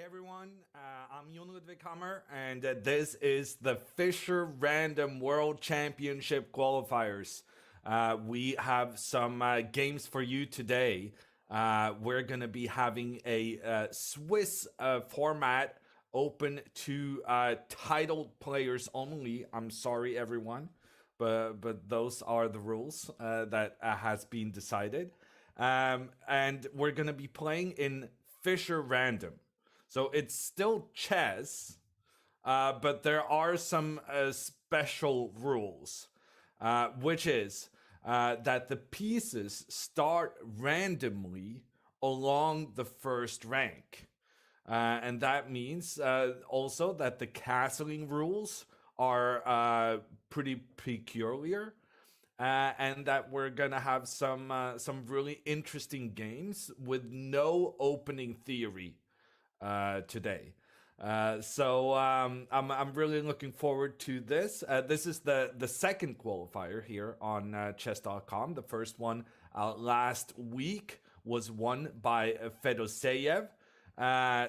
Hey everyone, I'm Jon Ludwig Hammer, and this is the Fischer Random World Championship Qualifiers. We have some games for you today. We're going to be having a Swiss format open to titled players only. I'm sorry, everyone, but those are the rules that has been decided. And we're going to be playing in Fischer Random. So it's still chess, but there are some special rules, which is that the pieces start randomly along the first rank. And that means also that the castling rules are pretty peculiar. And that we're gonna have some really interesting games with no opening theory today. I'm really looking forward to this. This is the second qualifier here on chess.com. The first one last week was won by Fedoseyev.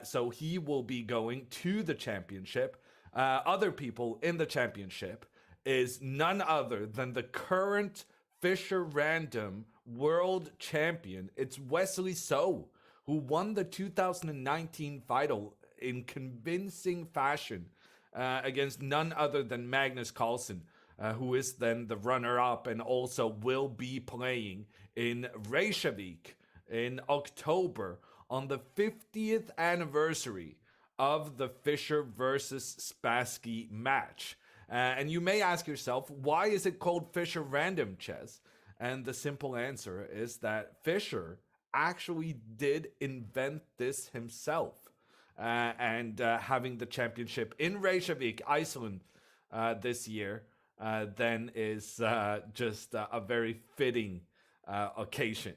So he will be going to the championship. Other people in the championship is none other than the current Fischer Random World Champion. It's Wesley So, who won the 2019 final in convincing fashion against none other than Magnus Carlsen, who is then the runner-up and also will be playing in Reykjavik in October on the 50th anniversary of the Fischer versus Spassky match. And you may ask yourself, why is it called Fischer Random Chess? And the simple answer is that Fischer actually did invent this himself. And having the championship in Reykjavik, Iceland, this year, then is just a very fitting occasion.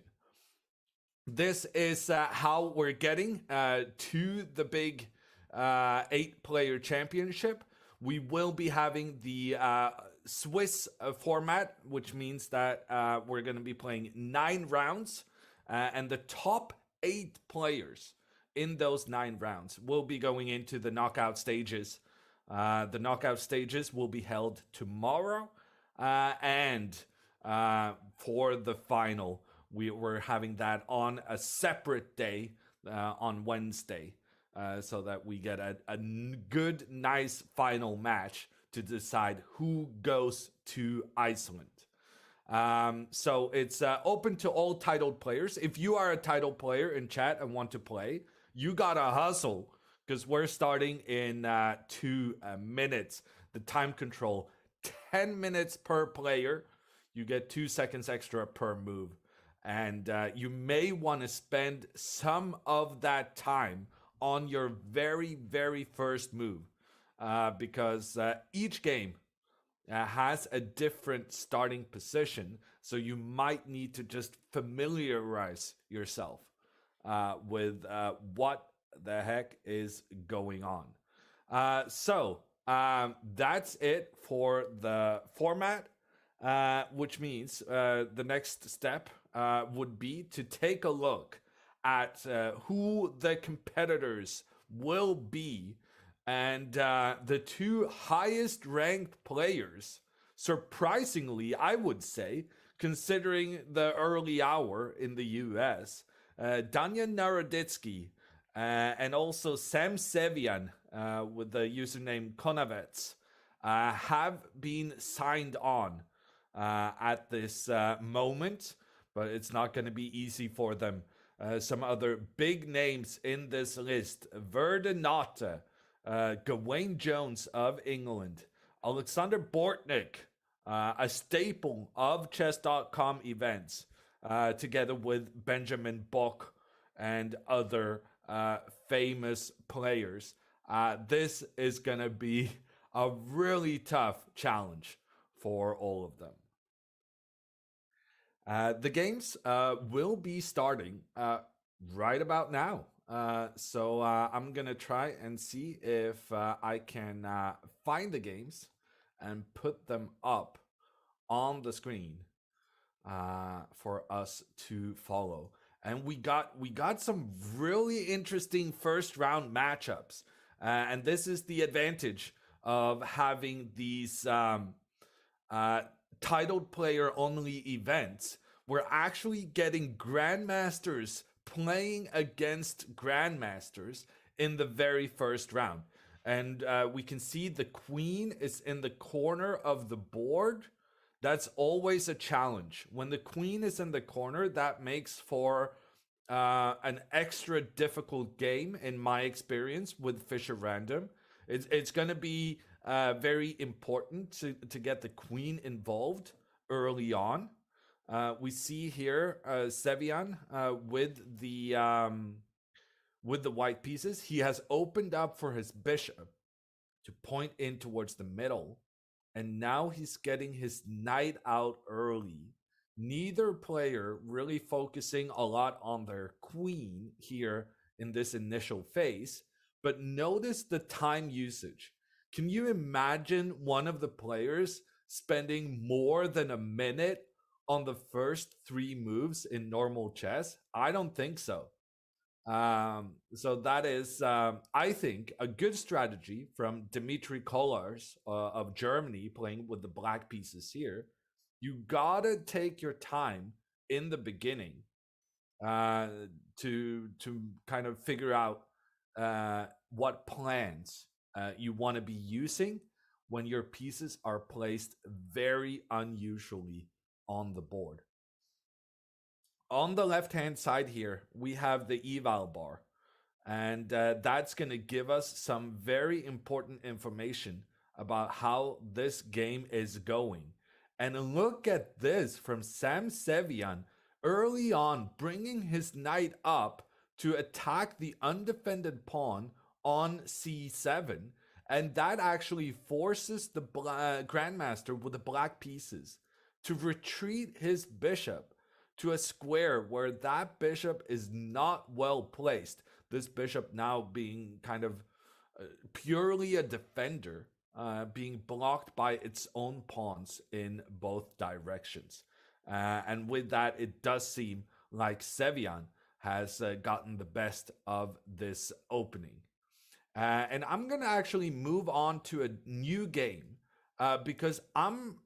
This is how we're getting to the big 8-player championship. We will be having the Swiss format, which means that we're going to be playing 9 rounds. And the top 8 players in those 9 rounds will be going into the knockout stages. The knockout stages will be held tomorrow. And for the final, we're having that on a separate day on Wednesday. So that we get a good, nice final match to decide who goes to Iceland. So it's open to all titled players. If you are a titled player in chat and want to play, you gotta hustle because we're starting in 2 minutes. The time control, 10 minutes per player. You get 2 seconds extra per move. And you may want to spend some of that time on your very, very first move because each game has a different starting position. So you might need to just familiarize yourself with what the heck is going on. That's it for the format, which means the next step would be to take a look at who the competitors will be. And the 2 highest ranked players, surprisingly, I would say, considering the early hour in the US, Danya Naroditsky and also Sam Sevian with the username Konavets have been signed on at this moment, but it's not going to be easy for them. Some other big names in this list: Verdinata, Gawain Jones of England, Alexander Bortnik, a staple of chess.com events, together with Benjamin Bock and other famous players. This is going to be a really tough challenge for all of them. The games will be starting right about now. So I'm going to try and see if I can find the games and put them up on the screen for us to follow. and we got some really interesting first round matchups. And this is the advantage of having these uh, titled player only events. We're actually getting grandmasters playing against grandmasters in the very first round. And we can see the queen is in the corner of the board. That's always a challenge. When the queen is in the corner, that makes for an extra difficult game in my experience with Fischer Random. It's going to be very important to get the queen involved early on. We see here Sevian with the white pieces. He has opened up for his bishop to point in towards the middle, and now he's getting his knight out early. Neither player really focusing a lot on their queen here in this initial phase, but notice the time usage. Can you imagine one of the players spending more than a minute on the first three moves in normal chess? I don't think so. So that is, I think, a good strategy from Dmitry Kollars of Germany playing with the black pieces here. You gotta take your time in the beginning uh, to kind of figure out what plans you want to be using when your pieces are placed very unusually on the board. On the left hand side here, we have the eval bar, and that's going to give us some very important information about how this game is going. And look at this from Sam Sevian early on, bringing his knight up to attack the undefended pawn on c7. And that actually forces the grandmaster with the black pieces to retreat his bishop to a square where that bishop is not well placed. This bishop now being kind of purely a defender, being blocked by its own pawns in both directions. And with that, it does seem like Sevian has gotten the best of this opening. And I'm gonna actually move on to a new game because I'm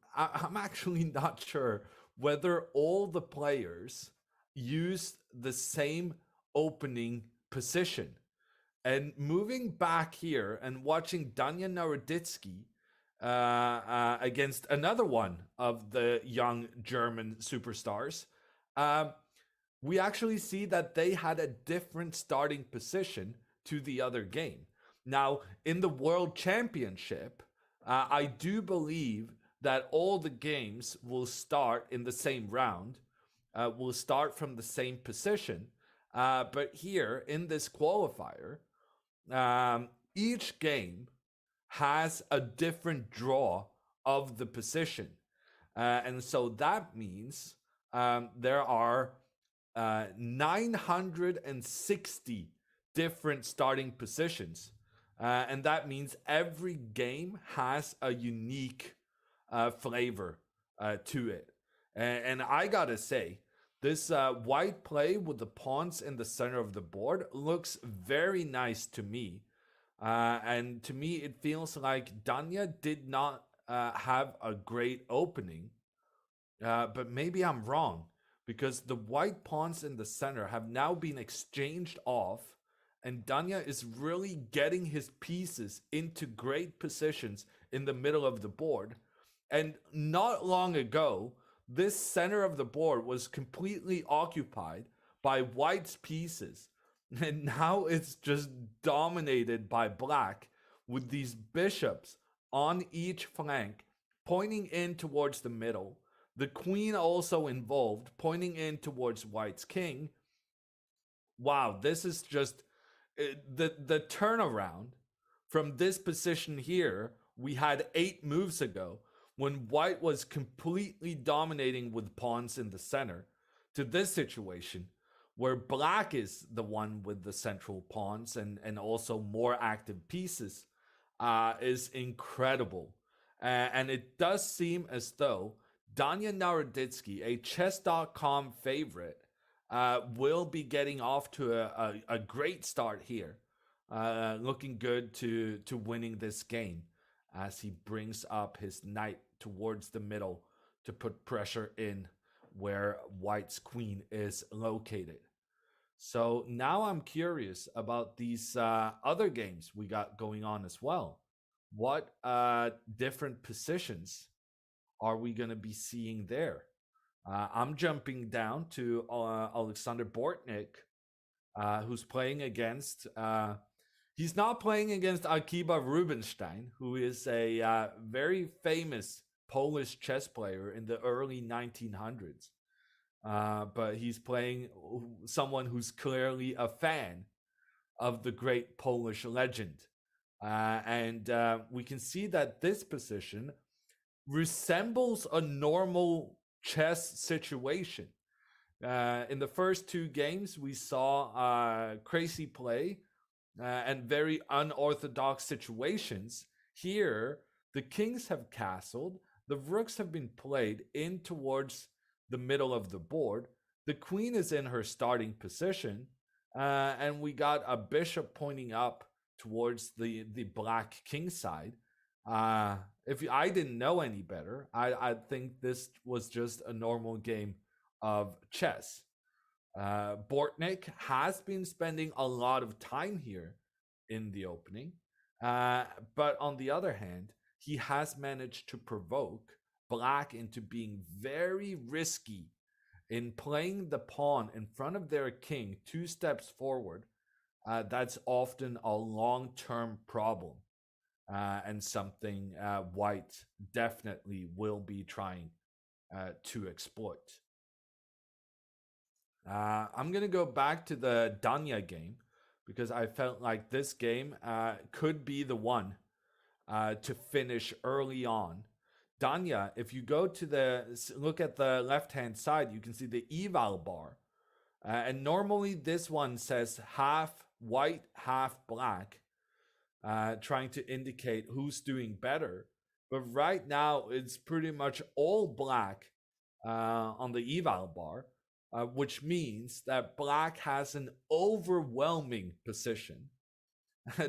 actually not sure whether all the players use the same opening position. And moving back here and watching Danya Naroditsky against another one of the young German superstars, we actually see that they had a different starting position to the other game. Now, in the World Championship, I do believe that all the games will start in the same round, will start from the same position. But here in this qualifier, each game has a different draw of the position. And so that means there are 960 different starting positions. And that means every game has a unique flavor to it. And I gotta say, this white play with the pawns in the center of the board looks very nice to me. And to me, it feels like Danya did not have a great opening. But maybe I'm wrong, because the white pawns in the center have now been exchanged off, and Danya is really getting his pieces into great positions in the middle of the board. And not long ago, this center of the board was completely occupied by white's pieces. And now it's just dominated by black, with these bishops on each flank pointing in towards the middle. The queen also involved, pointing in towards white's king. Wow, this is just the turnaround from this position here we had 8 moves ago, when white was completely dominating with pawns in the center, to this situation where black is the one with the central pawns and also more active pieces, is incredible. And it does seem as though Danya Naroditsky, a chess.com favorite, will be getting off to a great start here. Looking good to winning this game as he brings up his knight towards the middle to put pressure in where white's queen is located. So now I'm curious about these other games we got going on as well. What different positions are we going to be seeing there? I'm jumping down to Alexander Bortnik, who's playing against. He's not playing against Akiba Rubinstein, who is a very famous Polish chess player in the early 1900s. But he's playing someone who's clearly a fan of the great Polish legend. And we can see that this position resembles a normal chess situation. In the first two games, we saw crazy play and very unorthodox situations. Here, the kings have castled, the rooks have been played in towards the middle of the board. The queen is in her starting position, and we got a bishop pointing up towards the black king side. If I didn't know any better, I think this was just a normal game of chess. Bortnik has been spending a lot of time here in the opening, but on the other hand, he has managed to provoke black into being very risky in playing the pawn in front of their king 2 steps forward. That's often a long-term problem, and something white definitely will be trying to exploit. I'm going to go back to the Danya game because I felt like this game could be the one to finish early on. Danya, if you go to look at the left-hand side, you can see the eval bar. And normally this one says half white, half black, trying to indicate who's doing better. But right now, it's pretty much all black on the eval bar, which means that black has an overwhelming position,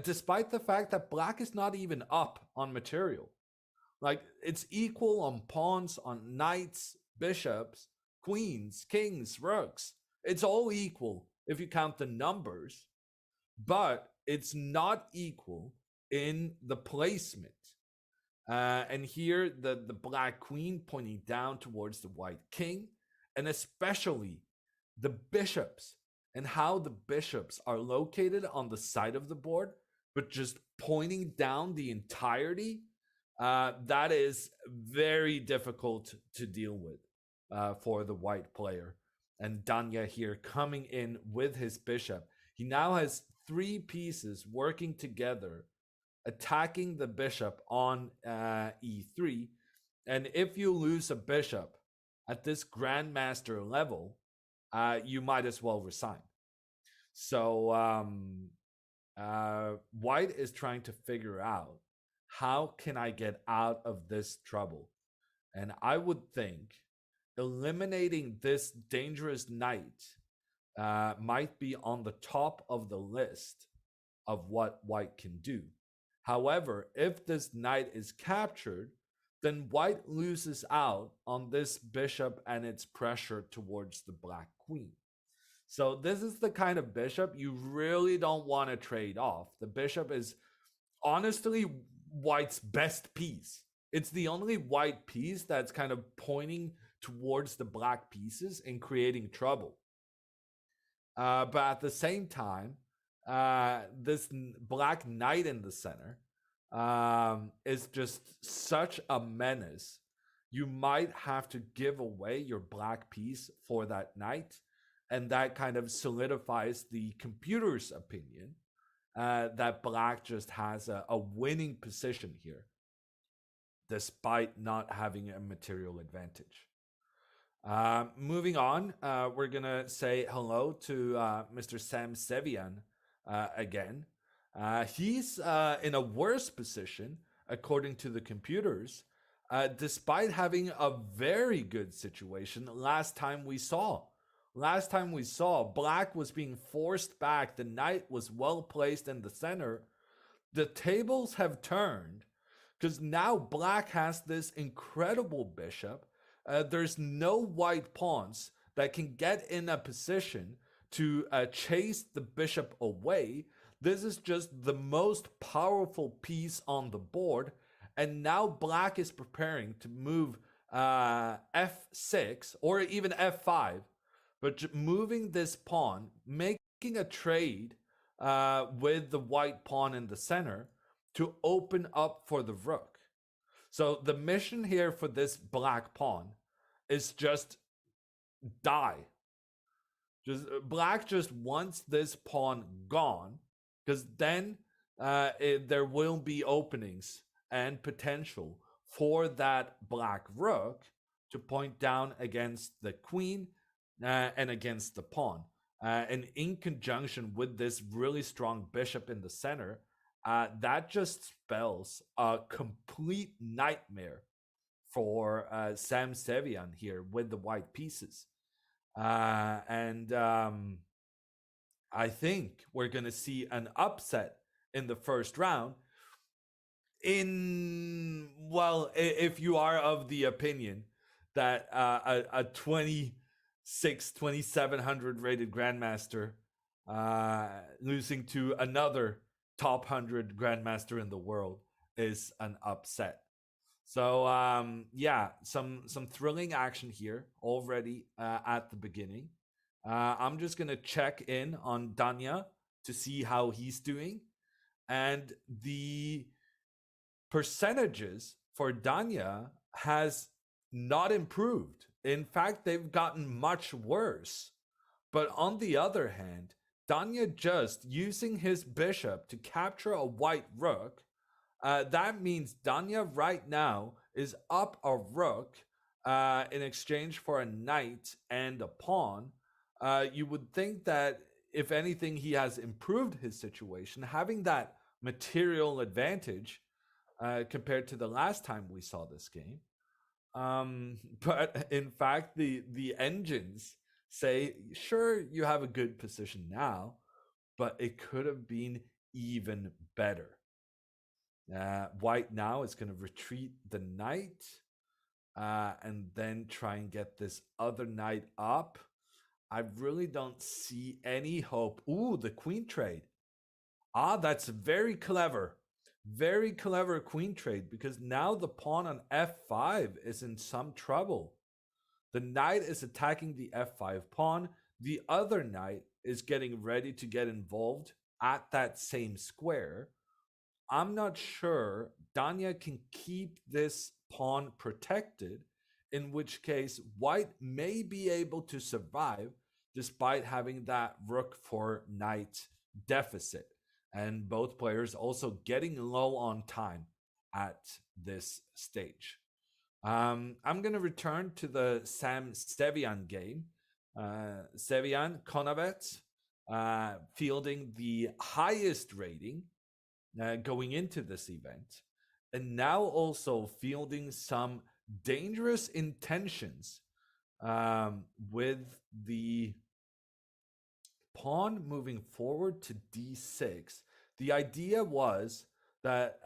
despite the fact that black is not even up on material. Like, it's equal on pawns, on knights, bishops, queens, kings, rooks. It's all equal if you count the numbers, but it's not equal in the placement. And here, the black queen pointing down towards the white king, and especially the bishops and how the bishops are located on the side of the board, but just pointing down the entirety. That is very difficult to deal with for the white player. And Danya here coming in with his bishop. He now has 3 pieces working together, attacking the bishop on e3. And if you lose a bishop at this grandmaster level, you might as well resign. So white is trying to figure out, how can I get out of this trouble? And I would think eliminating this dangerous knight might be on the top of the list of what white can do. However, if this knight is captured, then white loses out on this bishop and its pressure towards the black queen. So this is the kind of bishop you really don't want to trade off. The bishop is honestly white's best piece. It's the only white piece that's kind of pointing towards the black pieces and creating trouble. But at the same time, this black knight in the center is just such a menace. You might have to give away your black piece for that knight, and that kind of solidifies the computer's opinion that black just has a winning position here, despite not having a material advantage. Moving on, we're going to say hello to Mr. Sam Sevian again. He's in a worse position, according to the computers, despite having a very good situation last time we saw. last time we saw, black was being forced back. The knight was well placed in the center. The tables have turned because now black has this incredible bishop. There's no white pawns that can get in a position to chase the bishop away. This is just the most powerful piece on the board. And now black is preparing to move f6 or even f5, but moving this pawn, making a trade with the white pawn in the center to open up for the rook. So the mission here for this black pawn is just die. Black just wants this pawn gone, because then there will be openings and potential for that black rook to point down against the queen and against the pawn. And in conjunction with this really strong bishop in the center, that just spells a complete nightmare for Sam Sevian here with the white pieces. And I think we're going to see an upset in the first round. If you are of the opinion that a 2,700 rated grandmaster losing to another top 100 grandmaster in the world is an upset. So some thrilling action here already at the beginning. I'm just gonna check in on Danya to see how he's doing, and the percentages for Danya has not improved. In fact, they've gotten much worse. But on the other hand, Danya just using his bishop to capture a white rook. That means Danya right now is up a rook in exchange for a knight and a pawn. You would think that if anything, he has improved his situation, having that material advantage compared to the last time we saw this game. But in fact, the engines say, sure, you have a good position now, but it could have been even better. White now is going to retreat the knight and then try and get this other knight up. I really don't see any hope. Ooh, the queen trade. That's very clever. Very clever queen trade, because now the pawn on f5 is in some trouble. The knight is attacking the f5 pawn. The other knight is getting ready to get involved at that same square. I'm not sure Danya can keep this pawn protected, in which case white may be able to survive despite having that rook for knight deficit. And both players also getting low on time at this stage. I'm going to return to the Sam Sevian game. Sevian Konovets fielding the highest rating going into this event, and now also fielding some dangerous intentions with the pawn moving forward to d6. The idea was that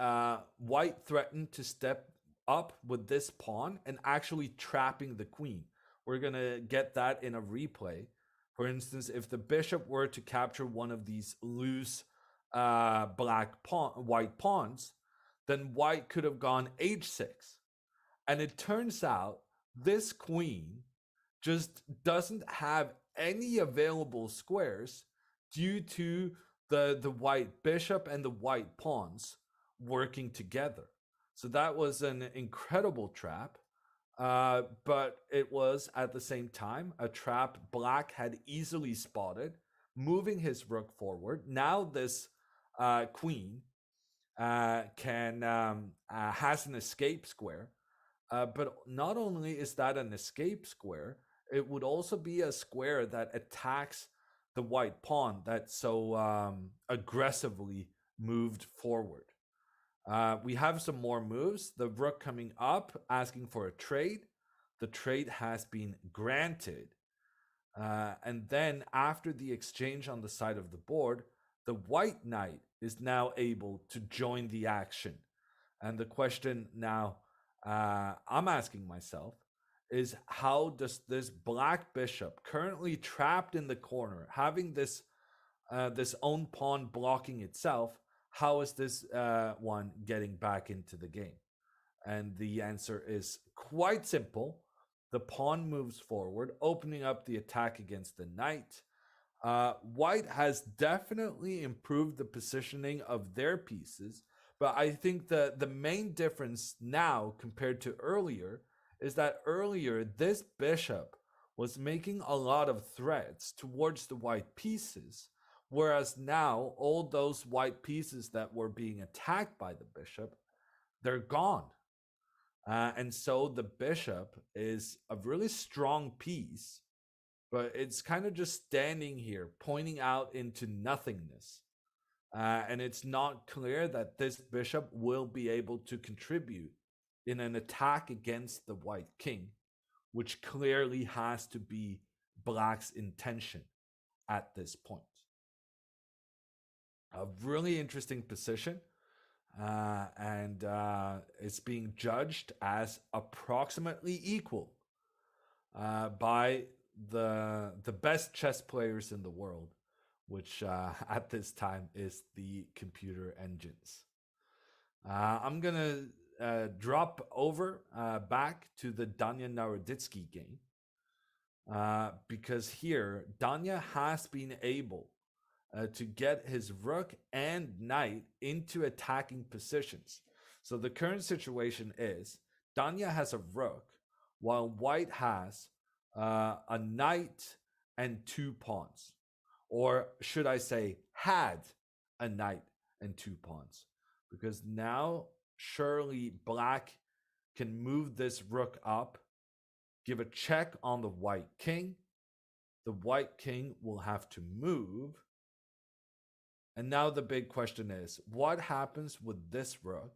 white threatened to step up with this pawn and actually trapping the queen. We're going to get that in a replay. For instance, if the bishop were to capture one of these loose white pawns, then white could have gone h6. And it turns out this queen just doesn't have any available squares due to the white bishop and the white pawns working together. So that was an incredible trap, but it was at the same time a trap black had easily spotted, moving his rook forward. Now this queen has an escape square, but not only is that an escape square, it would also be a square that attacks the white pawn that so aggressively moved forward. We have some more moves. The rook coming up, asking for a trade. The trade has been granted. And then after the exchange on the side of the board, the white knight is now able to join the action. And the question now I'm asking myself is, how does this black bishop, currently trapped in the corner, having this own pawn blocking itself, how is this one getting back into the game? And the answer is quite simple. The pawn moves forward, opening up the attack against the knight. White has definitely improved the positioning of their pieces, but I think the main difference now compared to earlier is that earlier this bishop was making a lot of threats towards the white pieces, whereas now all those white pieces that were being attacked by the bishop, they're gone. And so the bishop is a really strong piece, but it's kind of just standing here, pointing out into nothingness. And it's not clear that this bishop will be able to contribute in an attack against the white king, which clearly has to be black's intention at this point. A really interesting position. And it's being judged as approximately equal by the best chess players in the world, which at this time is the computer engines. I'm gonna drop over back to the Danya Naroditsky game because here Danya has been able to get his rook and knight into attacking positions. So the current situation is Danya has a rook, while white has a knight and 2 pawns. Or should I say, had a knight and 2 pawns. Because now, surely black can move this rook up, give a check on the white king. The white king will have to move. And now the big question is, what happens with this rook?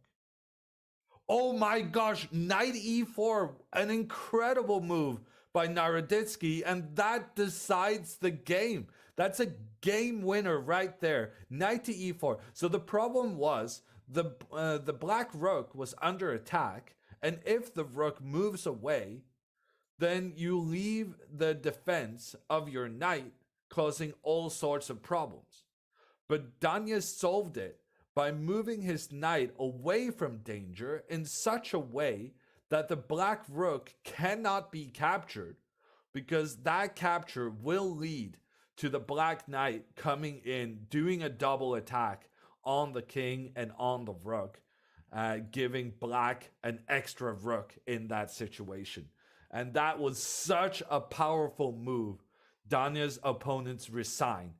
Oh my gosh, knight e4, an incredible move by Naroditsky, and that decides the game. That's a game winner right there. Knight to e4. So the problem was the black rook was under attack, and if the rook moves away, then you leave the defense of your knight causing all sorts of problems. But Danya solved it by moving his knight away from danger in such a way that the black rook cannot be captured, because that capture will lead to the black knight coming in, doing a double attack on the king and on the rook, giving black an extra rook in that situation. And that was such a powerful move. Danya's opponents resign.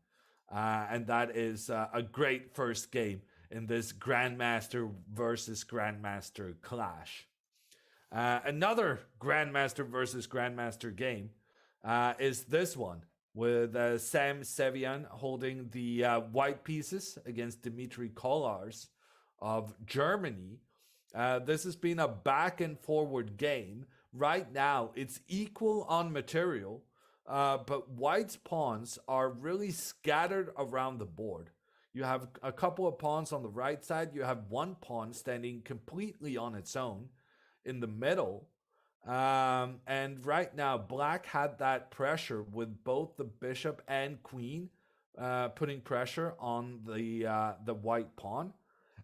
And that is a great first game in this Grandmaster versus Grandmaster clash. Another Grandmaster versus Grandmaster game is this one, with Sam Sevian holding the white pieces against Dmitry Kolarz of Germany. This has been a back and forward game. Right now, it's equal on material, but white's pawns are really scattered around the board. You have a couple of pawns on the right side. You have one pawn standing completely on its own in the middle. And right now, black had that pressure with both the bishop and queen putting pressure on the white pawn.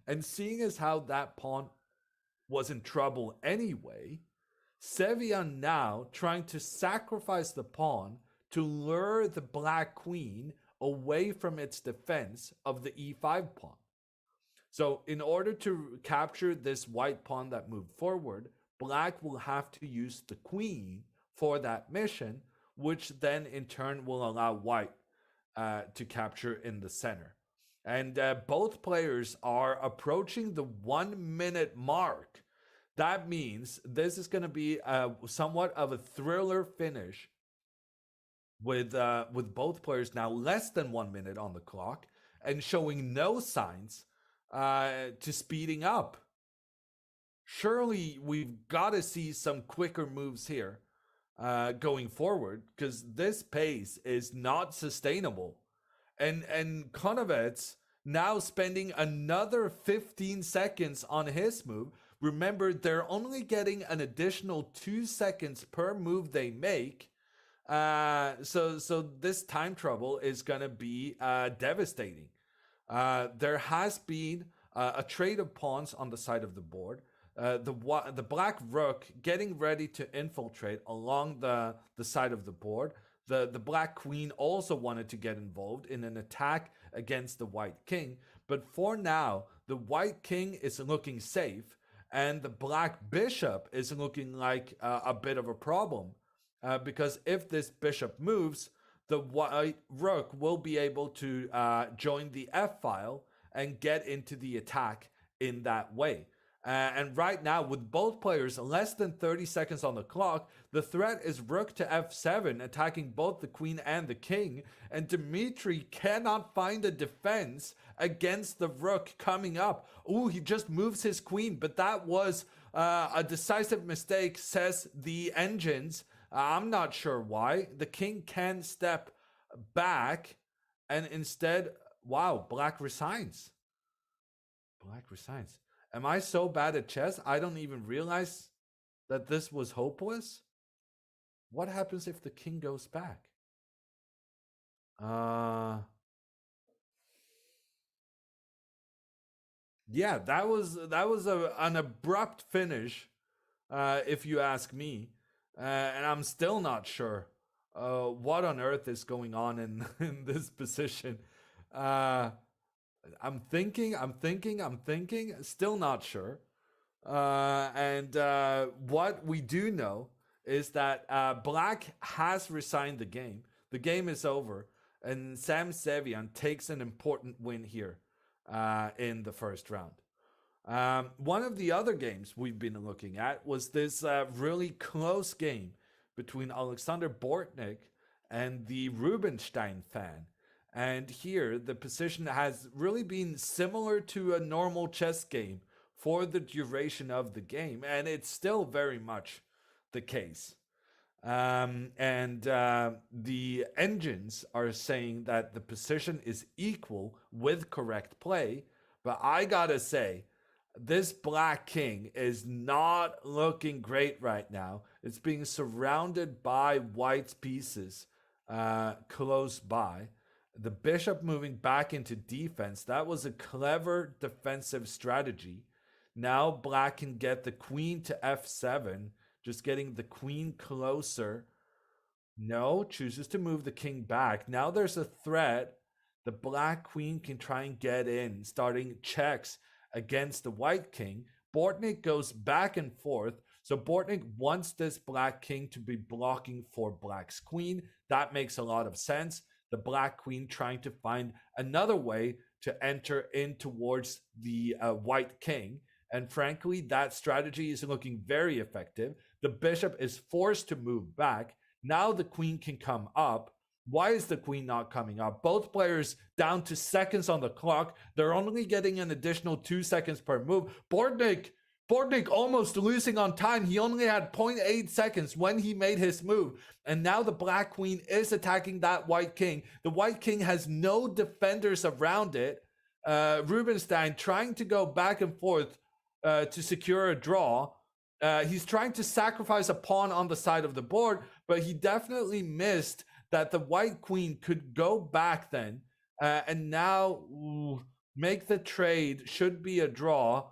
And seeing as how that pawn was in trouble anyway, Sevian now trying to sacrifice the pawn to lure the black queen away from its defense of the e5 pawn. So in order to capture this white pawn that moved forward, black will have to use the queen for that mission, which then in turn will allow white to capture in the center. And both players are approaching the 1 minute mark. That means this is going to be somewhat of a thriller finish with both players now less than 1 minute on the clock and showing no signs to speeding up. Surely we've got to see some quicker moves here going forward, because this pace is not sustainable. And Konovets now spending another 15 seconds on his move. Remember, they're only getting an additional 2 seconds per move they make. So this time trouble is gonna be devastating. There has been a trade of pawns on the side of the board. The black rook getting ready to infiltrate along the side of the board. The black queen also wanted to get involved in an attack against the white king. But for now, the white king is looking safe, and the black bishop is looking like a bit of a problem. Because if this bishop moves, the white rook will be able to join the f file and get into the attack in that way. And right now, with both players less than 30 seconds on the clock, the threat is rook to f7, attacking both the queen and the king. And Dmitry cannot find a defense against the rook coming up. Ooh, he just moves his queen, but that was a decisive mistake, says the engines. I'm not sure why. The king can step back, and instead, wow, black resigns. Black resigns. Am I so bad at chess I don't even realize that this was hopeless? What happens if the king goes back? Yeah, that was an abrupt finish, if you ask me. And I'm still not sure what on earth is going on in this position. I'm thinking, still not sure. And what we do know is that black has resigned the game. The game is over, and Sam Sevian takes an important win here in the first round. One of the other games we've been looking at was this really close game between Alexander Bortnik and the Rubinstein fan. And here, the position has really been similar to a normal chess game for the duration of the game, and it's still very much the case. The engines are saying that the position is equal with correct play, but I gotta say, this black king is not looking great right now. It's being surrounded by white's pieces close by. The bishop moving back into defense, that was a clever defensive strategy. Now black can get the queen to f7, just getting the queen closer. No, chooses to move the king back. Now there's a threat. The black queen can try and get in, starting checks against the white king. Bortnik goes back and forth. So Bortnik wants this black king to be blocking for black's queen. That makes a lot of sense. The black queen trying to find another way to enter in towards the white king. And frankly, that strategy is looking very effective. The bishop is forced to move back. Now the queen can come up. Why is the queen not coming up? Both players down to seconds on the clock. They're only getting an additional 2 seconds per move. Bortnik almost losing on time. He only had 0.8 seconds when he made his move. And now the black queen is attacking that white king. The white king has no defenders around it. Rubinstein trying to go back and forth to secure a draw. He's trying to sacrifice a pawn on the side of the board, but he definitely missed that the white queen could go back then. And now make the trade. Should be a draw.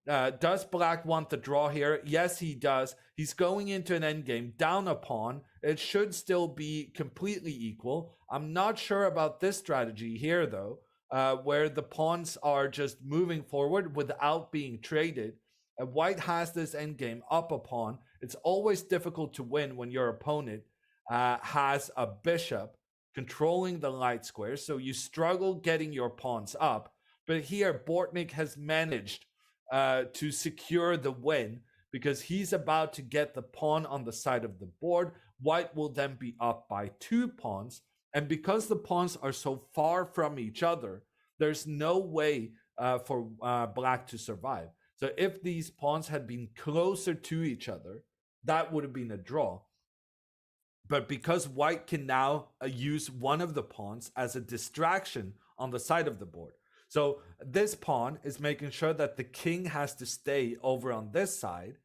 Does black want the draw here? Yes, he does. He's going into an endgame, down a pawn. It should still be completely equal. I'm not sure about this strategy here, though, where the pawns are just moving forward without being traded. White has this endgame up a pawn. It's always difficult to win when your opponent has a bishop controlling the light square, so you struggle getting your pawns up. But here, Bortnik has managed to secure the win because he's about to get the pawn on the side of the board. White will then be up by 2 pawns. And because the pawns are so far from each other, there's no way for black to survive. So if these pawns had been closer to each other, that would have been a draw. But because white can now use one of the pawns as a distraction on the side of the board. So this pawn is making sure that the king has to stay over on this side.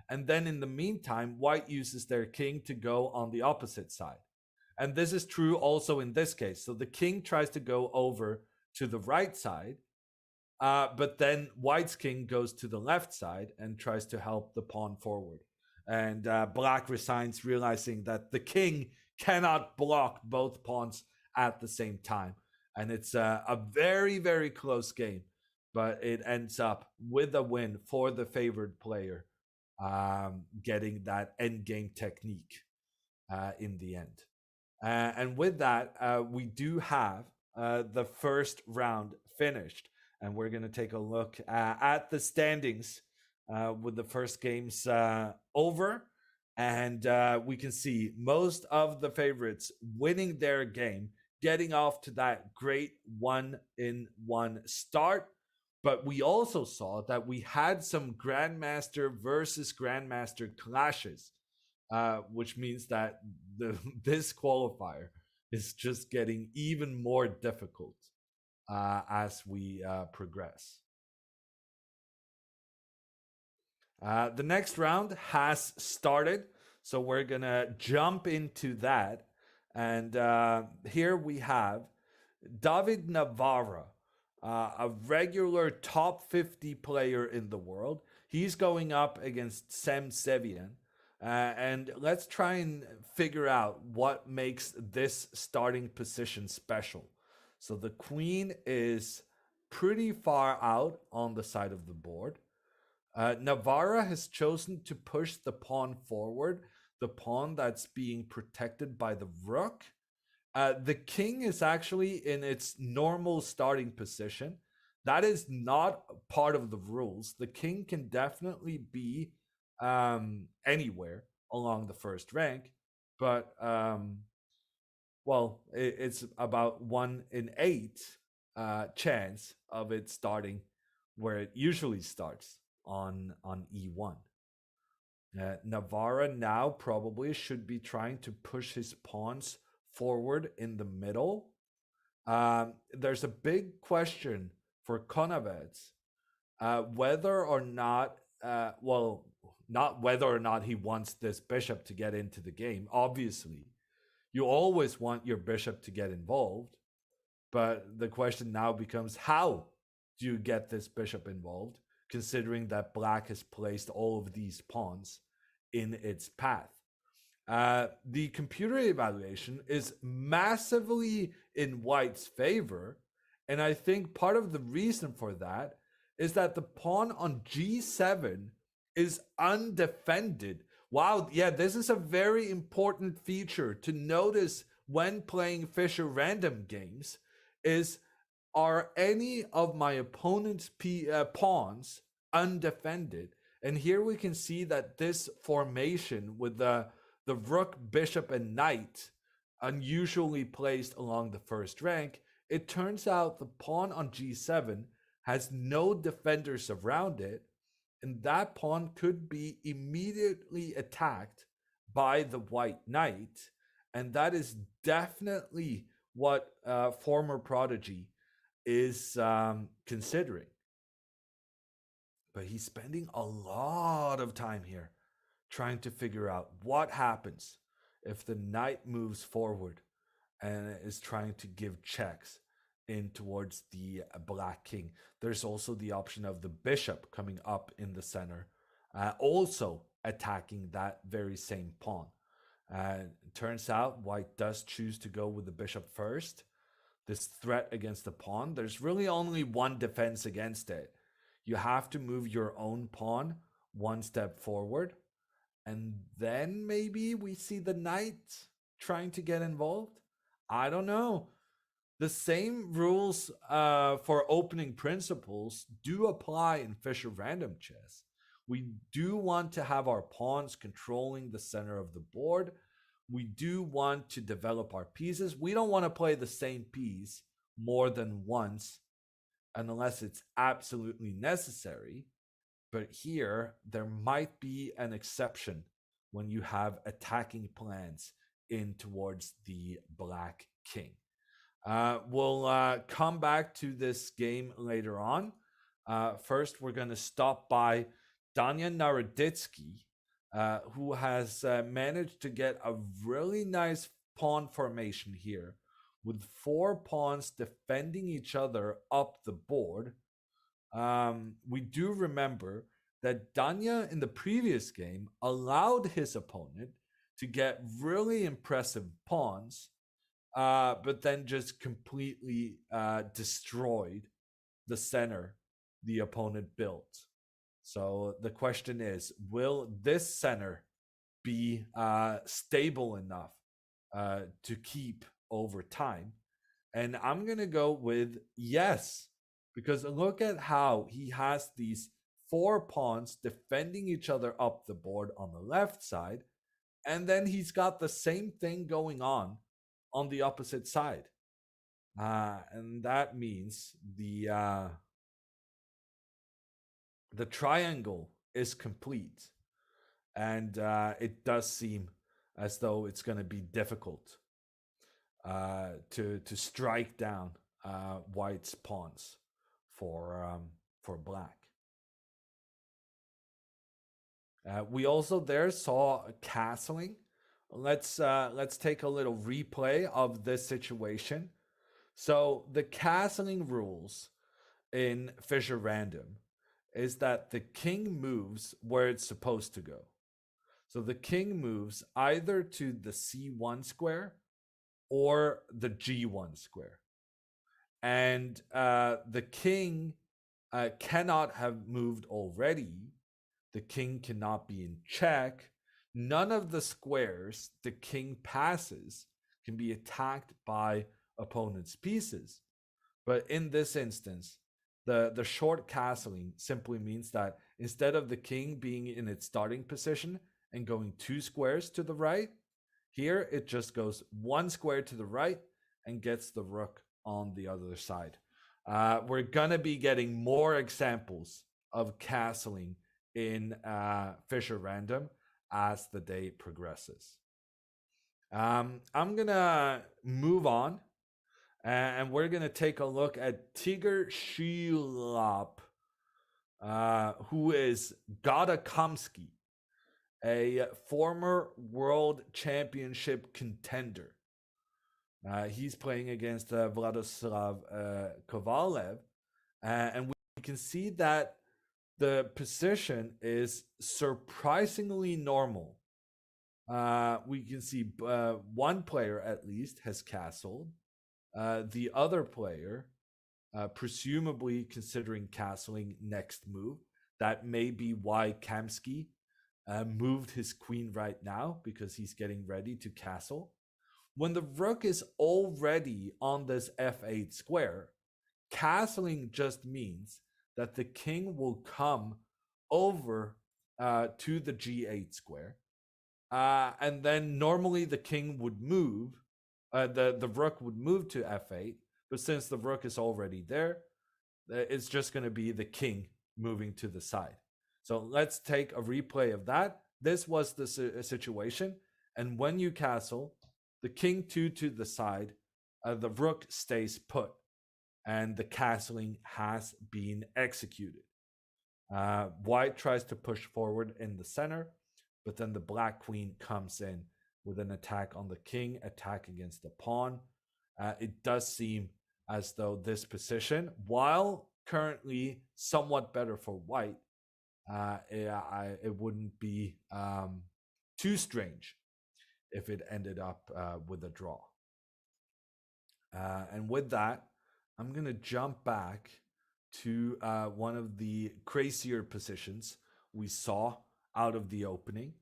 And then in the meantime, white uses their king to go on the opposite side. And this is true also in this case. So the king tries to go over to the right side, but then white's king goes to the left side and tries to help the pawn forward. And black resigns, realizing that the king cannot block both pawns at the same time. And it's a very, very close game, but it ends up with a win for the favored player, getting that endgame technique in the end. And with that, we do have the first round finished. And we're going to take a look at the standings with the first games over. And we can see most of the favorites winning their game, getting off to that great 1-1 start. But we also saw that we had some Grandmaster versus Grandmaster clashes, which means that this qualifier is just getting even more difficult as we progress. The next round has started, so we're gonna jump into that. And here we have David Navarra, a regular top 50 player in the world. He's going up against Sevian. And let's try and figure out what makes this starting position special. So the queen is pretty far out on the side of the board. Navarra has chosen to push the pawn forward, the pawn that's being protected by the rook. The king is actually in its normal starting position. That is not part of the rules. The king can definitely be anywhere along the first rank, but well, it's about 1 in 8 chance of it starting where it usually starts on e1. Navarra now probably should be trying to push his pawns forward in the middle. There's a big question for Konavets whether or not, well, not whether or not he wants this bishop to get into the game. Obviously, you always want your bishop to get involved, but the question now becomes, how do you get this bishop involved, considering that black has placed all of these pawns in its path? The computer evaluation is massively in white's favor, and I think part of the reason for that is that the pawn on g7 is undefended. Wow, yeah, this is a very important feature to notice when playing Fischer Random games, is are any of my opponent's pawns undefended? And here we can see that this formation with the rook, bishop, and knight unusually placed along the first rank, it turns out the pawn on g7 has no defenders around it, and that pawn could be immediately attacked by the white knight. And that is definitely what former Prodigy is considering. But he's spending a lot of time here trying to figure out what happens if the knight moves forward and is trying to give checks in towards the black king. There's also the option of the bishop coming up in the center, also attacking that very same pawn. It turns out white does choose to go with the bishop first. This threat against the pawn, there's really only one defense against it. You have to move your own pawn one step forward, and then maybe we see the knight trying to get involved. I don't know. The same rules for opening principles do apply in Fischer Random Chess. We do want to have our pawns controlling the center of the board. We do want to develop our pieces. We don't want to play the same piece more than once unless it's absolutely necessary. But here, there might be an exception when you have attacking plans in towards the black king. We'll come back to this game later on. First, we're going to stop by Danya Naroditsky, who has managed to get a really nice pawn formation here with 4 pawns defending each other up the board. We do remember that Danya in the previous game allowed his opponent to get really impressive pawns, but then just completely destroyed the center the opponent built. So the question is, will this center be stable enough to keep over time? And I'm going to go with yes, because look at how he has these 4 pawns defending each other up the board on the left side, and then he's got the same thing going on the opposite side. And that means the triangle is complete, and it does seem as though it's going to be difficult to strike down white's pawns for black. We also there saw castling. Let's take a little replay of this situation. So the castling rules in Fischer Random is that the king moves where it's supposed to go. So the king moves either to the C1 square or the G1 square. And the king cannot have moved already. The king cannot be in check. None of the squares the king passes can be attacked by opponent's pieces. But in this instance, the short castling simply means that instead of the king being in its starting position and going 2 squares to the right, here it just goes 1 square to the right and gets the rook on the other side. We're going to be getting more examples of castling in Fischer Random as the day progresses. I'm going to move on, and we're going to take a look at Tigger Shilop, who is Gadakamsky, a former world championship contender. He's playing against Vladislav Kovalev, and we can see that the position is surprisingly normal. We can see one player at least has castled. The other player, presumably considering castling next move. That may be why Kamsky moved his queen right now, because he's getting ready to castle. When the rook is already on this f8 square, castling just means that the king will come over to the g8 square. And then normally the king would move, the rook would move to f8, but since the rook is already there, it's just going to be the king moving to the side. So let's take a replay of that. This was the situation, and when you castle, the king 2 to the side, the rook stays put, and the castling has been executed. White tries to push forward in the center, but then the black queen comes in with an attack on the king, attack against the pawn. It does seem as though this position, while currently somewhat better for white, it wouldn't be too strange if it ended up with a draw. And with that, I'm going to jump back to one of the crazier positions we saw out of the opening.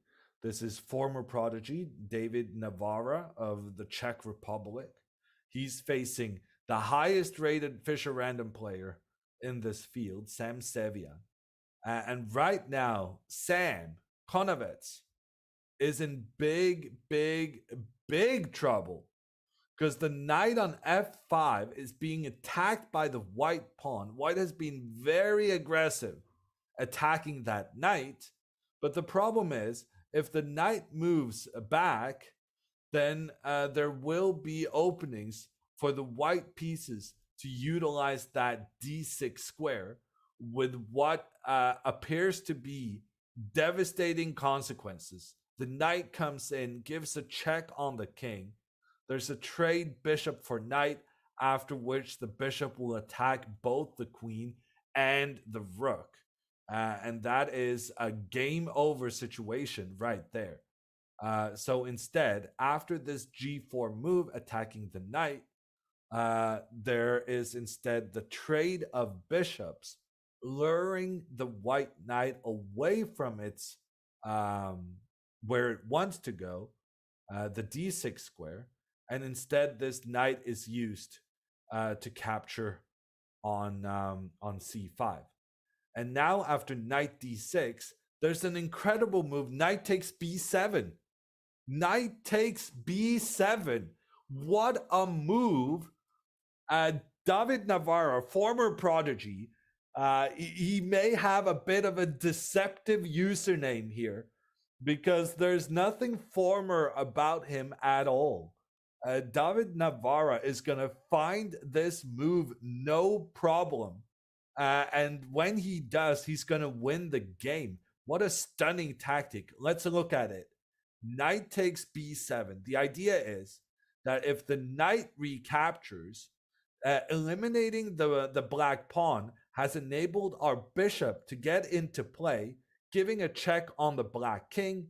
This is former prodigy David Navarra of the Czech Republic. He's facing the highest rated Fischer Random player in this field, Sam Sevian. And right now, Sam Konovets is in big trouble, because the knight on f5 is being attacked by the white pawn. White has been very aggressive attacking that knight, but the problem is, if the knight moves back, then there will be openings for the white pieces to utilize that d6 square with what appears to be devastating consequences. The knight comes in, gives a check on the king. There's a trade bishop for knight, after which the bishop will attack both the queen and the rook. And that is a game over situation right there. So instead, after this g4 move attacking the knight, there is instead the trade of bishops, luring the white knight away from its where it wants to go, the d6 square, and instead this knight is used to capture on c5. And now after knight d6, there's an incredible move. Knight takes b7. Knight takes b7. What a move. David Navarra, former prodigy, he may have a bit of a deceptive username here because there's nothing former about him at all. David Navarra is going to find this move no problem. And when he does, he's going to win the game. What a stunning tactic. Let's look at it. Knight takes b7. The idea is that if the knight recaptures, eliminating the black pawn has enabled our bishop to get into play, giving a check on the black king.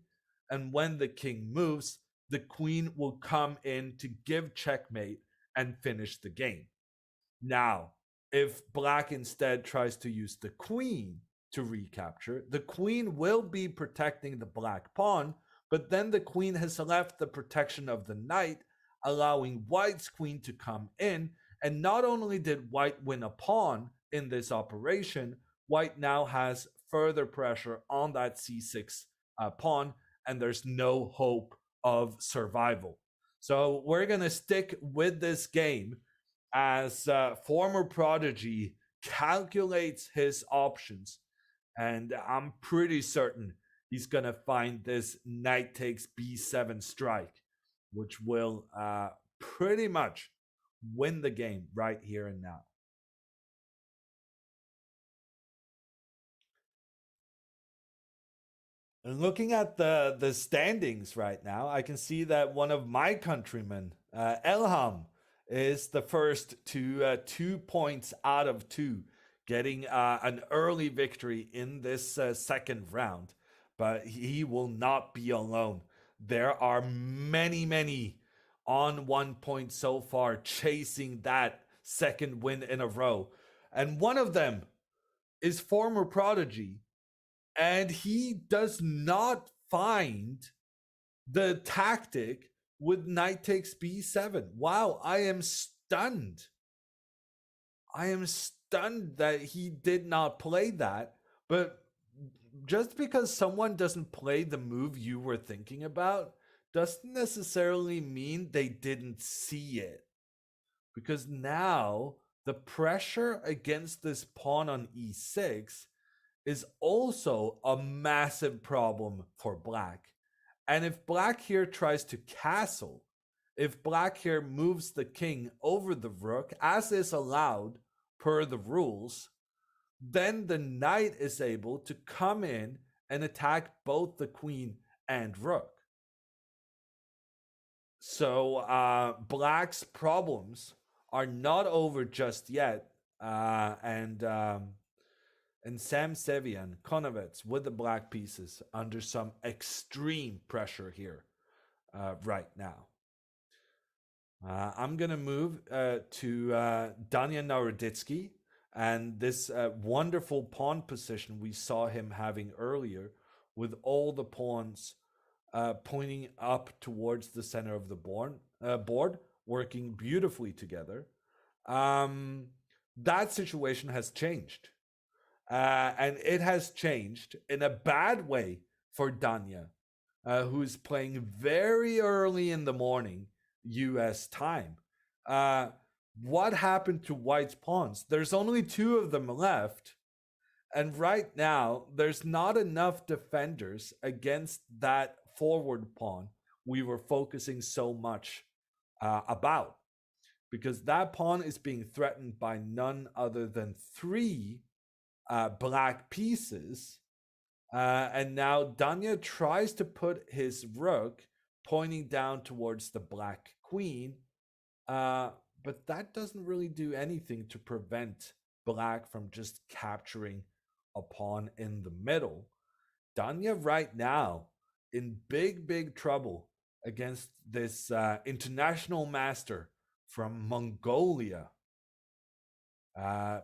And when the king moves, the queen will come in to give checkmate and finish the game. Now, if black instead tries to use the queen to recapture, the queen will be protecting the black pawn, but then the queen has left the protection of the knight, allowing white's queen to come in. And not only did white win a pawn in this operation, white now has further pressure on that c6 pawn, and there's no hope of survival. So we're going to stick with this game as former prodigy calculates his options. And I'm pretty certain he's going to find this knight takes b7 strike, which will pretty much win the game right here and now. And looking at the standings right now, I can see that one of my countrymen, Elham, is the first to 2 points out of 2, getting an early victory in this second round. But he will not be alone. There are many on 1 point so far chasing that second win in a row. And one of them is former prodigy. And he does not find the tactic with knight takes b7. Wow, I am stunned. I am stunned that he did not play that. But just because someone doesn't play the move you were thinking about doesn't necessarily mean they didn't see it. Because now the pressure against this pawn on e6 is also a massive problem for black. And if black here tries to castle, if black here moves the king over the rook, as is allowed per the rules, then the knight is able to come in and attack both the queen and rook. So black's problems are not over just yet. And Sam Sevian, Konovets with the black pieces under some extreme pressure here right now. I'm going to move to Daniel Naroditsky, and this wonderful pawn position we saw him having earlier with all the pawns pointing up towards the center of the board, working beautifully together. That situation has changed. And it has changed in a bad way for Danya, who's playing very early in the morning US time. What happened to white's pawns? There's only 2 of them left. And right now, there's not enough defenders against that forward pawn, we were focusing so much about, because that pawn is being threatened by none other than 3 black pieces. And now Danya tries to put his rook pointing down towards the black queen, but that doesn't really do anything to prevent black from just capturing a pawn in the middle. Danya right now in big trouble against this international master from Mongolia.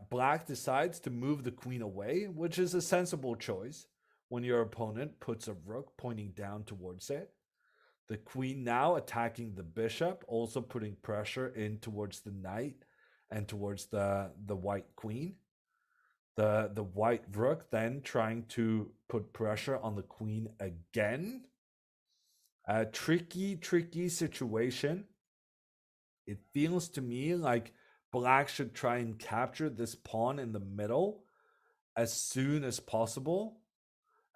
Black decides to move the queen away, which is a sensible choice when your opponent puts a rook pointing down towards it. The queen now attacking the bishop, also putting pressure in towards the knight and towards the white queen. The white rook then trying to put pressure on the queen again. A tricky situation. It feels to me like black should try and capture this pawn in the middle as soon as possible.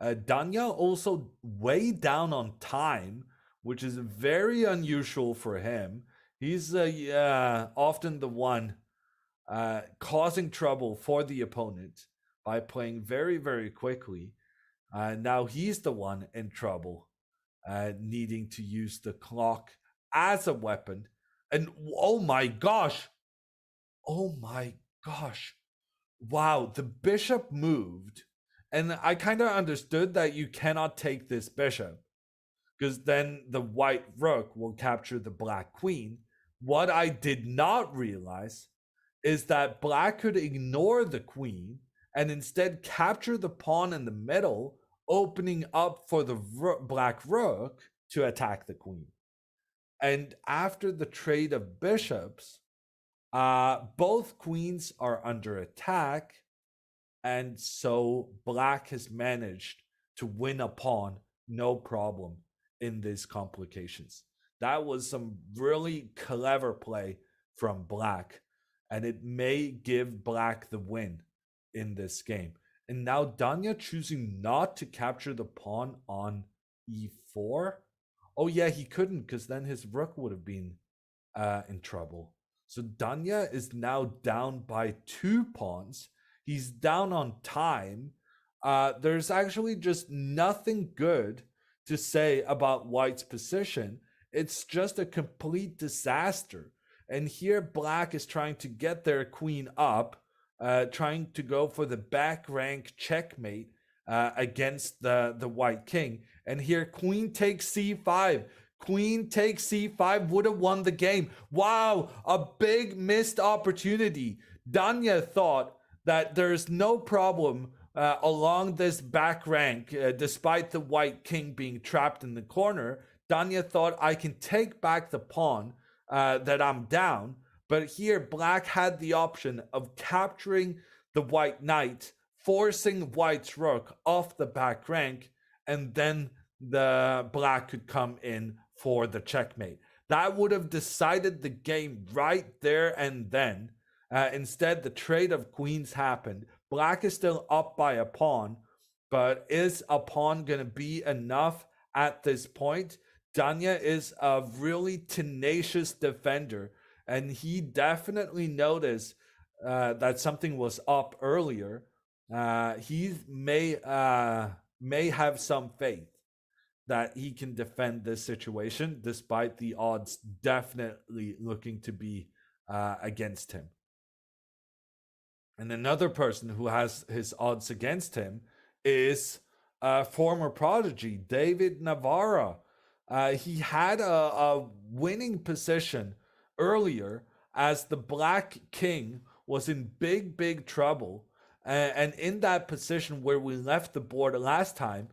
Danya also way down on time, which is very unusual for him. He's often the one causing trouble for the opponent by playing very quickly. Now he's the one in trouble, needing to use the clock as a weapon. And oh my gosh, wow, the bishop moved. And I kind of understood that you cannot take this bishop, because then the white rook will capture the black queen. What I did not realize is that black could ignore the queen and instead capture the pawn in the middle, opening up for the black rook to attack the queen. And after the trade of bishops, both queens are under attack, and so black has managed to win a pawn no problem in these complications. That was some really clever play from black, and it may give black the win in this game. And now Danya choosing not to capture the pawn on e4. Oh yeah, he couldn't, because then his rook would have been in trouble. So Danya is now down by 2 pawns. He's down on time. There's actually just nothing good to say about white's position. It's just a complete disaster. And here black is trying to get their queen up, trying to go for the back rank checkmate against the white king. And here queen takes c5. Queen takes c5 would have won the game. Wow, a big missed opportunity. Danya thought that there's no problem along this back rank, despite the white king being trapped in the corner. Danya thought, I can take back the pawn that I'm down. But here, black had the option of capturing the white knight, forcing white's rook off the back rank, and then the black could come in for the checkmate. That would have decided the game right there and then. Instead, the trade of queens happened. Black is still up by a pawn, but is a pawn going to be enough at this point? Danya is a really tenacious defender, and he definitely noticed that something was up earlier. He may have some faith that he can defend this situation, despite the odds definitely looking to be against him. And another person who has his odds against him is former prodigy David Navarra. He had a winning position earlier as the black king was in big trouble. And in that position where we left the board last time,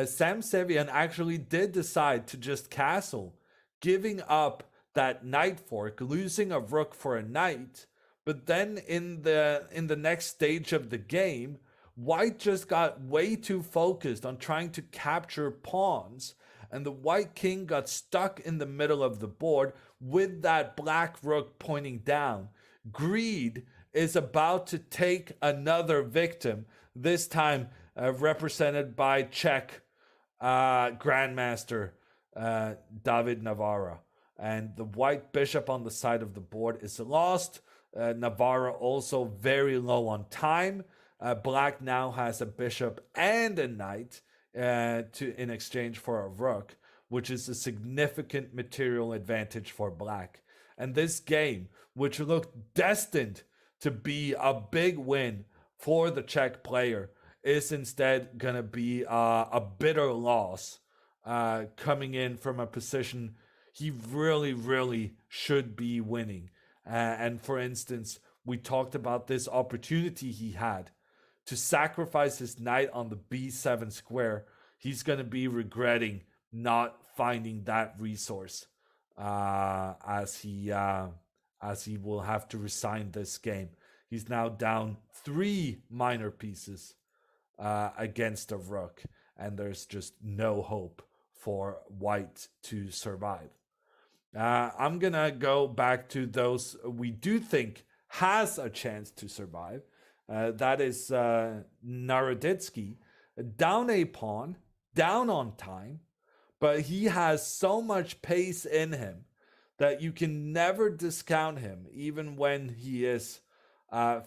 Sam Sevian actually did decide to just castle, giving up that knight fork, losing a rook for a knight. But then in the next stage of the game, white just got way too focused on trying to capture pawns, and the white king got stuck in the middle of the board with that black rook pointing down. Greed is about to take another victim, this time represented by Czech Grandmaster David Navarra. And the white bishop on the side of the board is lost. Navarra also very low on time. Black now has a bishop and a knight in exchange for a rook, which is a significant material advantage for black. And this game, which looked destined to be a big win for the Czech player, is instead going to be a bitter loss, coming in from a position he really, really should be winning. And for instance, we talked about this opportunity he had to sacrifice his knight on the b7 square. He's going to be regretting not finding that resource, as he will have to resign this game. He's now down 3 minor pieces against a rook, and there's just no hope for white to survive. I'm gonna go back to those we do think has a chance to survive. That is Naroditsky, down a pawn, down on time, but he has so much pace in him that you can never discount him, even when he is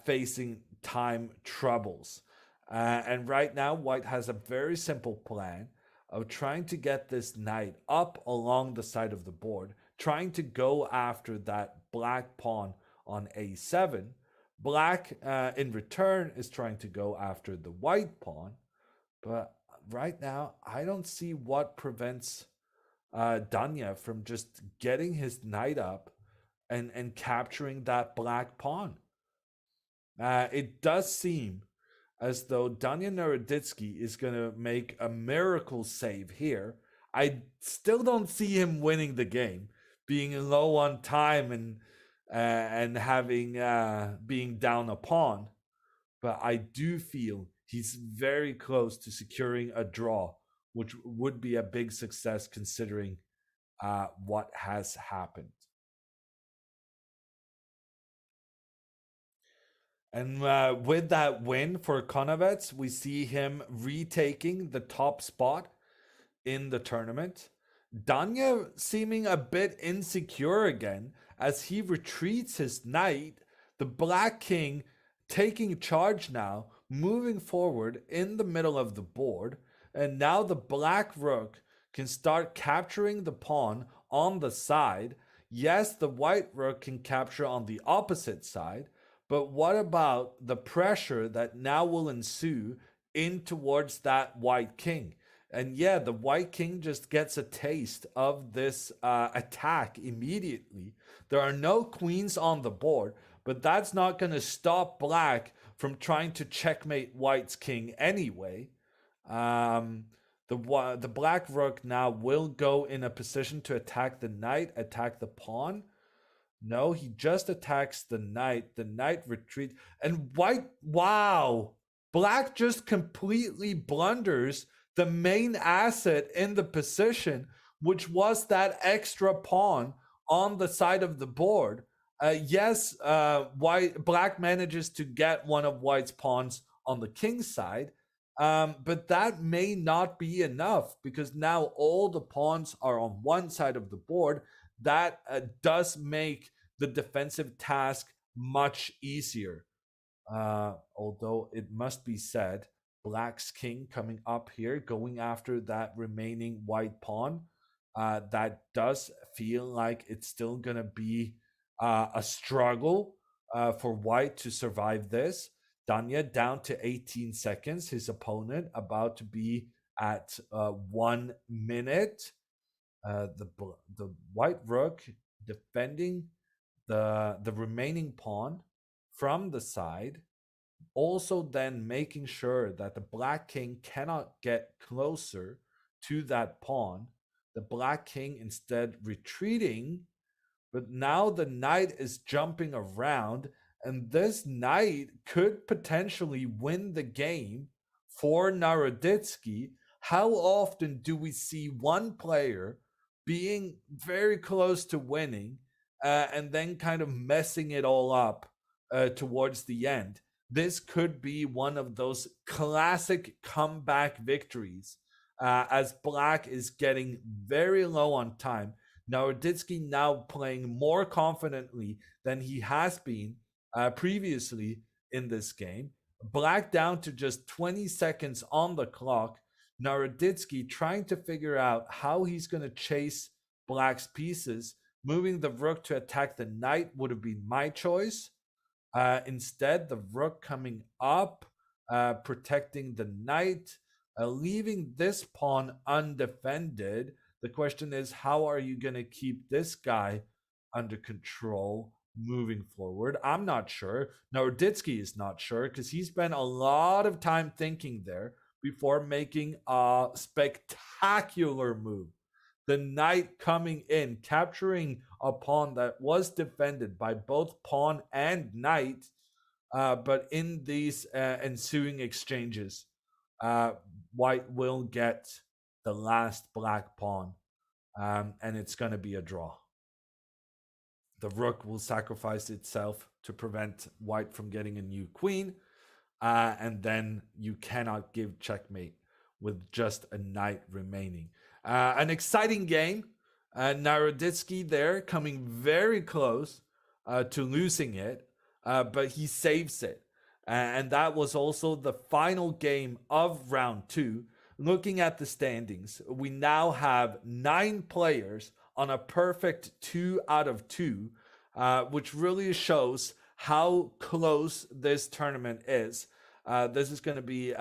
facing time troubles. And right now, white has a very simple plan of trying to get this knight up along the side of the board, trying to go after that black pawn on a7. Black, in return, is trying to go after the white pawn. But right now, I don't see what prevents Danya from just getting his knight up and capturing that black pawn. It does seem as though Danya Naroditsky is going to make a miracle save here. I still don't see him winning the game, being low on time and having being down a pawn. But I do feel he's very close to securing a draw, which would be a big success considering what has happened. And with that win for Konovets, we see him retaking the top spot in the tournament. Danya seeming a bit insecure again as he retreats his knight. The Black King taking charge now, moving forward in the middle of the board. And now the Black Rook can start capturing the pawn on the side. Yes, the White Rook can capture on the opposite side. But what about the pressure that now will ensue in towards that White King? And yeah, the White King just gets a taste of this attack immediately. There are no queens on the board, but that's not going to stop Black from trying to checkmate White's king anyway. The Black Rook now will go in a position to attack the knight, attack the pawn. No, he just attacks the knight. The knight retreats. And white, wow. Black just completely blunders the main asset in the position, which was that extra pawn on the side of the board. Yes, Black manages to get one of White's pawns on the king's side, but that may not be enough because now all the pawns are on one side of the board. That does make the defensive task much easier. Although it must be said, Black's king coming up here, going after that remaining white pawn, that does feel like it's still going to be a struggle for white to survive this. Danya down to 18 seconds. His opponent about to be at 1 minute. The white rook defending the remaining pawn from the side, also then making sure that the Black King cannot get closer to that pawn. The Black King instead retreating, but now the knight is jumping around, and this knight could potentially win the game for Naroditsky. How often do we see one player being very close to winning and then kind of messing it all up towards the end? This could be one of those classic comeback victories as black is getting very low on time. Naroditsky now playing more confidently than he has been previously in this game. Black down to just 20 seconds on the clock. Naroditsky trying to figure out how he's going to chase black's pieces. Moving the rook to attack the knight would have been my choice. Instead, the rook coming up, protecting the knight, leaving this pawn undefended. The question is, how are you going to keep this guy under control moving forward? I'm not sure. Naroditsky is not sure because he spent a lot of time thinking there before making a spectacular move. The knight coming in, capturing a pawn that was defended by both pawn and knight. But in these ensuing exchanges, white will get the last black pawn, and it's going to be a draw. The rook will sacrifice itself to prevent white from getting a new queen, and then you cannot give checkmate with just a knight remaining. An exciting game. Naroditsky there coming very close to losing it, but he saves it. And that was also the final game of round 2. Looking at the standings, we now have 9 players on a perfect 2 out of 2, which really shows how close this tournament is. This is going to be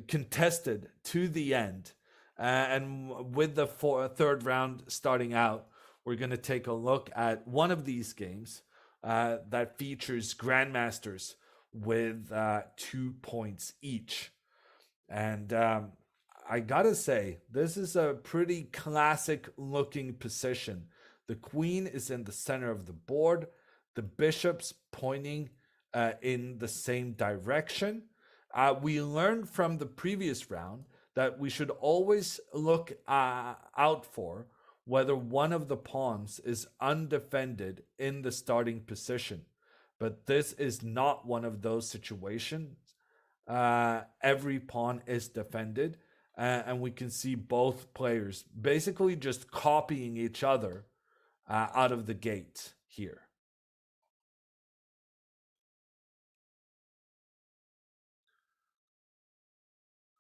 contested to the end. And with the third round starting out, we're going to take a look at one of these games that features grandmasters with 2 points each. And I gotta say, this is a pretty classic looking position. The queen is in the center of the board, the bishops pointing in the same direction. We learned from the previous round that we should always look out for whether one of the pawns is undefended in the starting position. But this is not one of those situations. Every pawn is defended, and we can see both players basically just copying each other out of the gate here.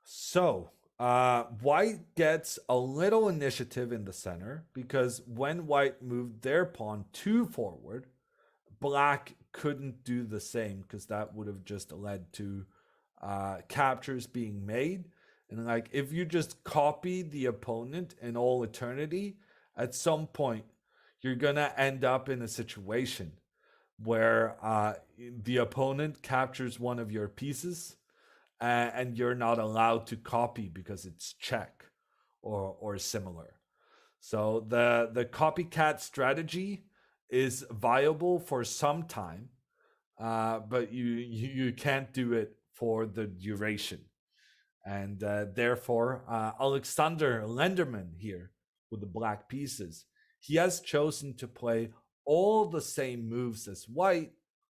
So, white gets a little initiative in the center because when white moved their pawn 2 forward, black couldn't do the same because that would have just led to captures being made. And like, if you just copy the opponent in all eternity, at some point you're gonna end up in a situation where the opponent captures one of your pieces and you're not allowed to copy because it's check or similar. So the copycat strategy is viable for some time, but you can't do it for the duration. And therefore, Alexander Lenderman here with the black pieces, he has chosen to play all the same moves as white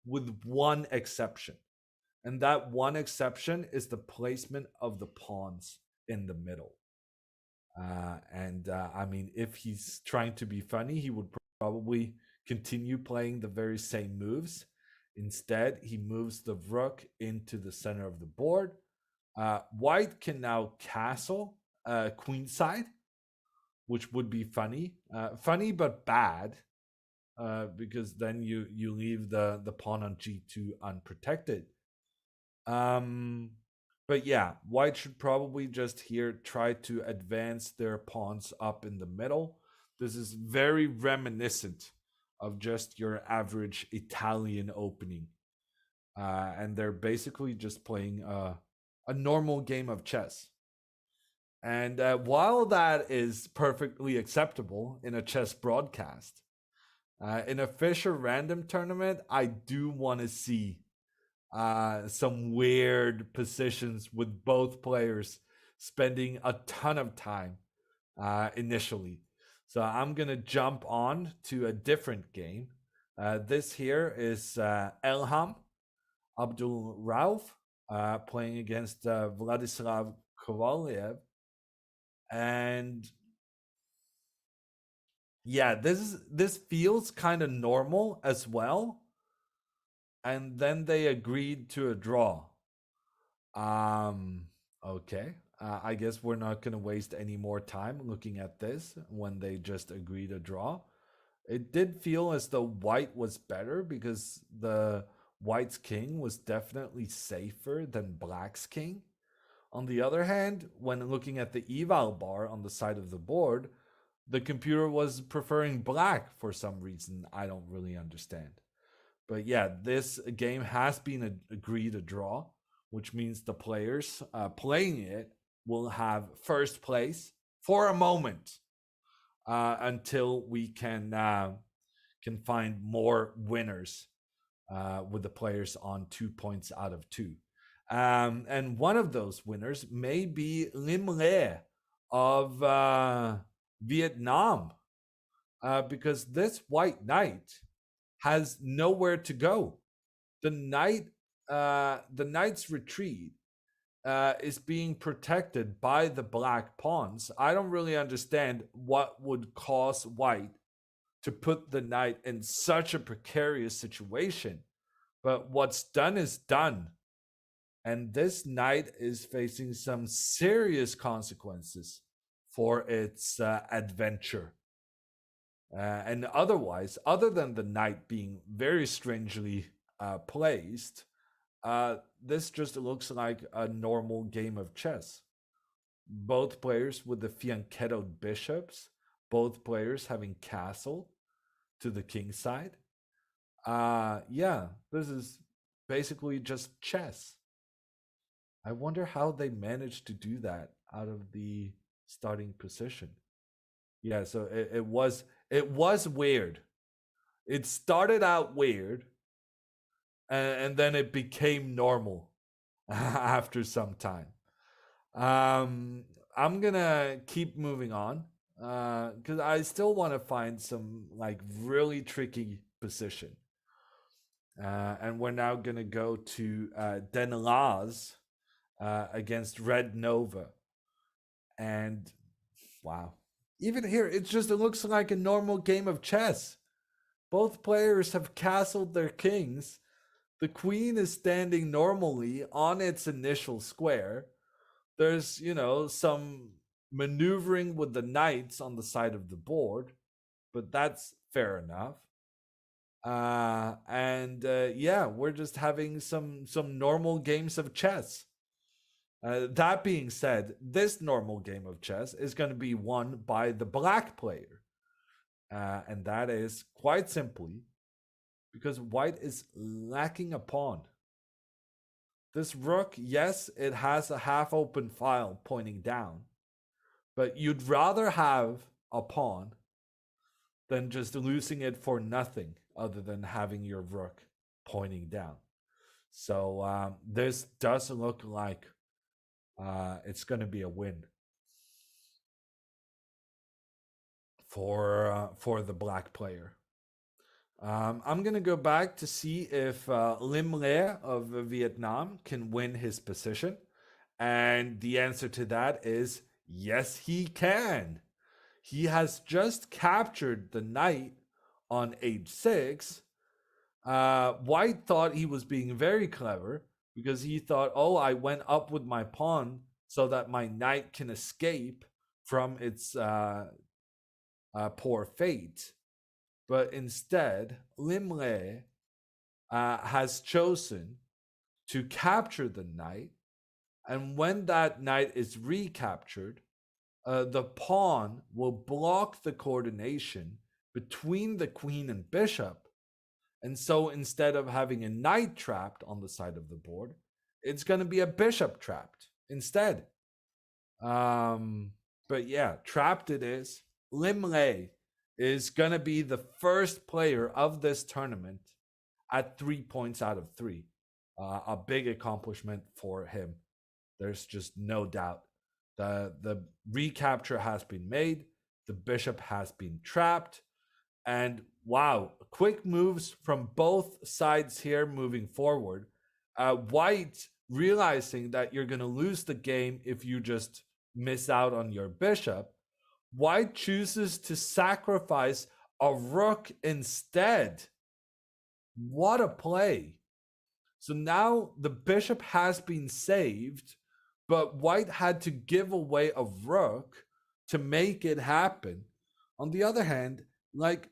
with one exception. And that one exception is the placement of the pawns in the middle. I mean, if he's trying to be funny, he would probably continue playing the very same moves. Instead, he moves the rook into the center of the board. White can now castle queenside, which would be funny. Funny but bad, because then you leave the pawn on g2 unprotected. But yeah, white should probably just here try to advance their pawns up in the middle. This is very reminiscent of just your average Italian opening. And they're basically just playing a normal game of chess. And while that is perfectly acceptable in a chess broadcast, in a Fischer Random tournament, I do want to see some weird positions with both players spending a ton of time initially. So I'm going to jump on to a different game. This here is Elham, Abdul playing against Vladislav Kovalev. And yeah, this feels kind of normal as well. And then they agreed to a draw. Um, okay. I guess we're not going to waste any more time looking at this when they just agreed a draw. It did feel as though white was better because the white's king was definitely safer than black's king. On the other hand, when looking at the eval bar on the side of the board, the computer was preferring black for some reason I don't really understand. But yeah, this game has been agreed a draw, which means the players playing it will have first place for a moment until we can find more winners with the players on 2 points out of 2. And one of those winners may be Lim Le of Vietnam, because this white knight has nowhere to go. The knight's retreat is being protected by the black pawns. I don't really understand what would cause white to put the knight in such a precarious situation. But what's done is done. And this knight is facing some serious consequences for its adventure. And otherwise, other than the knight being very strangely placed, this just looks like a normal game of chess. Both players with the fianchettoed bishops, both players having castle to the king side. Yeah, this is basically just chess. I wonder how they managed to do that out of the starting position. Yeah, so it was weird. It started out weird, and then it became normal after some time. I'm gonna keep moving on because I still want to find some like really tricky position. And we're now gonna go to Daenerys against Red Nova, and wow, even here it looks like a normal game of chess. Both players have castled their kings. The queen is standing normally on its initial square. There's, some maneuvering with the knights on the side of the board, but that's fair enough. And yeah, we're just having some normal games of chess. That being said, this normal game of chess is going to be won by the black player. And that is quite simply because white is lacking a pawn. This rook, yes, it has a half open file pointing down, but you'd rather have a pawn than just losing it for nothing other than having your rook pointing down. So this does look like it's going to be a win for the black player. I'm going to go back to see if Lim Le of Vietnam can win his position. And the answer to that is yes, he can. He has just captured the knight on h6. White thought he was being very clever because he thought, oh, I went up with my pawn so that my knight can escape from its poor fate. But instead, Lim Le has chosen to capture the knight. And when that knight is recaptured, the pawn will block the coordination between the queen and bishop. And so instead of having a knight trapped on the side of the board, it's going to be a bishop trapped instead. But yeah, trapped it is. Lim Le is going to be the first player of this tournament at 3 points out of 3. A big accomplishment for him. There's just no doubt. The recapture has been made. The bishop has been trapped. And wow, quick moves from both sides here moving forward. White realizing that you're going to lose the game if you just miss out on your bishop, white chooses to sacrifice a rook instead. What a play. So now the bishop has been saved, but white had to give away a rook to make it happen. On the other hand, like,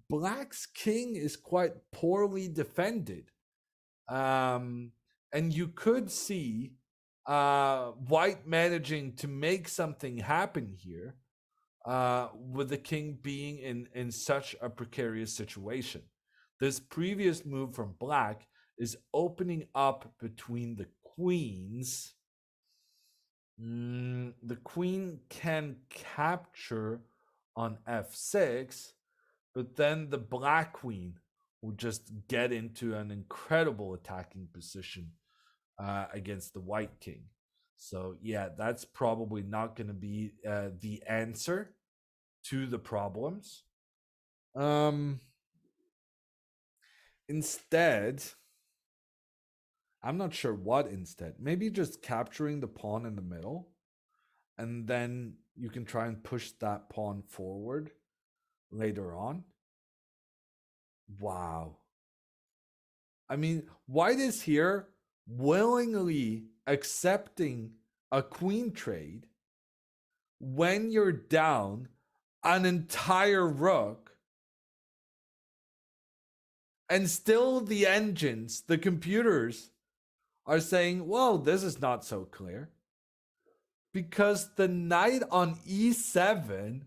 black's king is quite poorly defended. And you could see white managing to make something happen here, with the king being in such a precarious situation. This previous move from black is opening up between the queens. The queen can capture on f6, but then the black queen will just get into an incredible attacking position against the white king. So yeah, that's probably not going to be the answer to the problems. Instead, I'm not sure what instead. Maybe just capturing the pawn in the middle, and then you can try and push that pawn forward later on. Wow. I mean, white is here willingly accepting a queen trade when you're down an entire rook, and still the engines, the computers, are saying, well, this is not so clear, because the knight on e7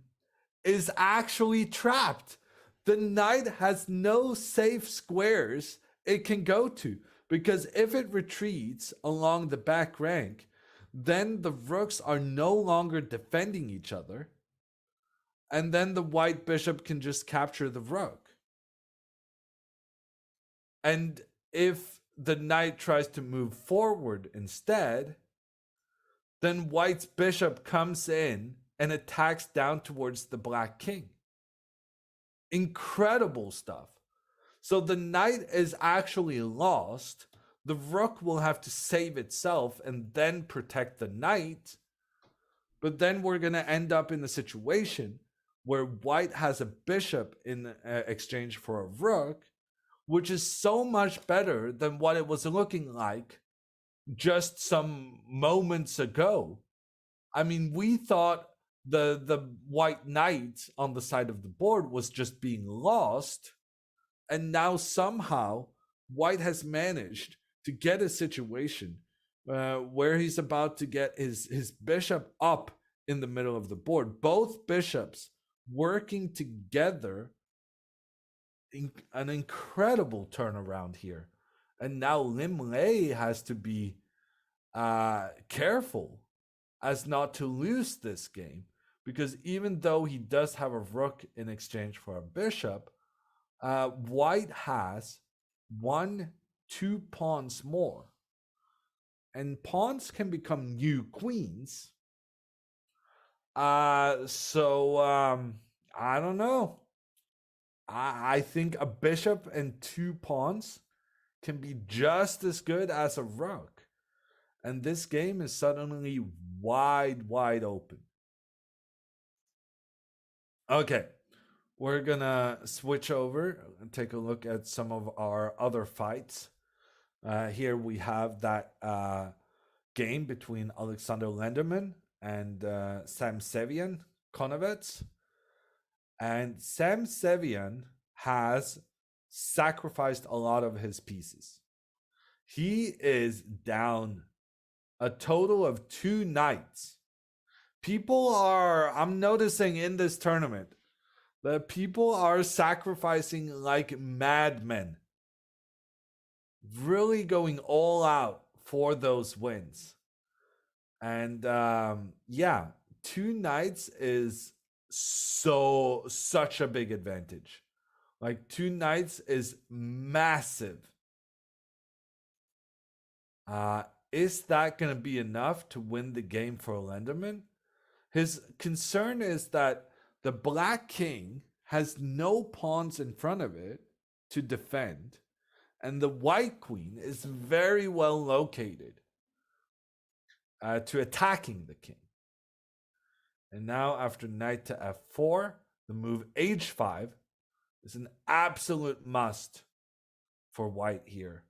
is actually trapped. The knight has no safe squares it can go to, because if it retreats along the back rank, then the rooks are no longer defending each other, and then the white bishop can just capture the rook. And if the knight tries to move forward instead, then white's bishop comes in and attacks down towards the black king. Incredible stuff. So the knight is actually lost. The rook will have to save itself and then protect the knight. But then we're going to end up in a situation where white has a bishop in exchange for a rook, which is so much better than what it was looking like just some moments ago. I mean, we thought the white knight on the side of the board was just being lost, and now somehow white has managed to get a situation where he's about to get his bishop up in the middle of the board. Both bishops working together. An incredible turnaround here. And now Lim Lei has to be careful as not to lose this game, because even though he does have a rook in exchange for a bishop, white has 2 pawns more. And pawns can become new queens. So I don't know. I think a bishop and 2 pawns can be just as good as a rook. And this game is suddenly wide open. Okay, we're gonna switch over and take a look at some of our other fights. Here we have that game between Alexander Lenderman and Sam Sevian Konovets. And Sam Sevian has sacrificed a lot of his pieces. He is down a total of 2 knights. I'm noticing in this tournament that people are sacrificing like madmen, really going all out for those wins. And yeah, 2 knights is such a big advantage. Like 2 knights is massive. Is that going to be enough to win the game for Lenderman? His concern is that the black king has no pawns in front of it to defend, and the white queen is very well located to attacking the king. And now after knight to f4, the move h5 is an absolute must for white here.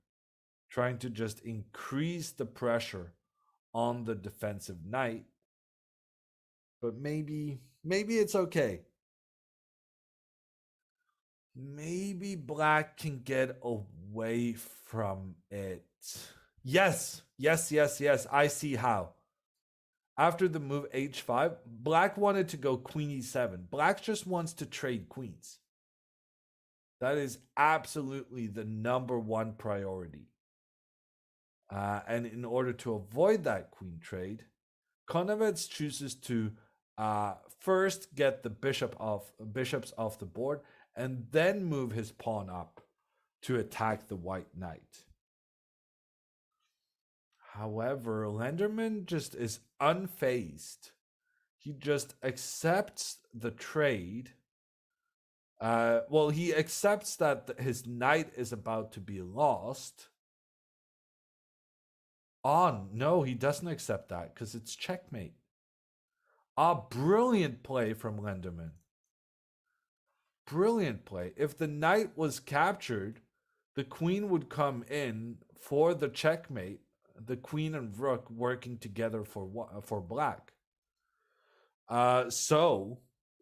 Trying to just increase the pressure on the defensive knight. But maybe it's okay. Maybe black can get away from it. Yes. I see how. After the move h5, black wanted to go queen e7. Black just wants to trade queens. That is absolutely the number one priority. And in order to avoid that queen trade, Konovets chooses to first get the bishops off the board and then move his pawn up to attack the white knight. However, Lenderman just is unfazed. He just accepts the trade. Well, he accepts that his knight is about to be lost. Oh, no, he doesn't accept that because it's checkmate. Brilliant play from Lenderman. Brilliant play. If the knight was captured, the queen would come in for the checkmate, the queen and rook working together for black.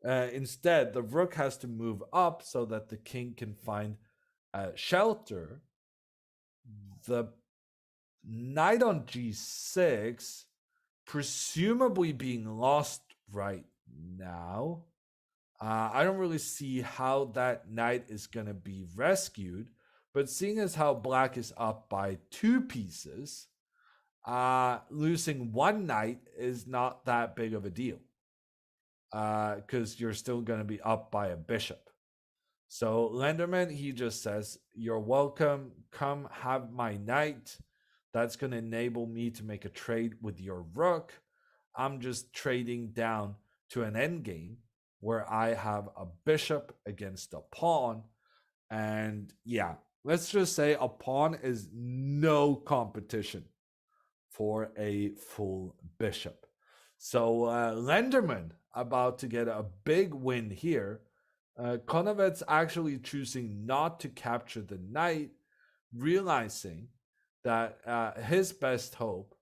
Instead, the rook has to move up so that the king can find shelter. The knight on g6, presumably being lost right now. I don't really see how that knight is going to be rescued, but seeing as how black is up by 2 pieces, losing one knight is not that big of a deal, because you're still going to be up by a bishop. So Lenderman, he just says, you're welcome, come have my knight. That's going to enable me to make a trade with your rook. I'm just trading down to an endgame where I have a bishop against a pawn. And yeah, let's just say a pawn is no competition for a full bishop. So Lenderman about to get a big win here. Konovets actually choosing not to capture the knight, realizing that his best hope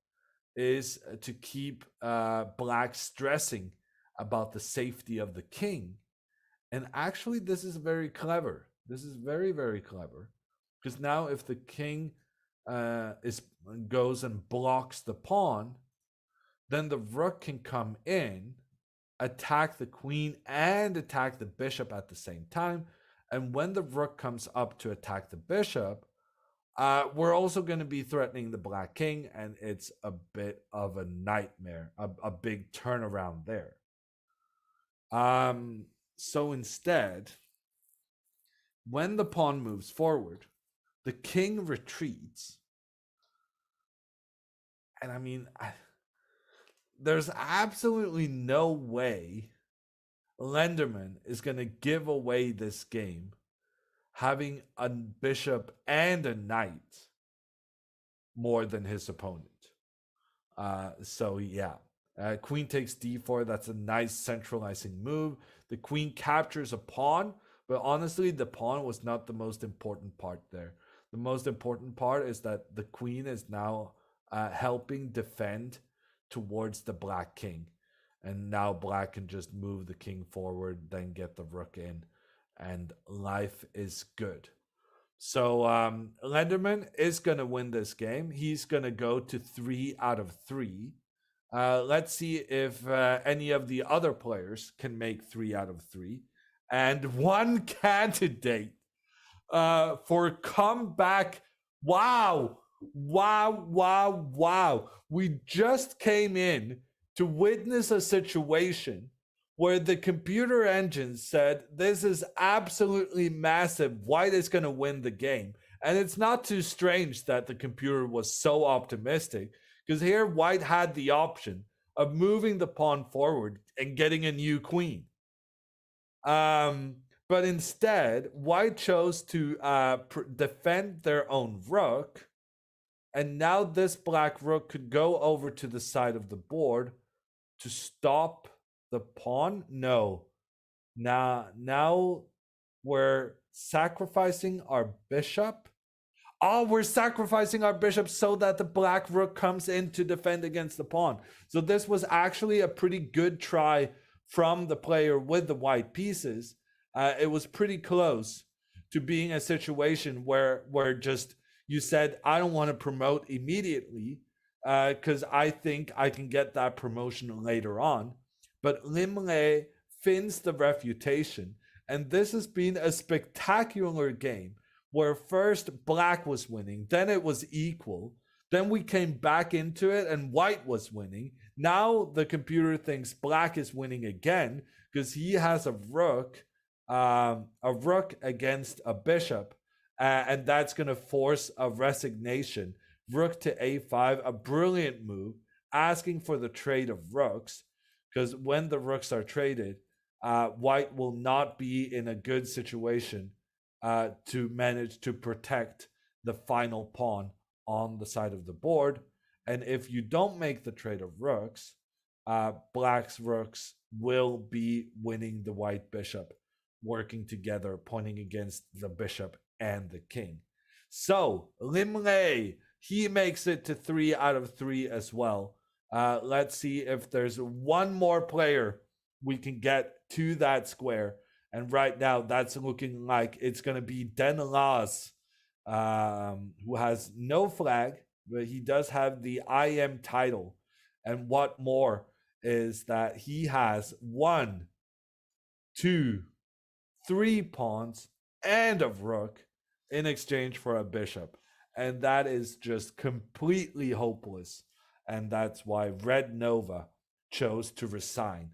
is to keep black stressing about the safety of the king. And actually, this is very clever. This is very, very clever. Because now if the king goes and blocks the pawn, then the rook can come in, attack the queen, and attack the bishop at the same time. And when the rook comes up to attack the bishop, we're also going to be threatening the black king, and it's a bit of a nightmare, a big turnaround there. So instead, when the pawn moves forward, the king retreats. And I mean, there's absolutely no way Lenderman is going to give away this game having a bishop and a knight more than his opponent. So yeah, queen takes d4. That's a nice centralizing move. The queen captures a pawn, but honestly, the pawn was not the most important part there. The most important part is that the queen is now helping defend towards the black king. And now black can just move the king forward, then get the rook in, and life is good. So Lenderman is going to win this game. He's going to go to 3 out of 3. Let's see if any of the other players can make 3 out of 3. And one candidate for comeback. Wow. We just came in to witness a situation where the computer engine said, this is absolutely massive. White is going to win the game. And it's not too strange that the computer was so optimistic, because here white had the option of moving the pawn forward and getting a new queen. But instead, white chose to defend their own rook. And now this black rook could go over to the side of the board to stop the pawn? No. Now we're sacrificing our bishop. Oh, we're sacrificing our bishop so that the black rook comes in to defend against the pawn. So this was actually a pretty good try from the player with the white pieces. It was pretty close to being a situation where just you said, I don't want to promote immediately because I think I can get that promotion later on. But Limley fins the refutation. And this has been a spectacular game where first black was winning, then it was equal, then we came back into it and white was winning. Now the computer thinks black is winning again because he has a rook against a bishop, and that's going to force a resignation. Rook to a5, a brilliant move, asking for the trade of rooks, because when the rooks are traded, white will not be in a good situation to manage to protect the final pawn on the side of the board. And if you don't make the trade of rooks, black's rooks will be winning the white bishop, working together, pointing against the bishop and the king. So Limley, he makes it to 3 out of 3 as well. Let's see if there's one more player we can get to that square. And right now, that's looking like it's going to be Daenerys, who has no flag, but he does have the IM title. And what more is that he has 1, 2, 3 pawns and a rook in exchange for a bishop. And that is just completely hopeless. And that's why Red Nova chose to resign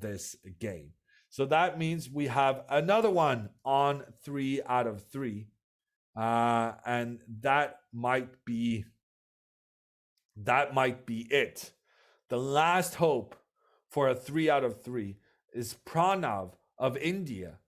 this game. So that means we have another one on 3 out of 3. And that might be it. The last hope for a 3 out of 3 is Pranav of India.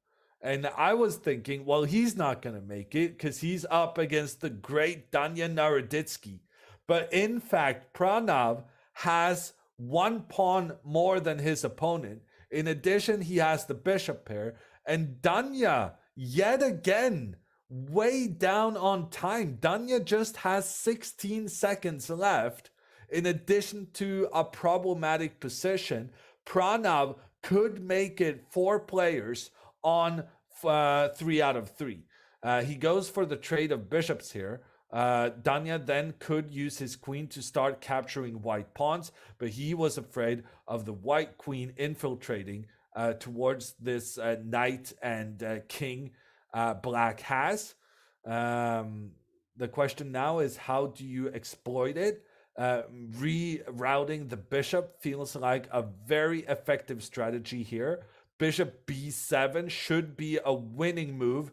And I was thinking, well, he's not going to make it because he's up against the great Danya Naroditsky. But in fact, Pranav has 1 pawn more than his opponent. In addition, he has the bishop pair. And Danya, yet again, way down on time. Danya just has 16 seconds left. In addition to a problematic position, Pranav could make it 4 players on 3 out of 3. He goes for the trade of bishops here. Danya then could use his queen to start capturing white pawns, but he was afraid of the white queen infiltrating towards this knight and king black has. The question now is, how do you exploit it? Rerouting the bishop feels like a very effective strategy here. Bishop b7 should be a winning move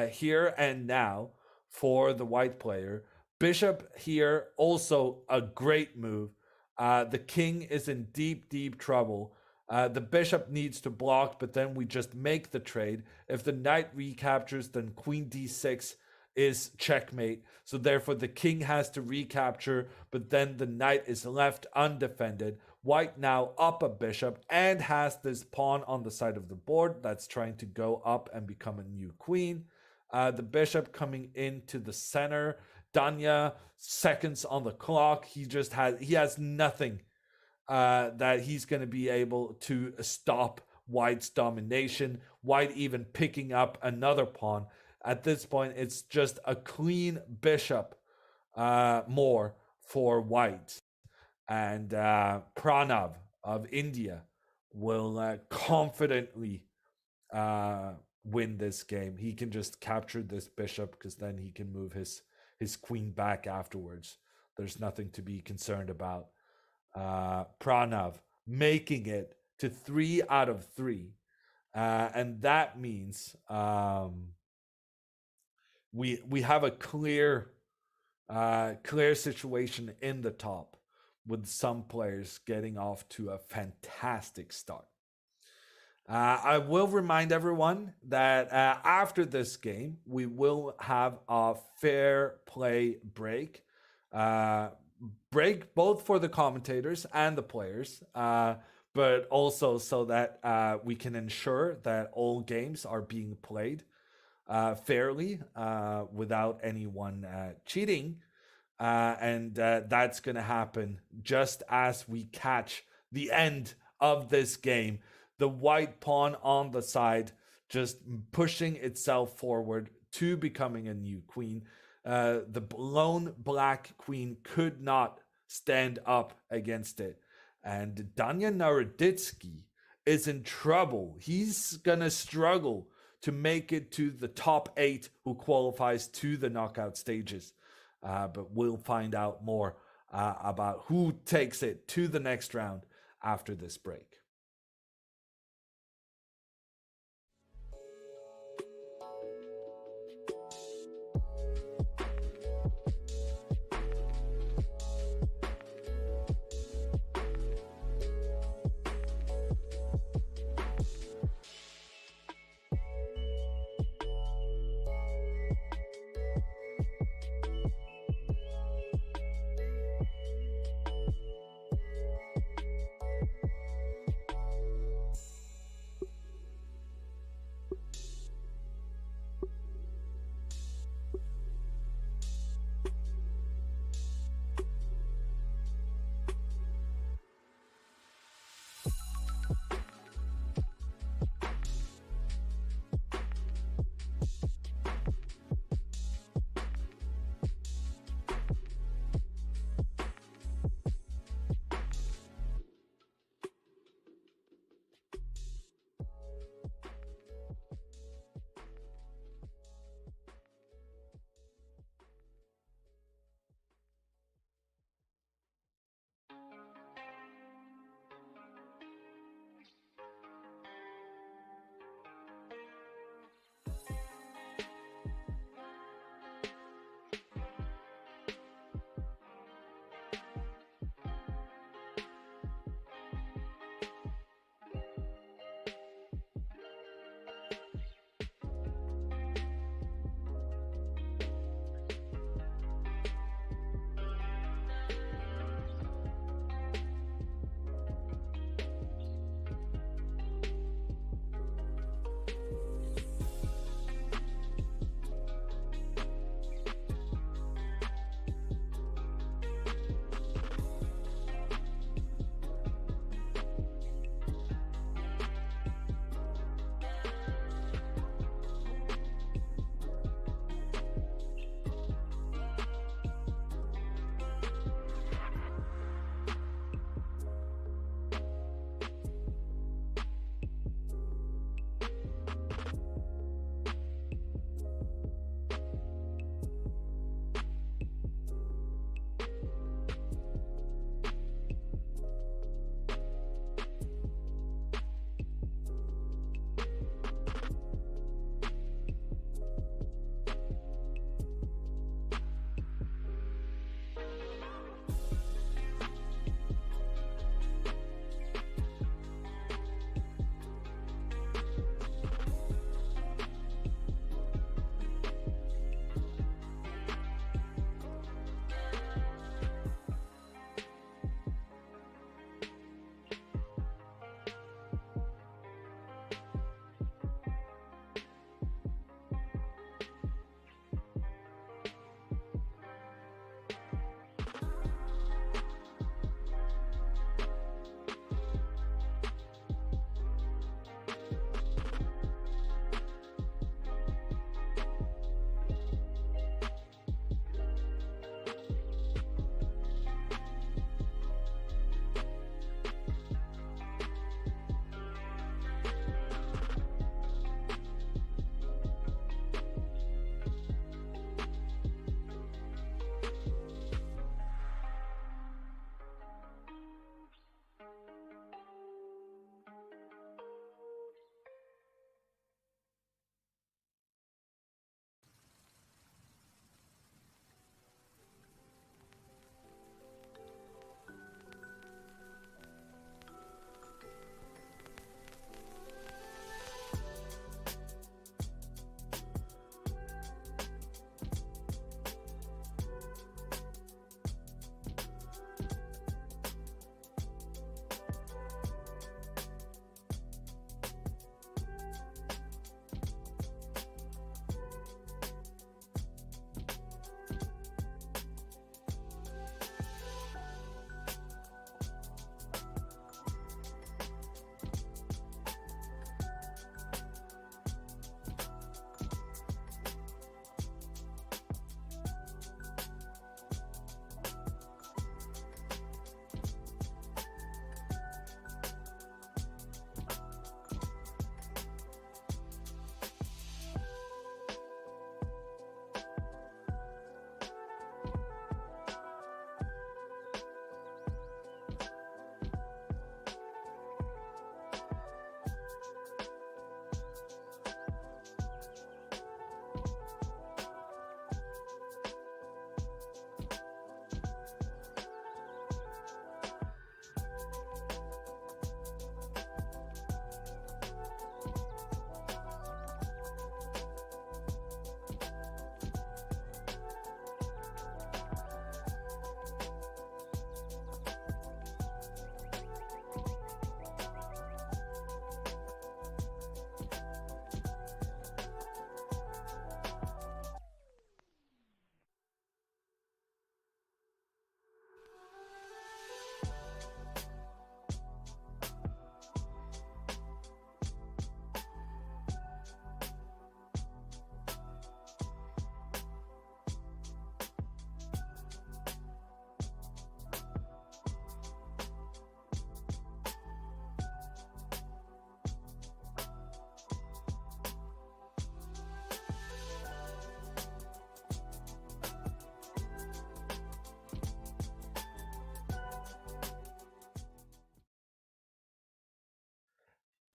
here and now for the white player. Bishop here, also a great move. The king is in deep trouble. The bishop needs to block, but then we just make the trade. If the knight recaptures, then queen d6 is checkmate. So therefore the king has to recapture, but then the knight is left undefended. White now up a bishop and has this pawn on the side of the board that's trying to go up and become a new queen. The bishop coming into the center. Danya, seconds on the clock. He has nothing that he's going to be able to stop white's domination. White even picking up another pawn. At this point, it's just a clean bishop more for white. And Pranav of India will confidently win this game. He can just capture this bishop because then he can move his queen back afterwards. There's nothing to be concerned about. Pranav making it to 3 out of 3. And that means we have a clear situation in the top, with some players getting off to a fantastic start. I will remind everyone that after this game, we will have a fair play break. Break both for the commentators and the players. but also so that we can ensure that all games are being played fairly without anyone cheating. And that's going to happen just as we catch the end of this game. The white pawn on the side just pushing itself forward to becoming a new queen. The lone black queen could not stand up against it. And Daniel Naroditsky is in trouble. He's going to struggle to make it to the top 8 who qualifies to the knockout stages. But we'll find out more about who takes it to the next round after this break.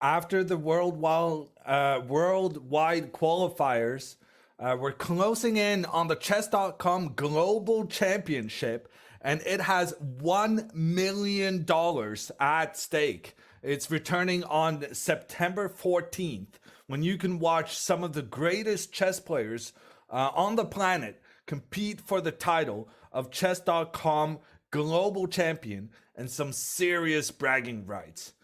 After the worldwide qualifiers, we're closing in on the Chess.com Global Championship, and it has $1 million at stake. It's returning on September 14th, when you can watch some of the greatest chess players on the planet compete for the title of Chess.com Global Champion and some serious bragging rights.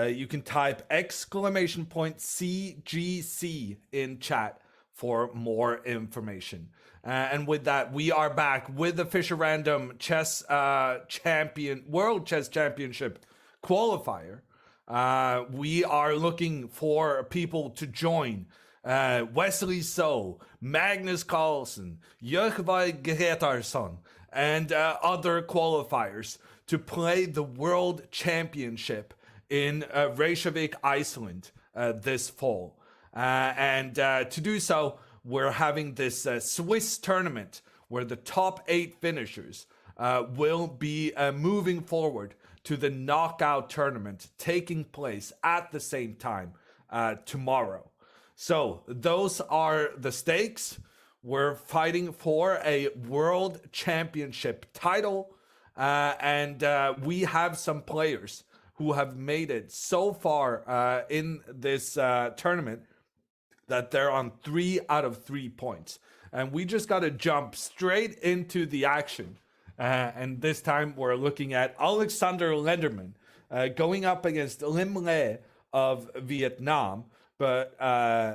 You can type exclamation point CGC in chat for more information. And with that, we are back with the Fischer Random Chess World Chess Championship qualifier. We are looking for people to join. Wesley So, Magnus Carlsen, Jökvaj Gretarsson, and other qualifiers to play the World Championship in Reykjavik, Iceland this fall. And to do so, we're having this Swiss tournament where the top 8 finishers will be moving forward to the knockout tournament taking place at the same time tomorrow. So those are the stakes. We're fighting for a world championship title, and we have some players who have made it so far in this tournament that they're on 3 out of 3 points. And we just got to jump straight into the action. And this time we're looking at Alexander Lenderman going up against Lim Le of Vietnam. But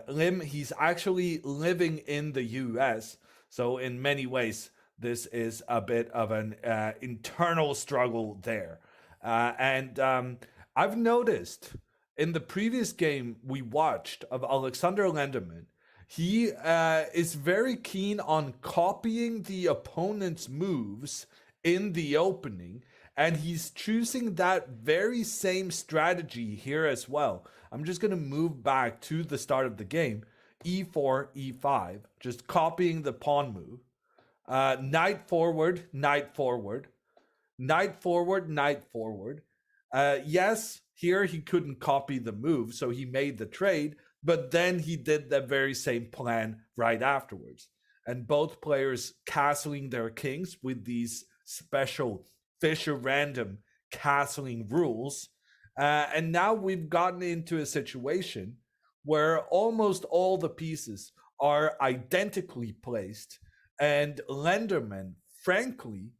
Lim, he's actually living in the US. So in many ways, this is a bit of an internal struggle there. And I've noticed in the previous game we watched of Alexander Lenderman, he is very keen on copying the opponent's moves in the opening, and he's choosing that very same strategy here as well. I'm just going to move back to the start of the game, e4, e5, just copying the pawn move. Knight forward, knight forward, knight forward, knight forward. Yes, here he couldn't copy the move, so he made the trade, but then he did the very same plan right afterwards. And both players castling their kings with these special Fischer Random castling rules. And now we've gotten into a situation where almost all the pieces are identically placed, and Lenderman, frankly,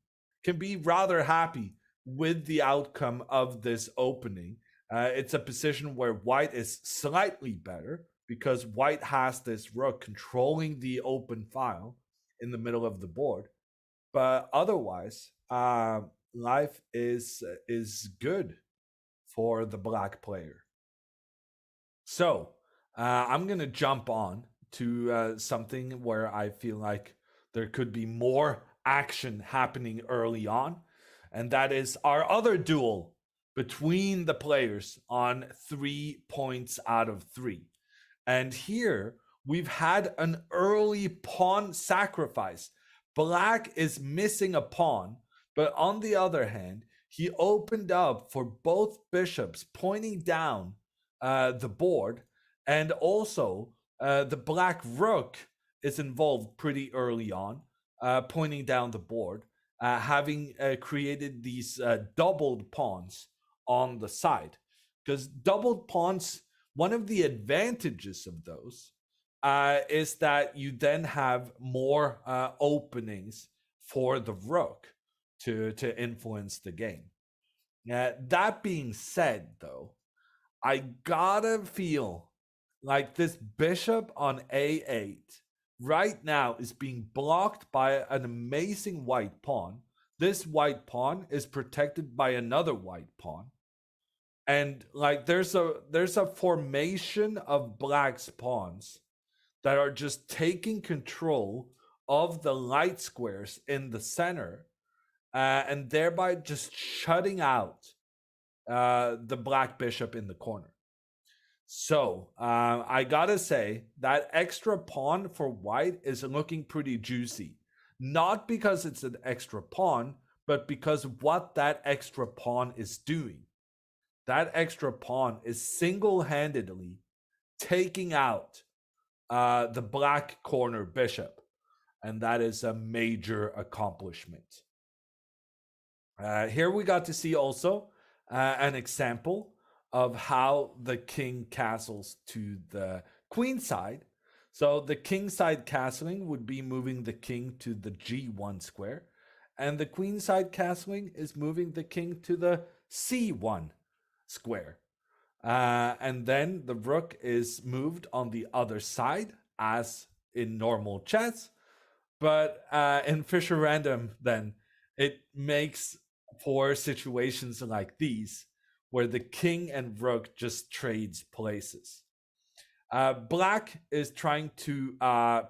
can be rather happy with the outcome of this opening. It's a position where white is slightly better because white has this rook controlling the open file in the middle of the board. But otherwise, life is good for the black player. So I'm going to jump on to something where I feel like there could be more action happening early on. And that is our other duel between the players on 3 points out of 3. And here we've had an early pawn sacrifice. Black is missing a pawn, but on the other hand, he opened up for both bishops pointing down the board, and also the black rook is involved pretty early on, pointing down the board, having created these doubled pawns on the side. Because doubled pawns, one of the advantages of those is that you then have more openings for the rook to influence the game. That being said, though, I gotta feel like this bishop on a8 right now is being blocked by an amazing white pawn. This white pawn is protected by another white pawn. And like there's a formation of black's pawns that are just taking control of the light squares in the center, and thereby just shutting out the black bishop in the corner. So I gotta say that extra pawn for white is looking pretty juicy. Not because it's an extra pawn, but because what that extra pawn is doing. that extra pawn is single-handedly taking out the black corner bishop, and that is a major accomplishment. Here we got to see also an example of how the king castles to the queen side. So the king side castling would be moving the king to the g1 square, and the queen side castling is moving the king to the c1 square. And then the rook is moved on the other side as in normal chess. But in Fischer Random, then it makes for situations like these where the king and rook just trades places. Black is trying to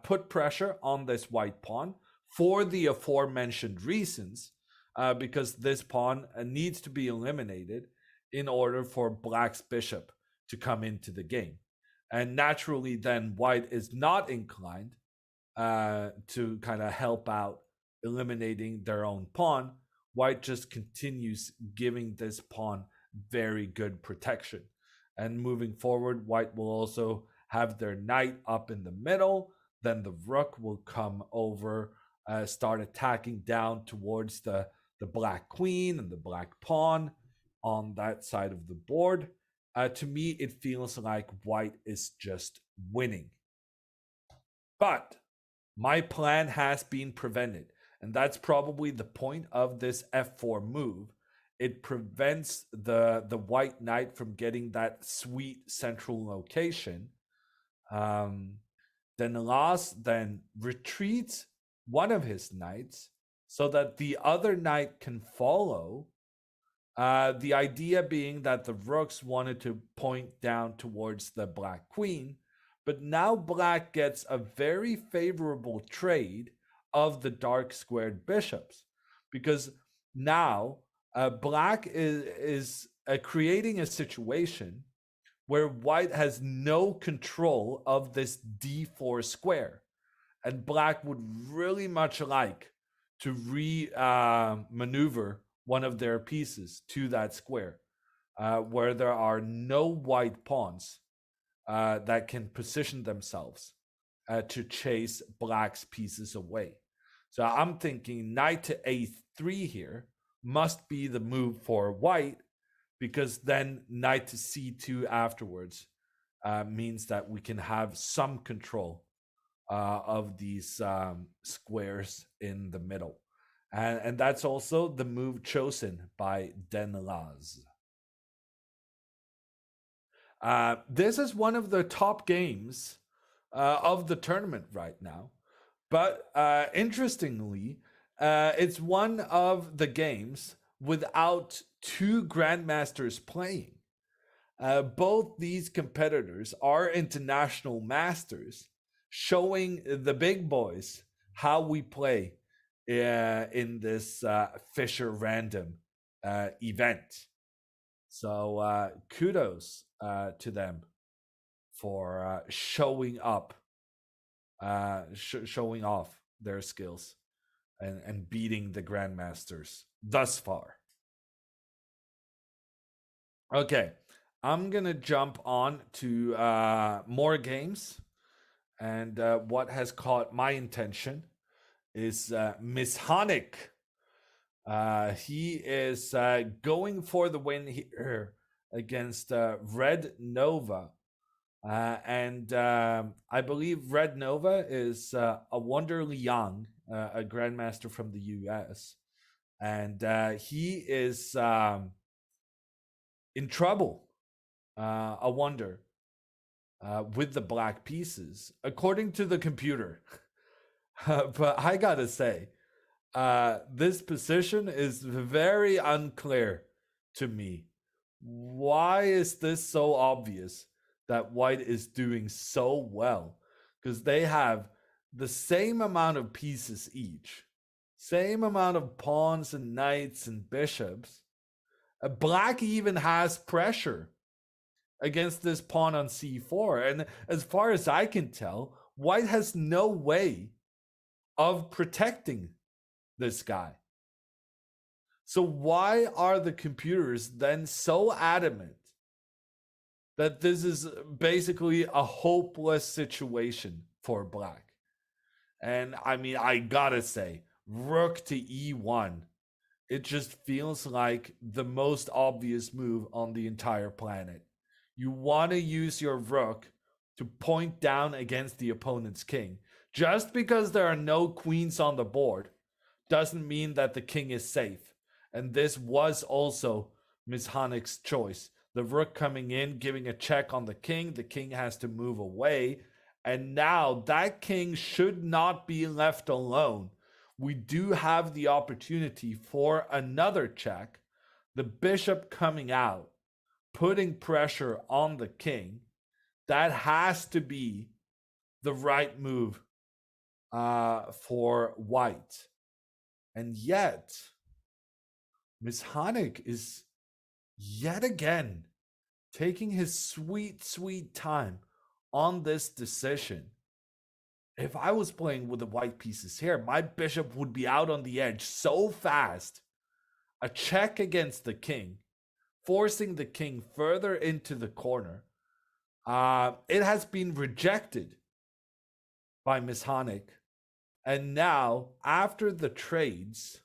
put pressure on this white pawn for the aforementioned reasons, because this pawn needs to be eliminated in order for black's bishop to come into the game. And naturally, then white is not inclined to kind of help out eliminating their own pawn. White just continues giving this pawn very good protection. And moving forward, white will also have their knight up in the middle. Then the rook will come over, start attacking down towards the black queen and the black pawn on that side of the board. To me, it feels like white is just winning. But my plan has been prevented, and that's probably the point of this f4 move. It prevents the white knight from getting that sweet central location. Daenerys then retreats one of his knights so that the other knight can follow. The idea being that the rooks wanted to point down towards the black queen, but now black gets a very favorable trade of the dark squared bishops, because now black is creating a situation where white has no control of this d4 square, and black would really much like to maneuver one of their pieces to that square, where there are no white pawns that can position themselves to chase black's pieces away. So I'm thinking knight to a3 here must be the move for white, because then knight to c2 afterwards means that we can have some control of these squares in the middle. And that's also the move chosen by Daenerys. This is one of the top games of the tournament right now. But interestingly, it's one of the games without two grandmasters playing. Both these competitors are international masters, showing the big boys how we play in this Fischer Random event. So kudos to them for showing up, showing off their skills and beating the grandmasters thus far. Okay, I'm gonna jump on to more games, and what has caught my attention is Miss Honig. He is going for the win here against Red Nova. And I believe Red Nova is a Wonder Liang, a grandmaster from the US. And he is in trouble, I wonder, with the black pieces, according to the computer. But I gotta say, this position is very unclear to me. Why is this so obvious that white is doing so well? Because they have the same amount of pieces each, same amount of pawns and knights and bishops. Black even has pressure against this pawn on c4. And as far as I can tell, white has no way of protecting this guy. So why are the computers then so adamant that this is basically a hopeless situation for black? And I mean, I gotta say, rook to e1, it just feels like the most obvious move on the entire planet. You want to use your rook to point down against the opponent's king. Just because there are no queens on the board doesn't mean that the king is safe. And this was also Ms. Honeck's choice. The rook coming in, giving a check on the king. The king has to move away. And now that king should not be left alone. We do have the opportunity for another check. The bishop coming out, putting pressure on the king. That has to be the right move for white. And yet, Ms. Honeck is yet again taking his sweet, sweet time on this decision. If I was playing with the white pieces here, my bishop would be out on the edge so fast. A check against the king, forcing the king further into the corner. It has been rejected by Ms. Honeck. And now, after the trades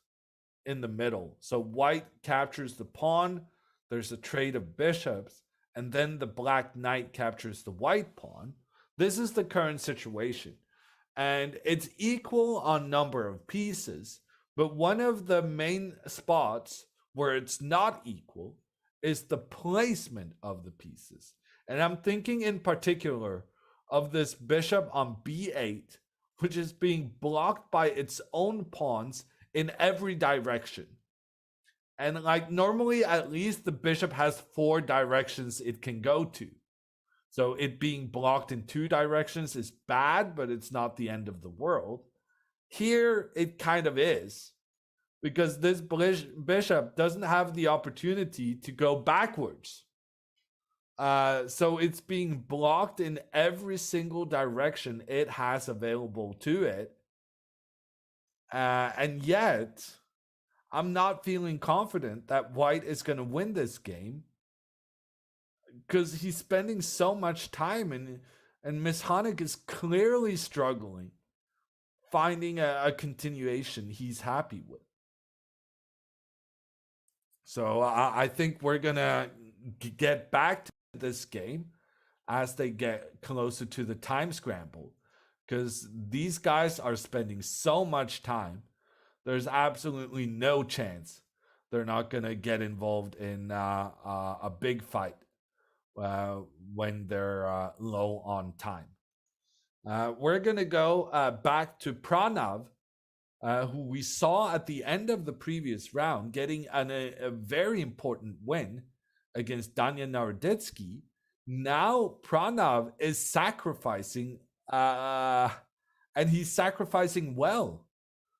in the middle, so white captures the pawn, there's a trade of bishops, and then the black knight captures the white pawn. This is the current situation. And it's equal on number of pieces, but one of the main spots where it's not equal is the placement of the pieces. And I'm thinking in particular of this bishop on b8, which is being blocked by its own pawns in every direction. And like normally, at least the bishop has 4 directions it can go to. So it being blocked in 2 directions is bad, but it's not the end of the world. Here, it kind of is, because this bishop doesn't have the opportunity to go backwards. So it's being blocked in every single direction it has available to it. And yet, I'm not feeling confident that white is going to win this game, because he's spending so much time, and Ms. Honeck is clearly struggling finding a continuation he's happy with. So I think we're going to get back to this game as they get closer to the time scramble, because these guys are spending so much time. There's absolutely no chance they're not going to get involved in a big fight when they're low on time. We're going to go back to Pranav, who we saw at the end of the previous round getting a very important win against Daniel Naroditsky. Now Pranav is sacrificing, and he's sacrificing well.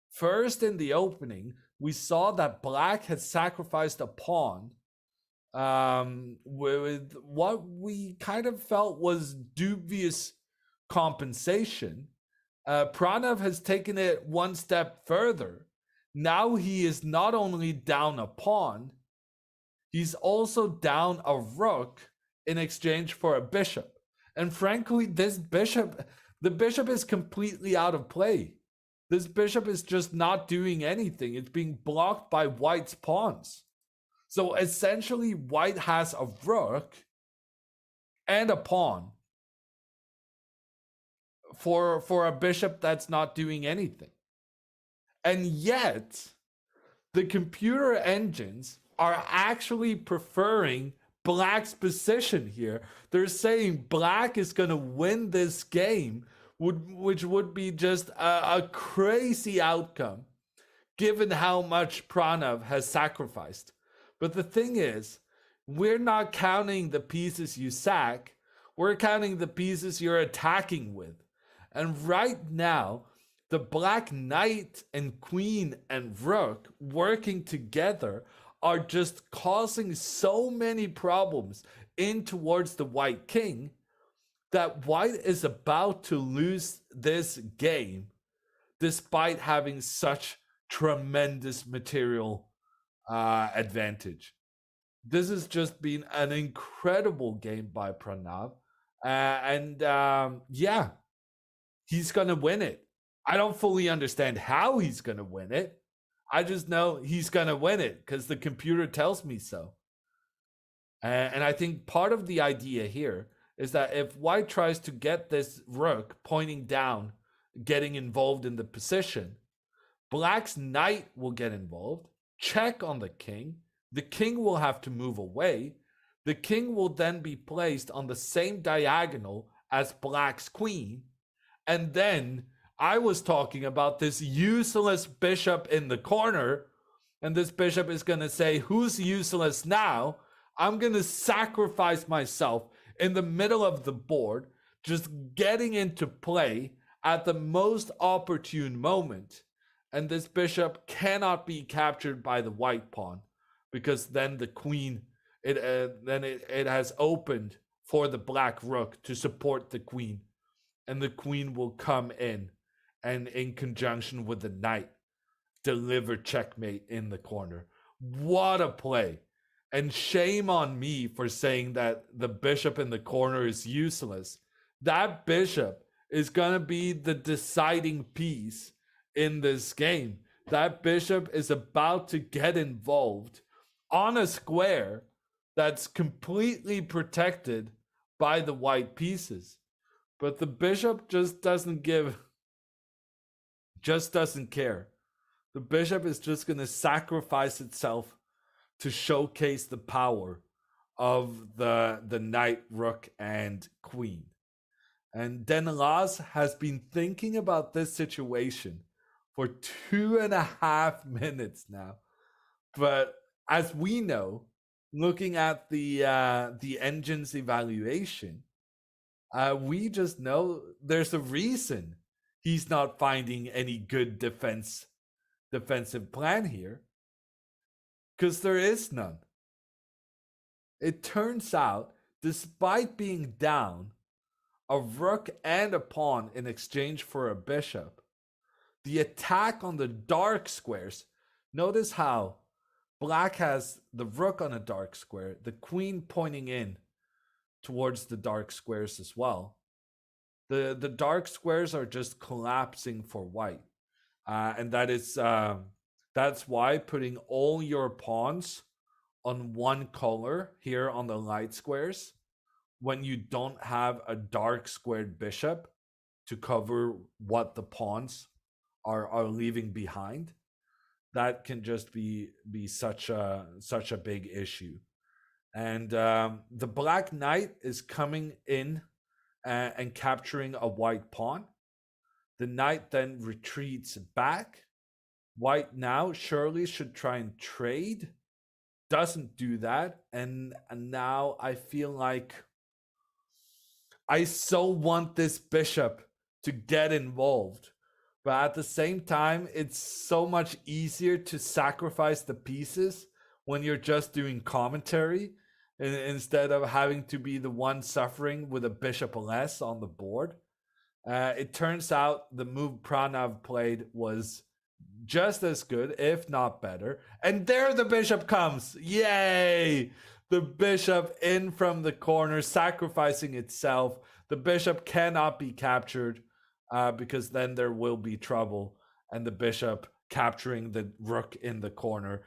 First, in the opening, we saw that black had sacrificed a pawn with what we kind of felt was dubious compensation. Pranav has taken it one step further. Now he is not only down a pawn, he's also down a rook in exchange for a bishop. And frankly, the bishop is completely out of play. This bishop is just not doing anything. It's being blocked by white's pawns. So essentially, white has a rook and a pawn for a bishop that's not doing anything. And yet, the computer engines are actually preferring black's position here. They're saying black is going to win this game, which would be just a crazy outcome, given how much Pranav has sacrificed. But the thing is, we're not counting the pieces you sack. We're counting the pieces you're attacking with. And right now, the black knight and queen and rook working together are just causing so many problems in towards the white king that white is about to lose this game despite having such tremendous material advantage. This has just been an incredible game by Pranav. Yeah, he's going to win it. I don't fully understand how he's going to win it. I just know he's going to win it because the computer tells me so. And I think part of the idea here is that if white tries to get this rook pointing down, getting involved in the position, black's knight will get involved, check on the king will have to move away, the king will then be placed on the same diagonal as black's queen, and then I was talking about this useless bishop in the corner, and this bishop is going to say, who's useless now? I'm going to sacrifice myself in the middle of the board, just getting into play at the most opportune moment. And this bishop cannot be captured by the white pawn, because then the queen, it has opened for the black rook to support the queen, and the queen will come in and in conjunction with the knight deliver checkmate in the corner. What a play. And shame on me for saying that the bishop in the corner is useless. That bishop is going to be the deciding piece in this game. That bishop is about to get involved on a square that's completely protected by the white pieces. But the bishop just doesn't care. The bishop is just going to sacrifice itself to showcase the power of the knight, rook, and queen. And Daenerys has been thinking about this situation for 2.5 minutes now. But as we know, looking at the engine's evaluation, we just know there's a reason he's not finding any good defensive plan here, because there is none. It turns out, despite being down a rook and a pawn in exchange for a bishop, the attack on the dark squares, notice how black has the rook on a dark square, the queen pointing in towards the dark squares as well. The dark squares are just collapsing for white. And that's why putting all your pawns on one color here on the light squares, when you don't have a dark squared bishop to cover what the pawns are leaving behind, that can just be such a big issue. And the black knight is coming in and capturing a white pawn. The knight then retreats back. White now surely should try and trade. Doesn't do that. And now I feel like I so want this bishop to get involved. But at the same time, it's so much easier to sacrifice the pieces when you're just doing commentary instead of having to be the one suffering with a bishop less on the board. It turns out the move Pranav played was just as good, if not better. And there the bishop comes. Yay! The bishop in from the corner, sacrificing itself. The bishop cannot be captured because then there will be trouble. And the bishop capturing the rook in the corner.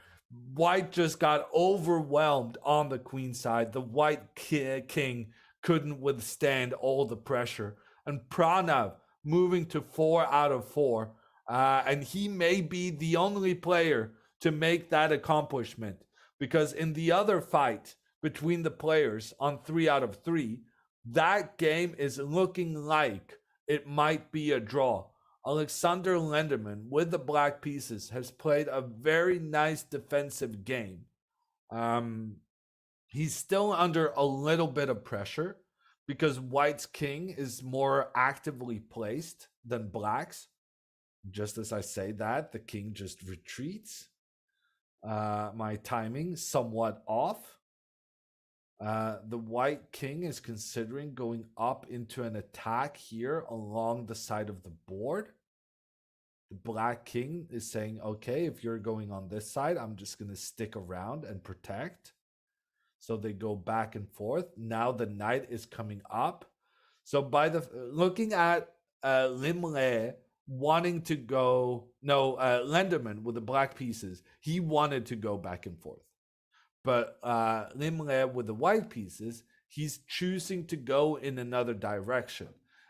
White just got overwhelmed on the queen side. The white king couldn't withstand all the pressure. And Pranav moving to 4 out of 4. And he may be the only player to make that accomplishment, because in the other fight between the players on 3 out of 3, that game is looking like it might be a draw. Alexander Lenderman with the black pieces has played a very nice defensive game. He's still under a little bit of pressure because white's king is more actively placed than black's. Just as I say that, the king just retreats. My timing somewhat off. The white king is considering going up into an attack here along the side of the board. The black king is saying, okay, if you're going on this side, I'm just going to stick around and protect. So they go back and forth. Now the knight is coming up. So by the looking at Limle wanting to go, no, Lenderman with the black pieces, he wanted to go back and forth. But Limle with the white pieces, he's choosing to go in another direction.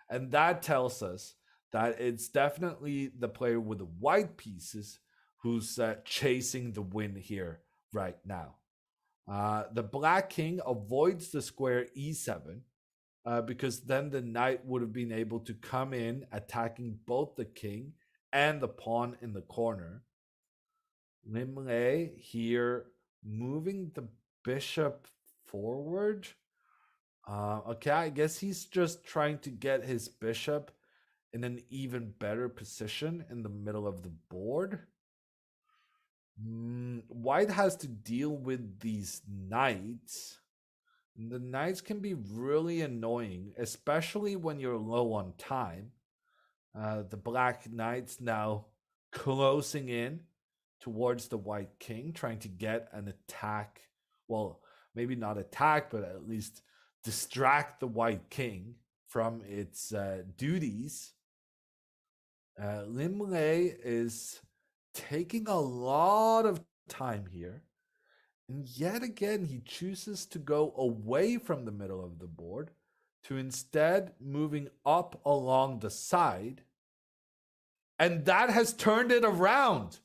And that tells us that it's definitely the player with the white pieces who's chasing the win here right now. The black king avoids the square e7 because then the knight would have been able to come in, attacking both the king and the pawn in the corner. Limle here moving the bishop forward. Okay, I guess he's just trying to get his bishop in an even better position in the middle of the board. White has to deal with these knights. The knights can be really annoying, especially when you're low on time. The black knights now closing in towards the white king, trying to get an attack. Well, maybe not attack, but at least distract the white king from its duties. Limle is taking a lot of time here. And yet again, he chooses to go away from the middle of the board to instead moving up along the side. And that has turned it around.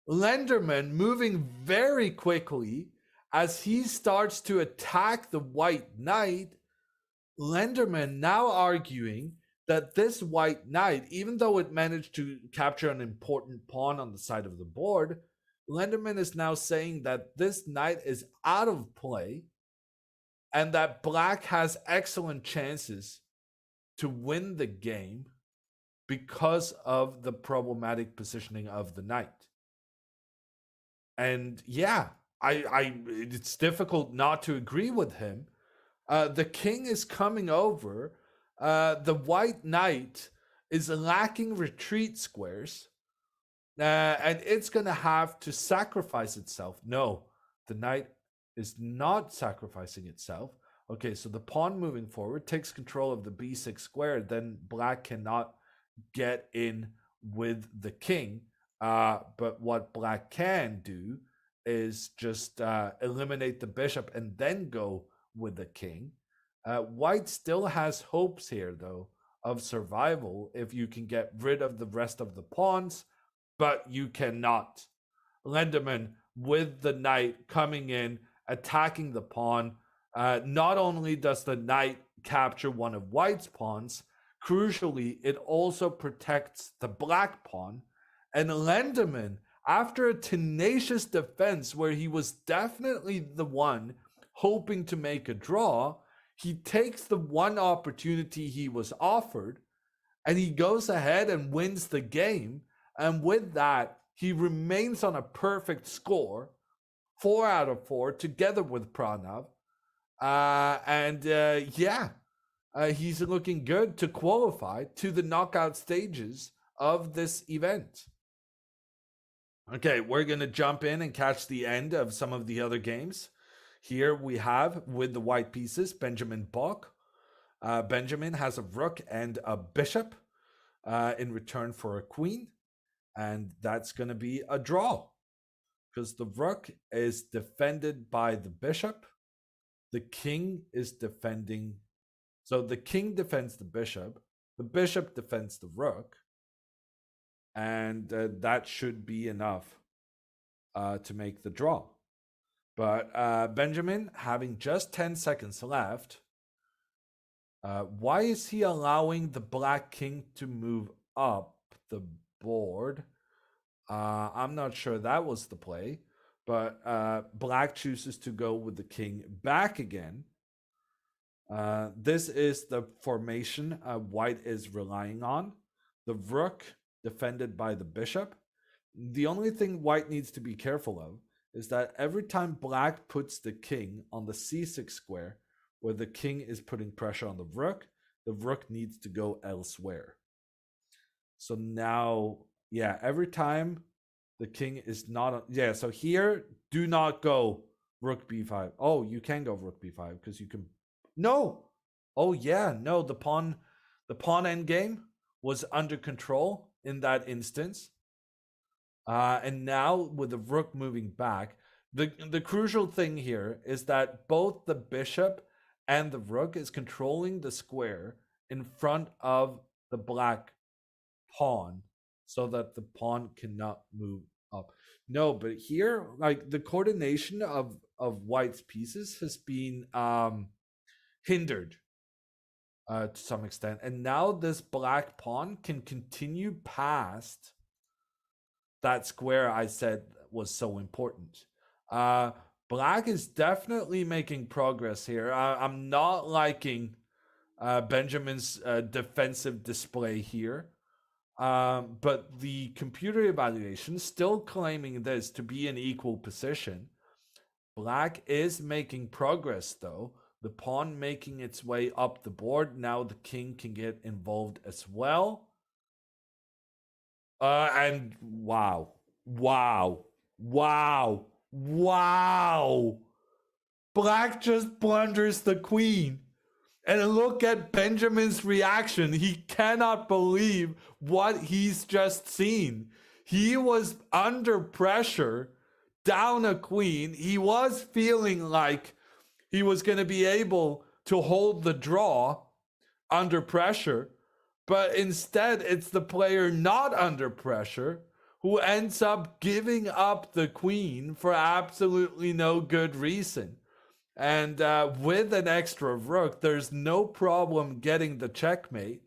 Lenderman moving very quickly as he starts to attack the white knight. Lenderman now arguing that this white knight, even though it managed to capture an important pawn on the side of the board, Lenderman is now saying that this knight is out of play and that black has excellent chances to win the game because of the problematic positioning of the knight. And yeah, it's difficult not to agree with him. The king is coming over. The white knight is lacking retreat squares. And it's going to have to sacrifice itself. No, the knight is not sacrificing itself. Okay, so the pawn moving forward takes control of the b6 square. Then black cannot get in with the king. But what black can do is just eliminate the bishop and then go with the king. White still has hopes here, though, of survival if you can get rid of the rest of the pawns. But you cannot. Lenderman with the knight coming in, attacking the pawn. Not only does the knight capture one of white's pawns, crucially, it also protects the black pawn. And Lenderman, after a tenacious defense where he was definitely the one hoping to make a draw, he takes the one opportunity he was offered, and he goes ahead and wins the game. And with that, he remains on a perfect score, 4 out of 4, together with Pranav. He's looking good to qualify to the knockout stages of this event. Okay, we're going to jump in and catch the end of some of the other games. Here we have, with the white pieces, Benjamin Bok. Benjamin has a rook and a bishop in return for a queen. And that's going to be a draw because the rook is defended by the bishop. The king is defending. So the king defends the bishop defends the rook. And that should be enough to make the draw. But Benjamin, having just 10 seconds left, why is he allowing the black king to move up the board? I'm not sure that was the play, but black chooses to go with the king back again. This is the formation white is relying on. The rook defended by the bishop. The only thing white needs to be careful of is that every time black puts the king on the c6 square, where the king is putting pressure on the rook needs to go elsewhere. So now Yeah, every time the king is not on, yeah, so here do not go rook b5. Oh, you can go rook b5 because you can. No. Oh yeah, no, the pawn endgame was under control in that instance. And now with the rook moving back, the crucial thing here is that both the bishop and the rook is controlling the square in front of the black pawn so that the pawn cannot move up. No, but here, like the coordination of white's pieces has been hindered to some extent, and now this black pawn can continue past that square I said was so important. Black is definitely making progress here. I'm not liking Benjamin's defensive display here. But the computer evaluation still claiming this to be an equal position. Black is making progress though. The pawn making its way up the board. Now the king can get involved as well. And wow. Black just blunders the queen. And look at Benjamin's reaction. He cannot believe what he's just seen. He was under pressure, down a queen. He was feeling like he was going to be able to hold the draw under pressure. But instead, it's the player not under pressure who ends up giving up the queen for absolutely no good reason. And with an extra rook, there's no problem getting the checkmate.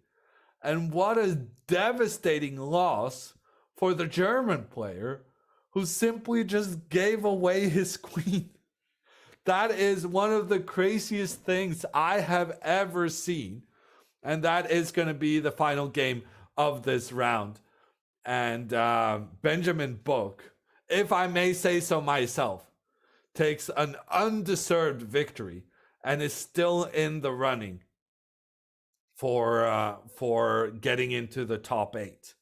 And what a devastating loss for the German player who simply just gave away his queen. That is one of the craziest things I have ever seen. And that is going to be the final game of this round. And Benjamin Book, if I may say so myself, takes an undeserved victory and is still in the running for getting into the top 8.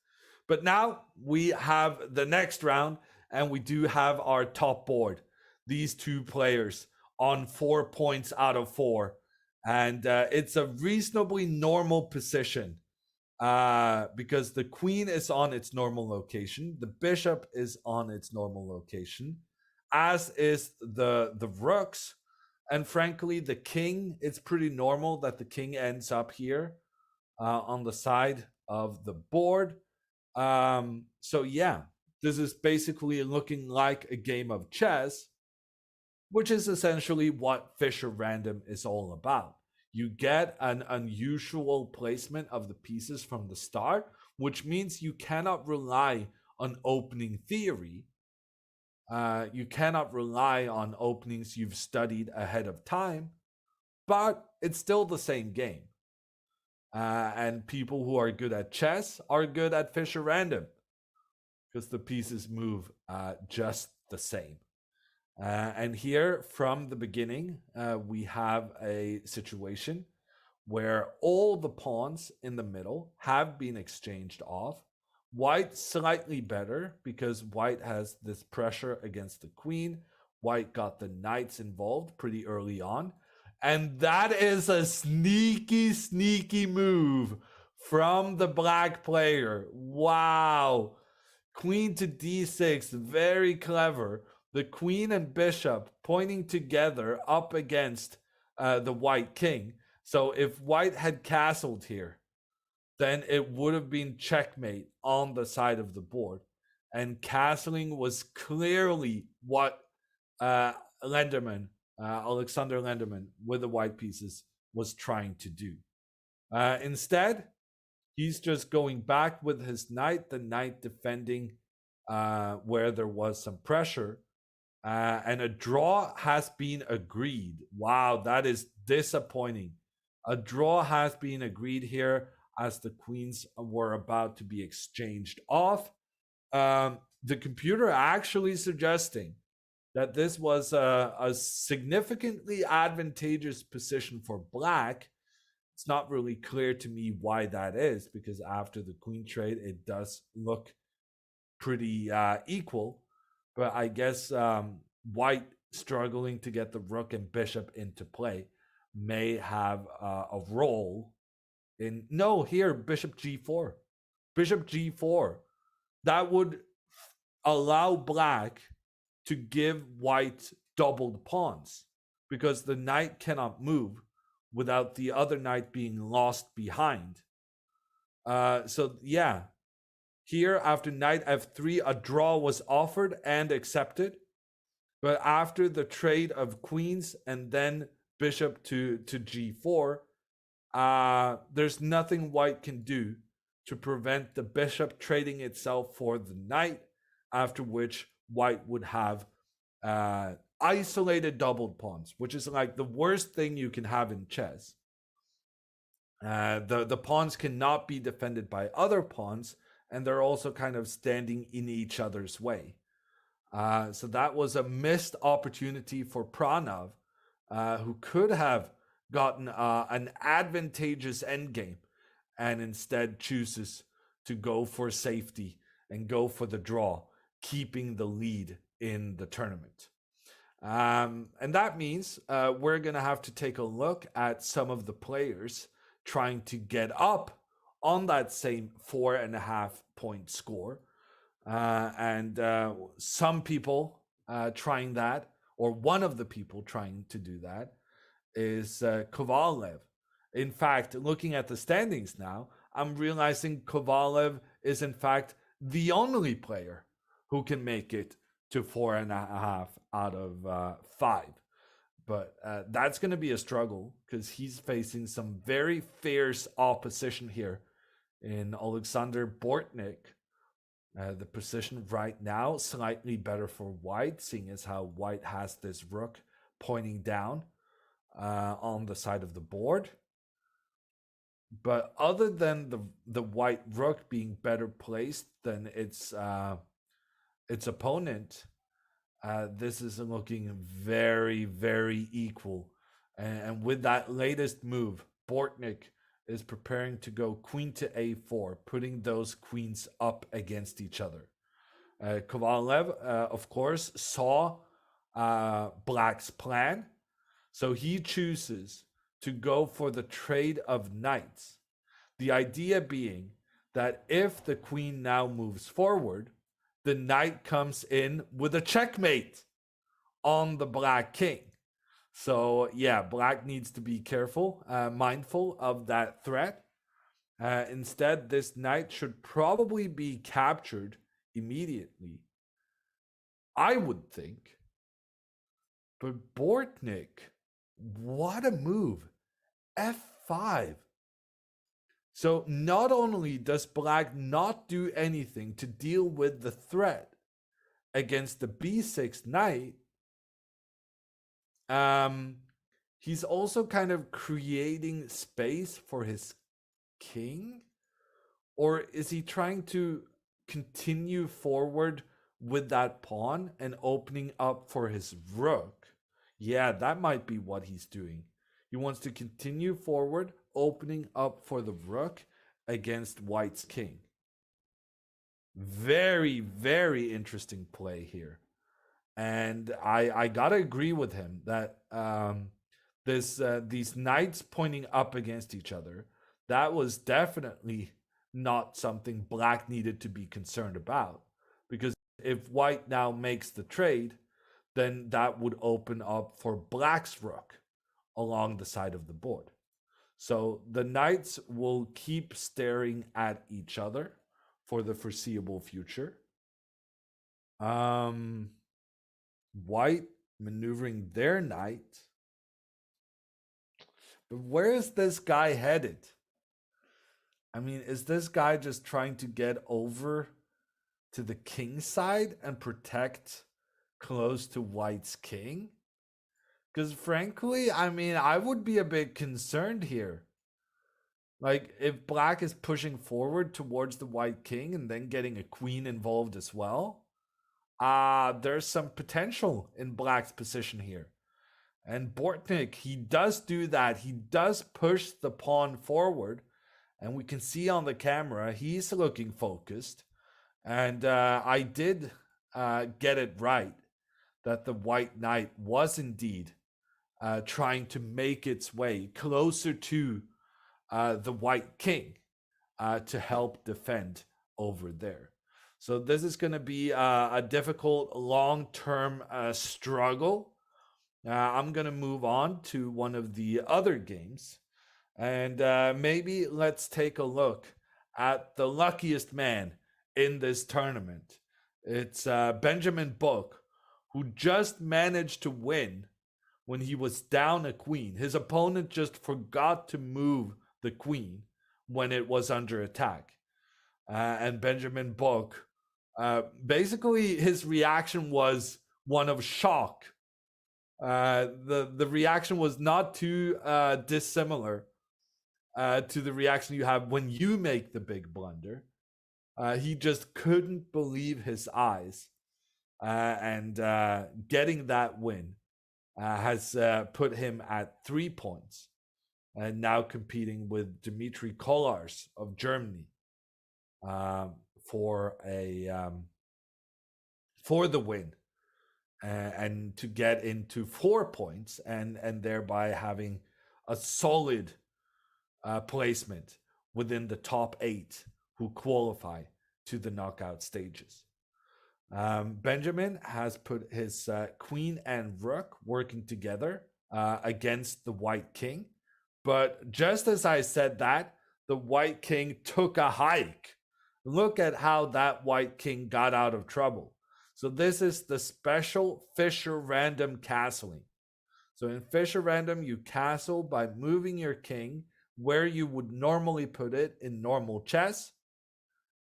But now we have the next round, and we do have our top board. These two players on 4 points out of 4, and it's a reasonably normal position because the queen is on its normal location, the bishop is on its normal location, as is the rooks, and frankly the king. It's pretty normal that the king ends up here on the side of the board. So yeah, this is basically looking like a game of chess, which is essentially what Fischer Random is all about. You get an unusual placement of the pieces from the start, which means you cannot rely on opening theory. You cannot rely on openings you've studied ahead of time, but it's still the same game. And people who are good at chess are good at Fischer Random because the pieces move just the same. And here from the beginning, we have a situation where all the pawns in the middle have been exchanged off. White slightly better because white has this pressure against the queen. White got the knights involved pretty early on. And that is a sneaky move from the black player. Wow. Queen to d6, very clever. The queen and bishop pointing together up against the white king. So if white had castled here, then it would have been checkmate on the side of the board. And castling was clearly what Lenderman, Alexander Lenderman, with the white pieces, was trying to do. Instead, he's just going back with his knight, the knight defending where there was some pressure. And a draw has been agreed. Wow, that is disappointing. A draw has been agreed here as the queens were about to be exchanged off. The computer actually suggesting that this was a significantly advantageous position for black. It's not really clear to me why that is, because after the queen trade, it does look pretty equal. But I guess white struggling to get the rook and bishop into play may have a role in. No, here, bishop g4. Bishop g4. That would allow black to give white doubled pawns because the knight cannot move without the other knight being lost behind. So yeah, here after knight f3, a draw was offered and accepted. But after the trade of queens and then bishop to g4, there's nothing white can do to prevent the bishop trading itself for the knight, after which white would have isolated doubled pawns, which is like the worst thing you can have in chess. The pawns cannot be defended by other pawns, and they're also kind of standing in each other's way. So that was a missed opportunity for Pranav, who could have gotten an advantageous endgame, and instead chooses to go for safety and go for the draw, keeping the lead in the tournament. And that means we're going to have to take a look at some of the players trying to get up on that same 4.5 point score. And some people trying that, or one of the people trying to do that, is Kovalev. In fact, looking at the standings now, I'm realizing Kovalev is in fact the only player who can make it to 4.5 out of 5. But that's going to be a struggle because he's facing some very fierce opposition here in Alexander Bortnik. The position right now slightly better for white, seeing as how white has this rook pointing down on the side of the board. But other than the white rook being better placed than its opponent, this is looking very, very equal. And with that latest move, Bortnik is preparing to go queen to a4, putting those queens up against each other. Kovalev, of course, saw black's plan, so he chooses to go for the trade of knights. The idea being that if the queen now moves forward, the knight comes in with a checkmate on the black king. So yeah, black needs to be careful, mindful of that threat. Instead, this knight should probably be captured immediately, I would think. But Bortnik, what a move. F5. So not only does black not do anything to deal with the threat against the b6 knight, he's also kind of creating space for his king? Or is he trying to continue forward with that pawn and opening up for his rook? Yeah, that might be what he's doing. He wants to continue forward, opening up for the rook against white's king. Very, very interesting play here. And I gotta agree with him that these knights pointing up against each other, that was definitely not something black needed to be concerned about. Because if white now makes the trade, then that would open up for black's rook along the side of the board. So the knights will keep staring at each other for the foreseeable future. White maneuvering their knight. But where is this guy headed? I mean, is this guy just trying to get over to the king side and protect close to white's king? Because frankly, I mean, I would be a bit concerned here. Like, if black is pushing forward towards the white king and then getting a queen involved as well, there's some potential in black's position here. And Bortnik, he does do that. He does push the pawn forward. And we can see on the camera, he's looking focused. And I did get it right that the white knight was indeed trying to make its way closer to the white king to help defend over there. So this is going to be a difficult long-term struggle. I'm going to move on to one of the other games. And maybe let's take a look at the luckiest man in this tournament. It's Benjamin Book, who just managed to win when he was down a queen. His opponent just forgot to move the queen when it was under attack. And Benjamin Book, basically his reaction was one of shock. The reaction was not too dissimilar to the reaction you have when you make the big blunder. He just couldn't believe his eyes. And getting that win has put him at 3 points. And now competing with Dmitry Kollars of Germany for the win. And to get into 4 points and thereby having a solid placement within the top 8 who qualify to the knockout stages. Benjamin has put his queen and rook working together against the white king. But just as I said that, the white king took a hike. Look at how that white king got out of trouble. So this is the special Fischer Random castling. So in Fischer Random, you castle by moving your king where you would normally put it in normal chess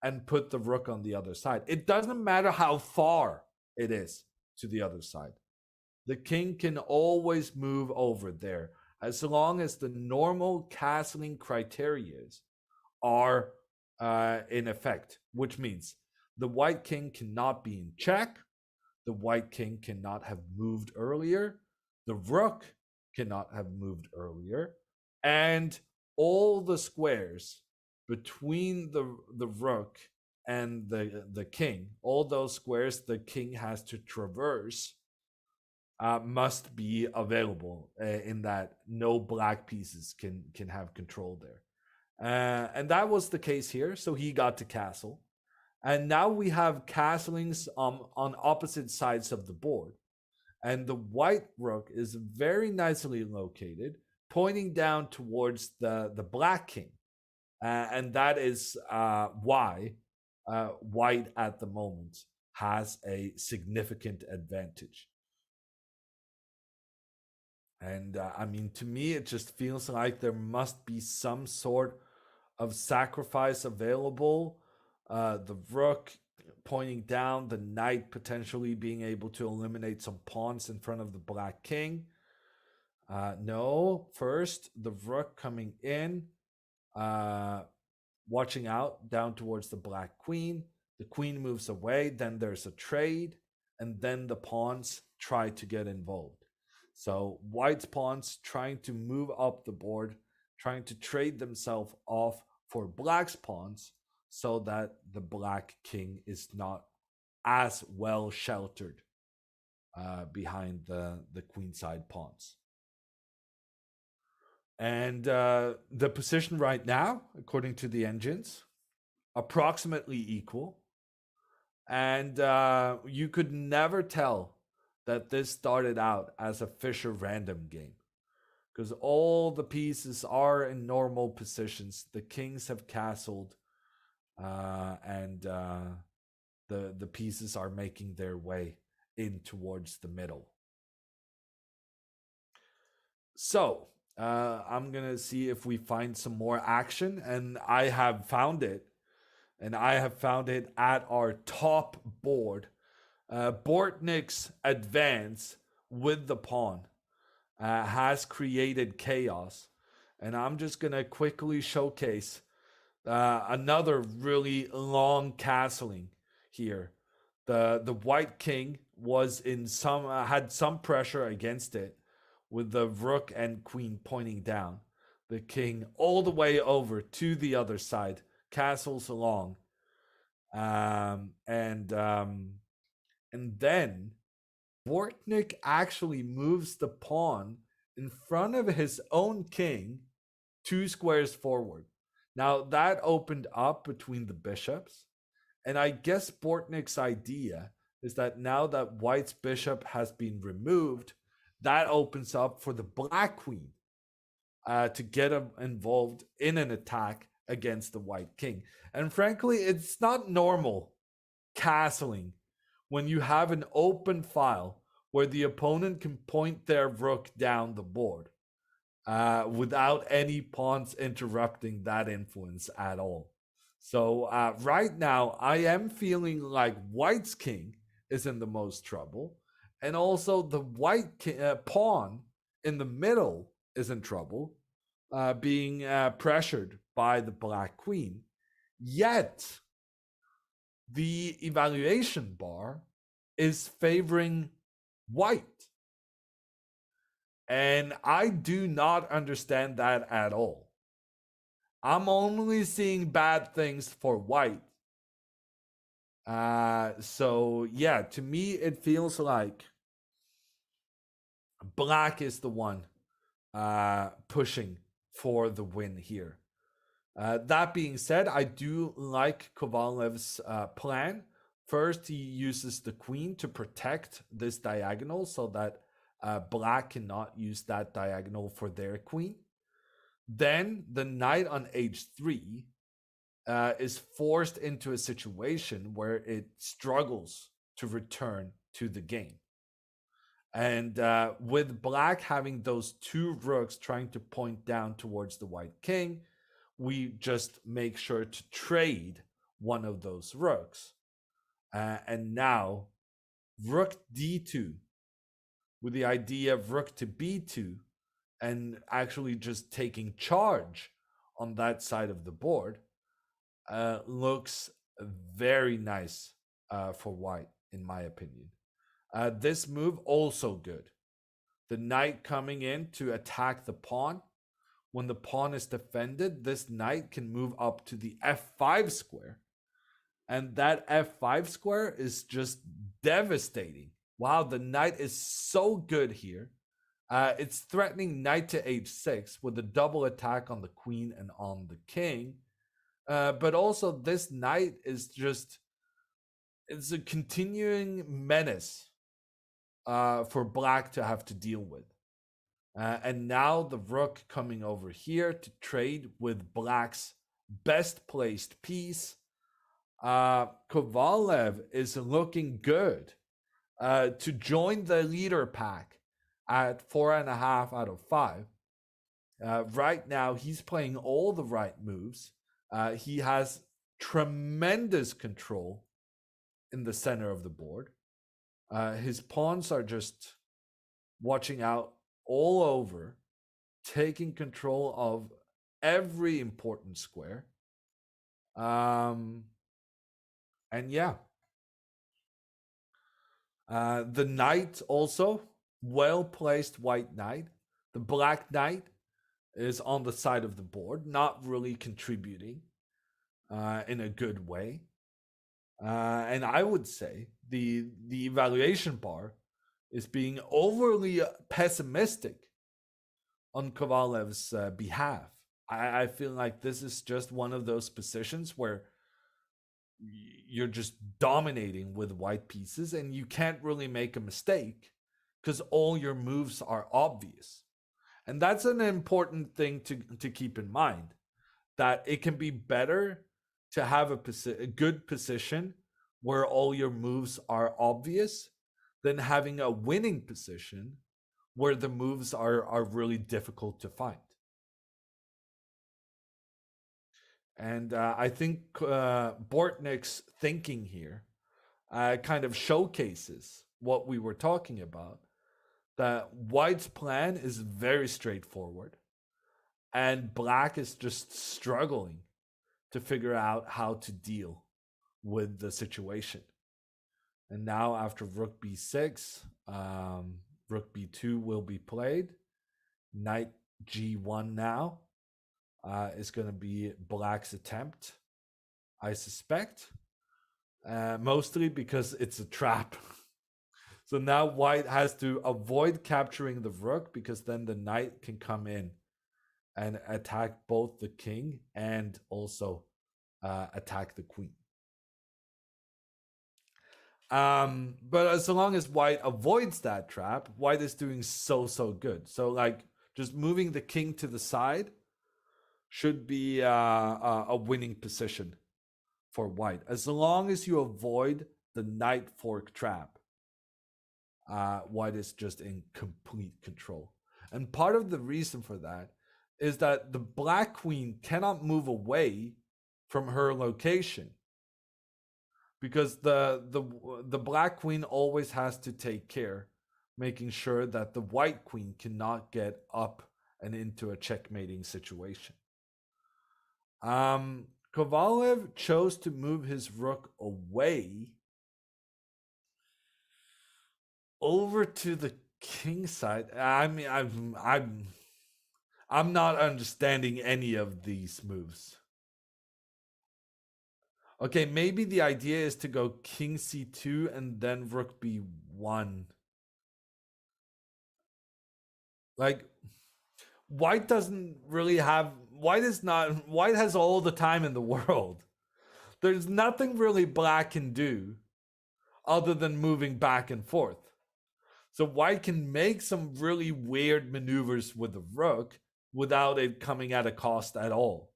and put the rook on the other side. It doesn't matter how far it is to the other side. The king can always move over there as long as the normal castling criteria are in effect, which means the white king cannot be in check, the white king cannot have moved earlier, the rook cannot have moved earlier, and all the squares between the rook and the king, all those squares the king has to traverse must be available in that no black pieces can have control there. And that was the case here, so he got to castle. And now we have castlings on opposite sides of the board. And the white rook is very nicely located, pointing down towards the black king. And that is why white at the moment has a significant advantage. And I mean, to me, it just feels like there must be some sort of sacrifice available. The rook pointing down, the knight potentially being able to eliminate some pawns in front of the black king. No, first the rook coming in, watching out down towards the black queen. The queen moves away, then there's a trade, and then the pawns try to get involved. So white's pawns trying to move up the board, trying to trade themselves off for black's pawns so that the black king is not as well sheltered behind the queenside pawns. And the position right now, according to the engines, approximately equal. And you could never tell that this started out as a Fischer Random game, because all the pieces are in normal positions. The kings have castled, and the pieces are making their way in towards the middle. So I'm gonna see if we find some more action, and I have found it. And I have found it at our top board. Bortnik's advance with the pawn has created chaos. And I'm just going to quickly showcase another really long castling here. The white king was in had some pressure against it with the rook and queen pointing down. The king all the way over to the other side, castles along. And then Bortnik actually moves the pawn in front of his own king 2 squares forward. Now that opened up between the bishops, and I guess Bortnik's idea is that now that White's bishop has been removed, that opens up for the Black Queen to get involved in an attack against the White King. And frankly, it's not normal castling when you have an open file where the opponent can point their rook down the board without any pawns interrupting that influence at all. So right now, I am feeling like White's king is in the most trouble, and also the white pawn in the middle is in trouble, being pressured by the Black Queen. Yet the evaluation bar is favoring White. And I do not understand that at all. I'm only seeing bad things for White. So yeah, to me, it feels like Black is the one pushing for the win here. That being said, I do like Kovalev's plan. First, he uses the queen to protect this diagonal so that Black cannot use that diagonal for their queen. Then the knight on h3 is forced into a situation where it struggles to return to the game. And with Black having those 2 rooks trying to point down towards the White King, we just make sure to trade one of those rooks. And now rook d2 with the idea of rook to b2 and actually just taking charge on that side of the board looks very nice for White, in my opinion. This move also good. The knight coming in to attack the pawn. When the pawn is defended, this knight can move up to the f5 square. And that f5 square is just devastating. Wow, the knight is so good here. It's threatening knight to h6 with a double attack on the queen and on the king. But also this knight is just, it's a continuing menace for Black to have to deal with. And now the rook coming over here to trade with Black's best placed piece. Kovalev is looking good to join the leader pack at 4.5 out of 5. Right now, he's playing all the right moves. He has tremendous control in the center of the board. His pawns are just watching out all over, taking control of every important square. And yeah. The knight also, well-placed white knight. The black knight is on the side of the board, not really contributing in a good way. And I would say the evaluation bar is being overly pessimistic on Kovalev's behalf. I feel like this is just one of those positions where you're just dominating with white pieces and you can't really make a mistake because all your moves are obvious. And that's an important thing to keep in mind, that it can be better to have a good position where all your moves are obvious than having a winning position where the moves are really difficult to find. And I think Bortnik's thinking here kind of showcases what we were talking about, that White's plan is very straightforward and Black is just struggling to figure out how to deal with the situation. And now after rook b6, rook b2 will be played. Knight g1 now is going to be Black's attempt, I suspect. mostly because it's a trap. So now white has to avoid capturing the rook because then the knight can come in and attack both the king and also attack the queen. But as long as white avoids that trap, white is doing so good. So like just moving the king to the side should be a winning position for white, as long as you avoid the knight fork trap. White is just in complete control, and part of the reason for that is that the black queen cannot move away from her location because the black queen always has to take care, making sure that the white queen cannot get up and into a checkmating situation. Kovalev chose to move his rook away over to the king side. I mean, I'm not understanding any of these moves. Okay, maybe the idea is to go king c2 and then rook b1. Like, white doesn't really have. White is not. White has all the time in the world. There's nothing really black can do other than moving back and forth. So white can make some really weird maneuvers with the rook without it coming at a cost at all.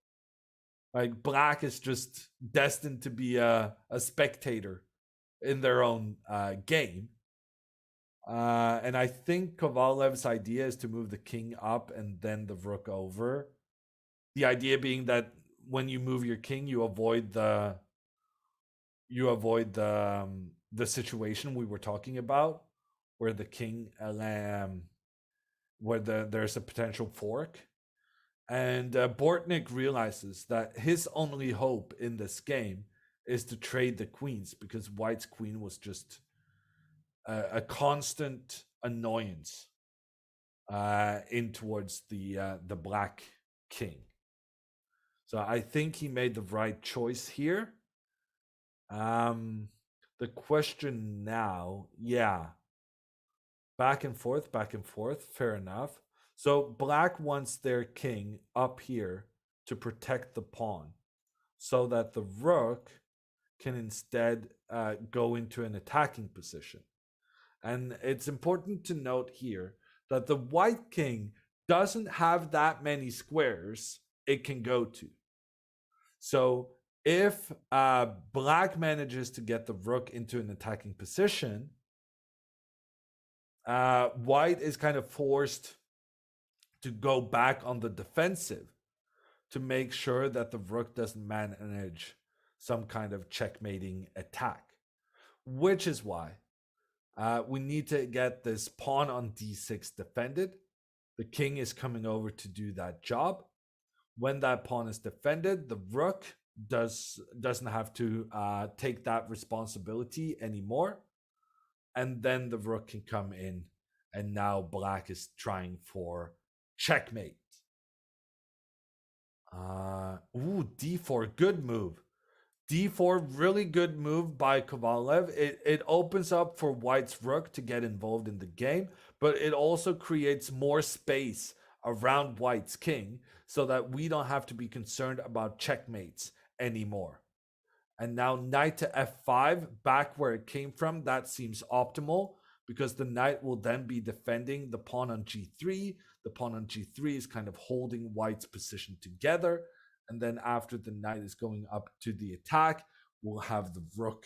Like black is just destined to be a spectator in their own game. And I think Kovalev's idea is to move the king up and then the rook over. The idea being that when you move your king, you avoid the situation we were talking about, where the king where there's a potential fork. And Bortnik realizes that his only hope in this game is to trade the queens because white's queen was just a constant annoyance in towards the black king. So I think he made the right choice here. The question now, yeah, back and forth, fair enough. So black wants their king up here to protect the pawn so that the rook can instead go into an attacking position. And it's important to note here that the white king doesn't have that many squares it can go to. So if black manages to get the rook into an attacking position, white is kind of forced to go back on the defensive to make sure that the rook doesn't manage some kind of checkmating attack, which is why we need to get this pawn on d6 defended. The king is coming over to do that job. When that pawn is defended, the rook doesn't have to take that responsibility anymore. And then the rook can come in, and now black is trying for checkmate. D4, good move. D4, really good move by Kovalev. It opens up for white's rook to get involved in the game, but it also creates more space around white's king so that we don't have to be concerned about checkmates anymore. And now knight to f5, back where it came from, that seems optimal because the knight will then be defending the pawn on g3. The pawn on g3 is kind of holding white's position together. And then after the knight is going up to the attack, we'll have the rook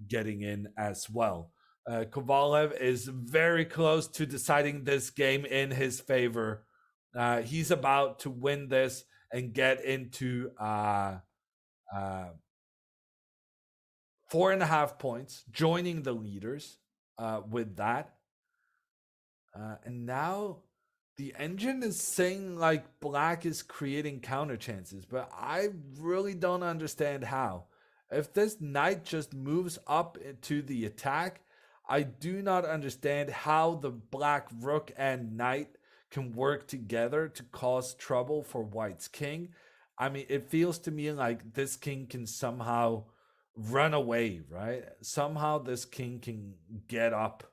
getting in as well. Kovalev is very close to deciding this game in his favor. He's about to win this and get into 4.5 points, joining the leaders with that. And now the engine is saying like black is creating counter chances, but I really don't understand how. If this knight just moves up to the attack, I do not understand how the black rook and knight can work together to cause trouble for white's king. I mean, it feels to me like this king can somehow run away, right? Somehow this king can get up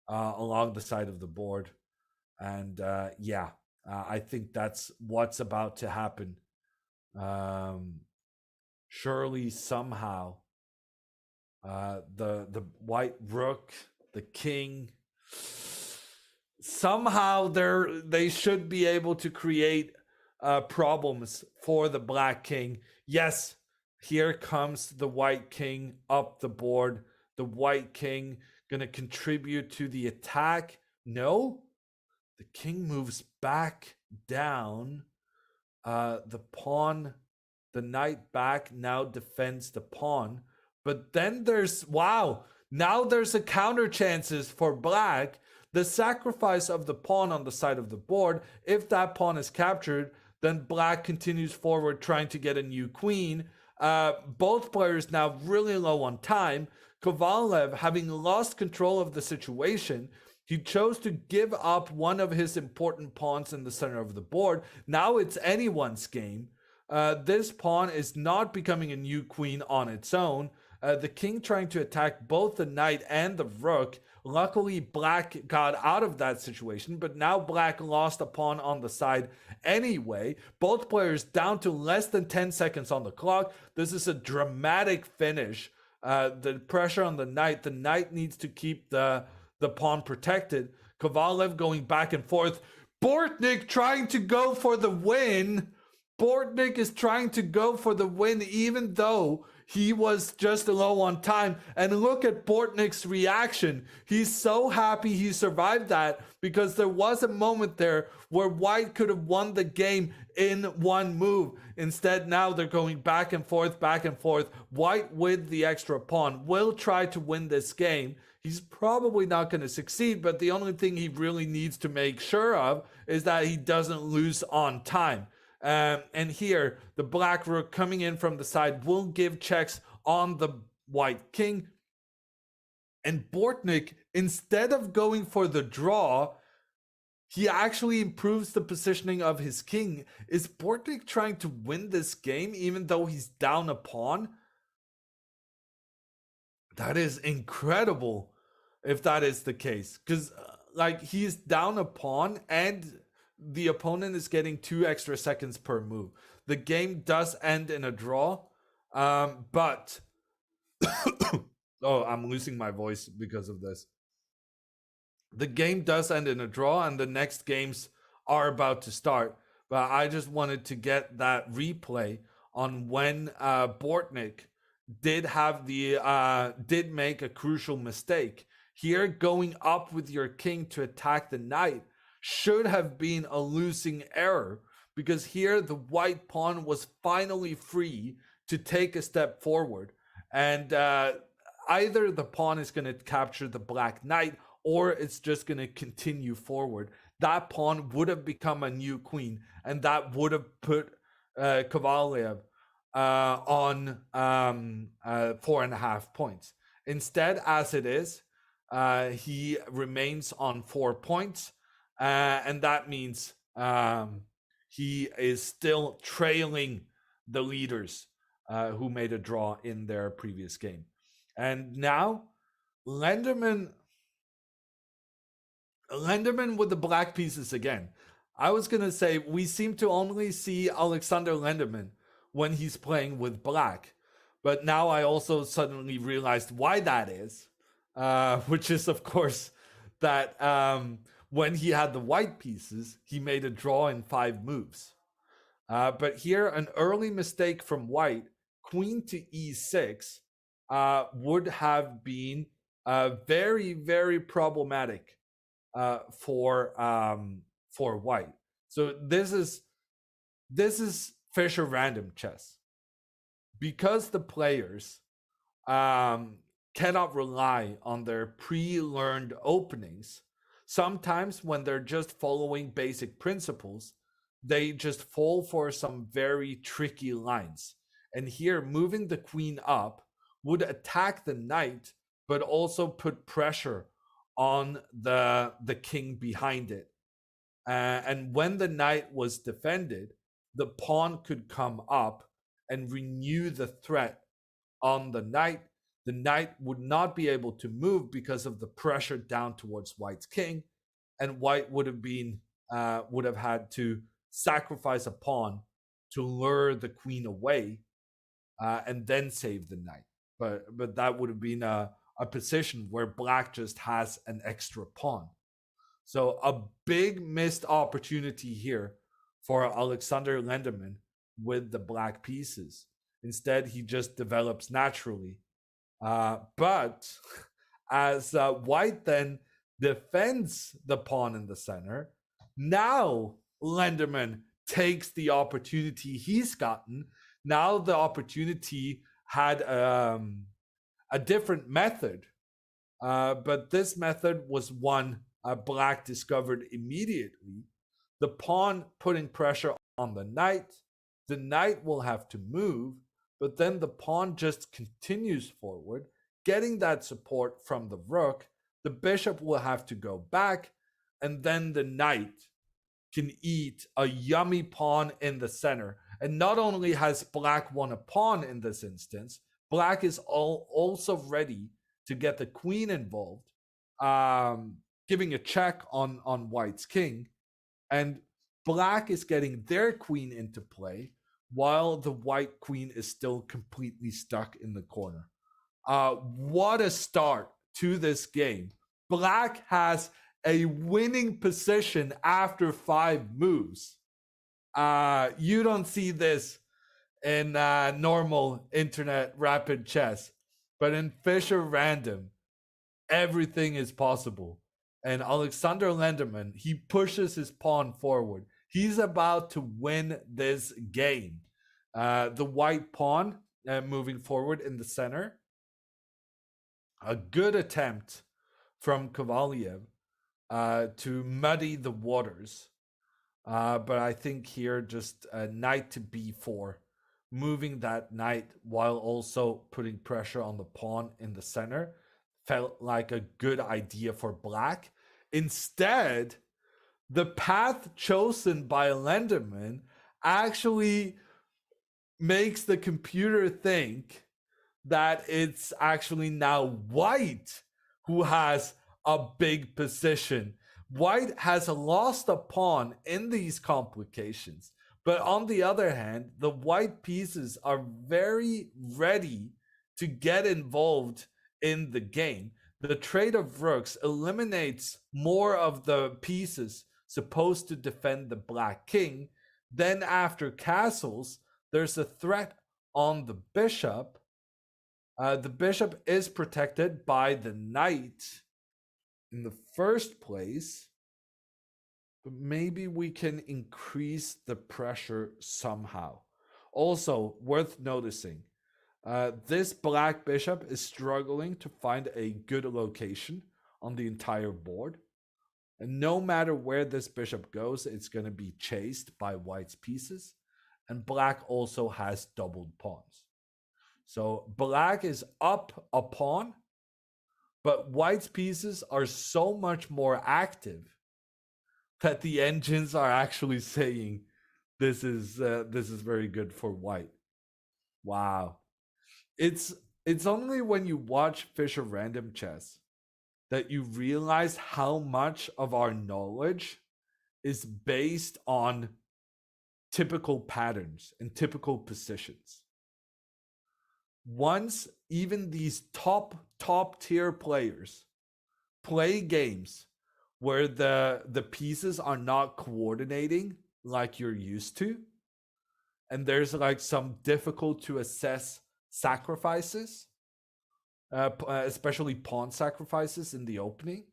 along the side of the board. And I think that's what's about to happen. Um, Surely, somehow, the white rook, the king, somehow they should be able to create problems for the black king. Yes, here comes the white king up the board. The white king gonna contribute to the attack. No, the king moves back down. The pawn, the knight back now defends the pawn. But then there's, wow, now there's a counter chances for black. The sacrifice of the pawn on the side of the board, if that pawn is captured, then black continues forward trying to get a new queen. Both players now really low on time. Kovalev, having lost control of the situation, he chose to give up one of his important pawns in the center of the board. Now it's anyone's game. This pawn is not becoming a new queen on its own. The king trying to attack both the knight and the rook. Luckily, black got out of that situation, but now black lost a pawn on the side anyway. Both players down to less than 10 seconds on the clock. This is a dramatic finish. The pressure on the knight needs to keep the pawn protected. Kovalev going back and forth. Bortnik trying to go for the win. Bortnik is trying to go for the win even though he was just low on time. And look at Bortnik's reaction. He's so happy he survived that because there was a moment there where white could have won the game in one move. Instead, now they're going back and forth, back and forth. White with the extra pawn will try to win this game. He's probably not going to succeed, but the only thing he really needs to make sure of is that he doesn't lose on time. And here, the black rook coming in from the side will give checks on the white king. And Bortnik, instead of going for the draw, he actually improves the positioning of his king. Is Bortnik trying to win this game even though he's down a pawn? That is incredible if that is the case. Because, he's down a pawn and the opponent is getting 2 extra seconds per move. The game does end in a draw, but oh, I'm losing my voice because of this. The game does end in a draw, and the next games are about to start. But I just wanted to get that replay on when Bortnik did make a crucial mistake. Here, going up with your king to attack the knight should have been a losing error, because here the white pawn was finally free to take a step forward. And either the pawn is going to capture the black knight or it's just going to continue forward. That pawn would have become a new queen, and that would have put Kovalev on 4.5 points. Instead, as it is, he remains on 4 points. And that means he is still trailing the leaders who made a draw in their previous game. And now, Lenderman with the black pieces again. I was going to say, we seem to only see Alexander Lenderman when he's playing with black. But now I also suddenly realized why that is, which is, of course, that when he had the white pieces, he made a draw in 5 moves. But here, an early mistake from white, queen to e6, would have been very, very problematic for white. So this is Fischer Random chess. Because the players cannot rely on their pre-learned openings, sometimes when they're just following basic principles, they just fall for some very tricky lines. And here, moving the queen up would attack the knight, but also put pressure on the king behind it. And when the knight was defended, the pawn could come up and renew the threat on the knight. The knight would not be able to move because of the pressure down towards white's king, and white would have had to sacrifice a pawn to lure the queen away, and then save the knight. But that would have been a position where black just has an extra pawn. So a big missed opportunity here for Alexander Lenderman with the black pieces. Instead, he just develops naturally. But as white then defends the pawn in the center, now Lenderman takes the opportunity he's gotten. Now the opportunity had a different method, but this method was one black discovered immediately. The pawn putting pressure on the knight. The knight will have to move, but then the pawn just continues forward, getting that support from the rook. The bishop will have to go back, and then the knight can eat a yummy pawn in the center. And not only has black won a pawn in this instance, black is also ready to get the queen involved, giving a check on white's king. And black is getting their queen into play while the white queen is still completely stuck in the corner. What a start to this game. Black has a winning position after 5 moves. You don't see this in normal internet rapid chess, but in Fischer Random, everything is possible. And Alexander Lenderman, he pushes his pawn forward. He's about to win this game. The white pawn moving forward in the center. A good attempt from Kovalev to muddy the waters. But I think here just a knight to b4, moving that knight while also putting pressure on the pawn in the center felt like a good idea for black. Instead, the path chosen by Lenderman actually makes the computer think that it's actually now white who has a big position. White has lost a pawn in these complications, but on the other hand, the white pieces are very ready to get involved in the game. The trade of rooks eliminates more of the pieces supposed to defend the black king. Then after castles, there's a threat on the bishop. The bishop is protected by the knight in the first place, but maybe we can increase the pressure somehow. Also worth noticing, this black bishop is struggling to find a good location on the entire board. And no matter where this bishop goes, it's going to be chased by white's pieces. And black also has doubled pawns. So black is up a pawn, but white's pieces are so much more active that the engines are actually saying this is very good for white. Wow. It's only when you watch Fischer Random Chess that you realize how much of our knowledge is based on typical patterns and typical positions. Once even these top tier players play games where the pieces are not coordinating like you're used to, and there's like some difficult to assess sacrifices, especially pawn sacrifices in the opening,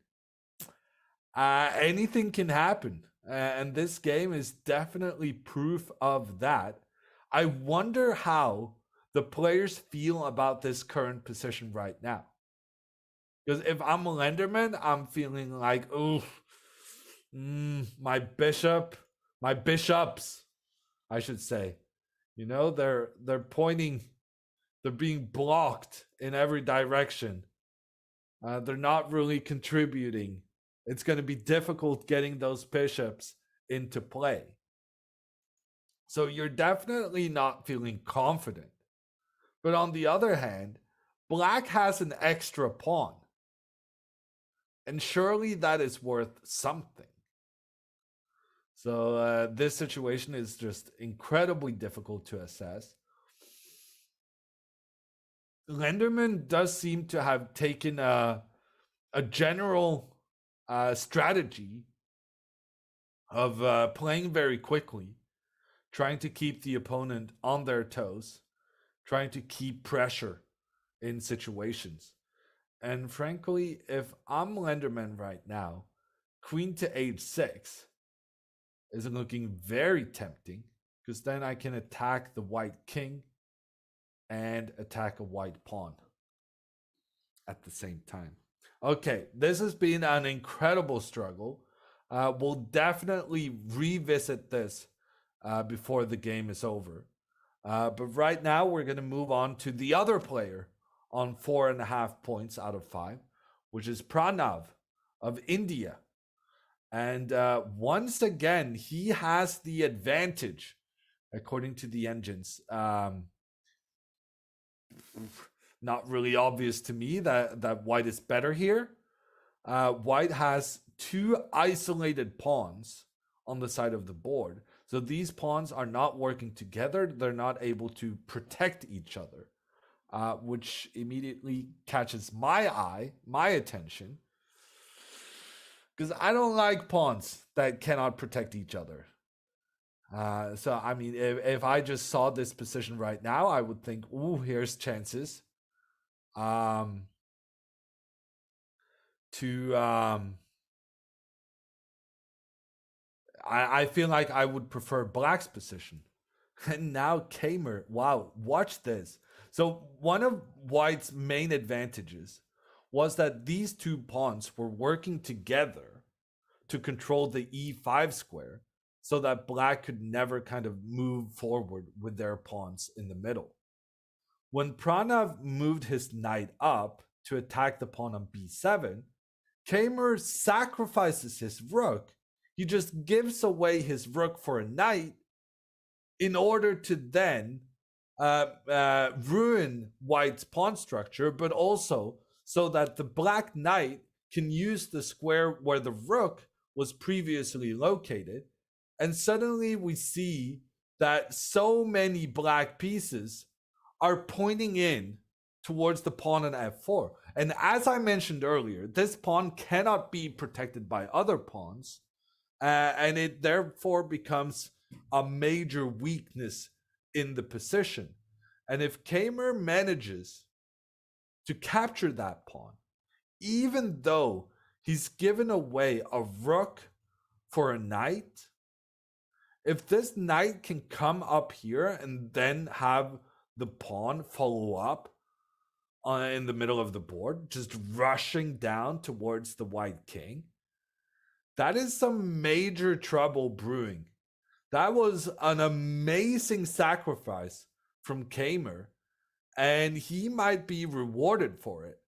anything can happen. And this game is definitely proof of that. I wonder how the players feel about this current position right now. Because if I'm a Lenderman, I'm feeling like, oh, my bishops, I should say. You know, they're pointing, they're being blocked in every direction. They're not really contributing. It's going to be difficult getting those bishops into play. So you're definitely not feeling confident. But on the other hand, black has an extra pawn. And surely that is worth something. So this situation is just incredibly difficult to assess. Lenderman does seem to have taken a general strategy of playing very quickly, trying to keep the opponent on their toes, trying to keep pressure in situations. And frankly, if I'm Lenderman right now, queen to h6 is looking very tempting, because then I can attack the white king and attack a white pawn at the same time. Okay, this has been an incredible struggle. We'll definitely revisit this before the game is over. But right now, we're going to move on to the other player on 4.5 points out of 5, which is Pranav of India. And once again, he has the advantage, according to the engines. Not really obvious to me that white is better here. White has 2 isolated pawns on the side of the board. So these pawns are not working together. They're not able to protect each other, which immediately catches my attention. Because I don't like pawns that cannot protect each other. So, I mean, if I just saw this position right now, I would think, ooh, here's chances I feel like I would prefer black's position. And now Kamer, wow, watch this. So one of white's main advantages was that these 2 pawns were working together to control the e5 square, so that black could never kind of move forward with their pawns in the middle. When Pranav moved his knight up to attack the pawn on b7, Kamer sacrifices his rook. He just gives away his rook for a knight in order to then ruin white's pawn structure, but also so that the black knight can use the square where the rook was previously located. And suddenly we see that so many black pieces are pointing in towards the pawn on f4. And as I mentioned earlier, this pawn cannot be protected by other pawns, and it therefore becomes a major weakness in the position. And if Kamer manages to capture that pawn, even though he's given away a rook for a knight, if this knight can come up here and then have the pawn follow up in the middle of the board, just rushing down towards the white king, that is some major trouble brewing. That was an amazing sacrifice from Kamer, and he might be rewarded for it,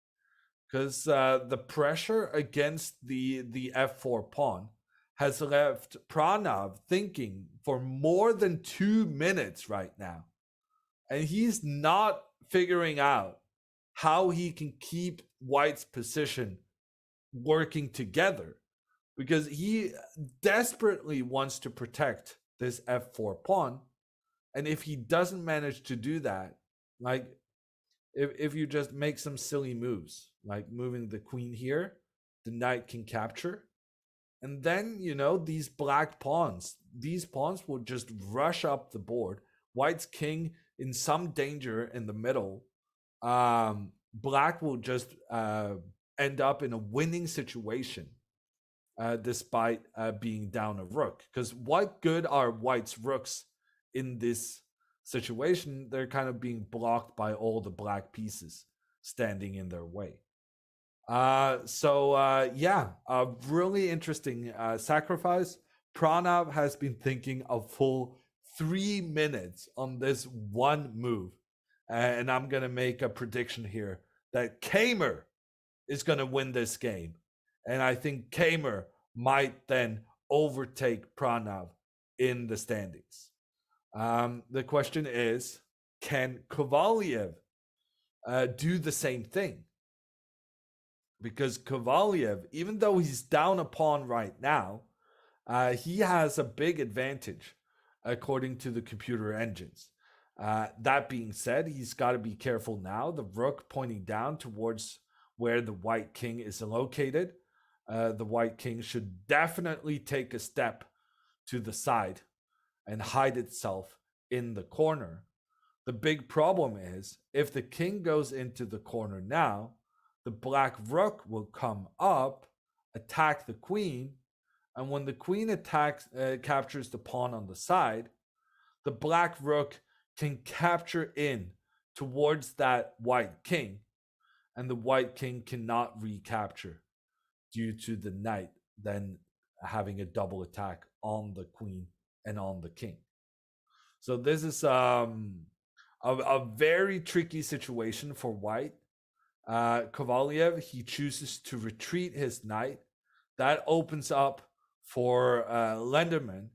because the pressure against the f4 pawn has left Pranav thinking for more than 2 minutes right now. And he's not figuring out how he can keep white's position working together, because he desperately wants to protect this f4 pawn. And if he doesn't manage to do that, like if you just make some silly moves, like moving the queen here, the knight can capture. And then, you know, these black pawns, these pawns will just rush up the board. White's king in some danger in the middle. Black will just end up in a winning situation, despite being down a rook. Because what good are white's rooks in this situation? They're kind of being blocked by all the black pieces standing in their way. Yeah, a really interesting sacrifice. Pranav has been thinking a full 3 minutes on this one move. And I'm going to make a prediction here that Kamer is going to win this game. And I think Kamer might then overtake Pranav in the standings. The question is, can Kovalev do the same thing. Because Kovalev, even though he's down a pawn right now, he has a big advantage according to the computer engines. That being said, he's got to be careful now. The rook pointing down towards where the white king is located. The white king should definitely take a step to the side and hide itself in the corner. The big problem is if the king goes into the corner now, the black rook will come up, attack the queen, and when the queen captures the pawn on the side, the black rook can capture in towards that white king, and the white king cannot recapture due to the knight then having a double attack on the queen and on the king. So this is a very tricky situation for white. Kovalev, he chooses to retreat his knight. That opens up for Lenderman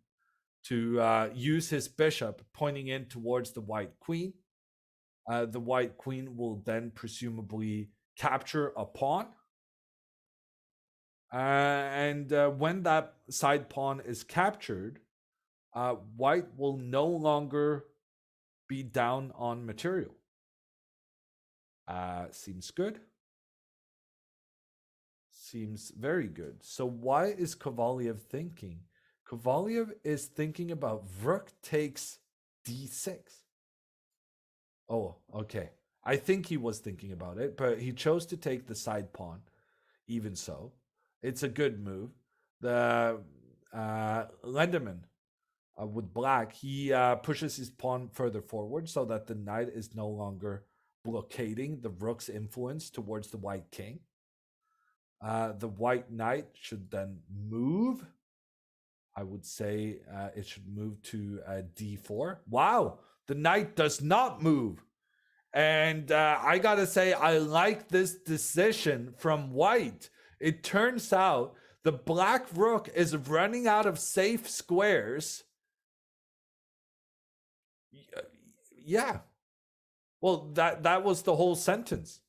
to use his bishop pointing in towards the white queen. The white queen will then presumably capture a pawn. And when that side pawn is captured, white will no longer be down on material. Seems good. Seems very good. So why is Kovalev thinking? Kovalev is thinking about rook takes d6. Oh, okay. I think he was thinking about it, but he chose to take the side pawn. Even so, it's a good move. The Lenderman with black, he pushes his pawn further forward so that the knight is no longer blockading the rook's influence towards the white king. The white knight should then move. I would say it should move to d4. Wow, the knight does not move. And I gotta say, I like this decision from white. It turns out the black rook is running out of safe squares. Yeah. Well, that was the whole sentence.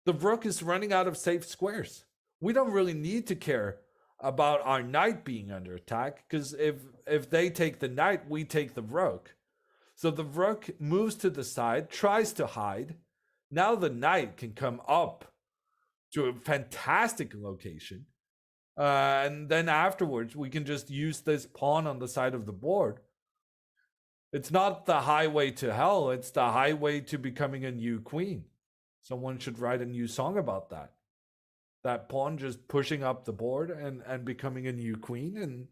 The rook is running out of safe squares. We don't really need to care about our knight being under attack, because if they take the knight, we take the rook. So the rook moves to the side, tries to hide. Now the knight can come up to a fantastic location. And then afterwards, we can just use this pawn on the side of the board. It's not the highway to hell. It's the highway to becoming a new queen. Someone should write a new song about that. That pawn just pushing up the board and becoming a new queen. And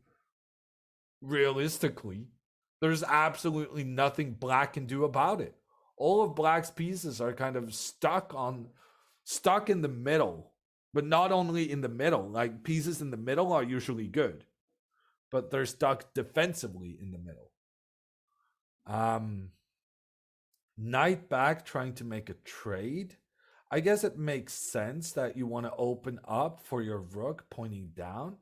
realistically, there's absolutely nothing black can do about it. All of black's pieces are kind of stuck in the middle. But not only in the middle. Like, pieces in the middle are usually good, but they're stuck defensively in the middle. Knight back, trying to make a trade. I guess it makes sense that you want to open up for your rook pointing down.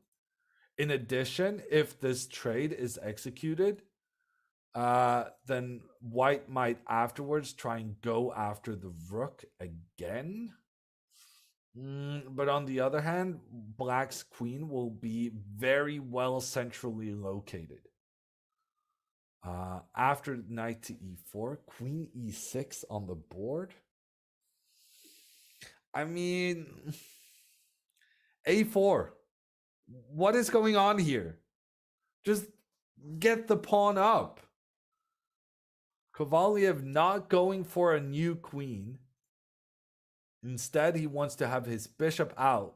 In addition, if this trade is executed, then white might afterwards try and go after the rook again. But on the other hand, black's queen will be very well centrally located. After knight to e4, queen e6 on the board. I mean, a4. What is going on here? Just get the pawn up. Kovalev not going for a new queen. Instead, he wants to have his bishop out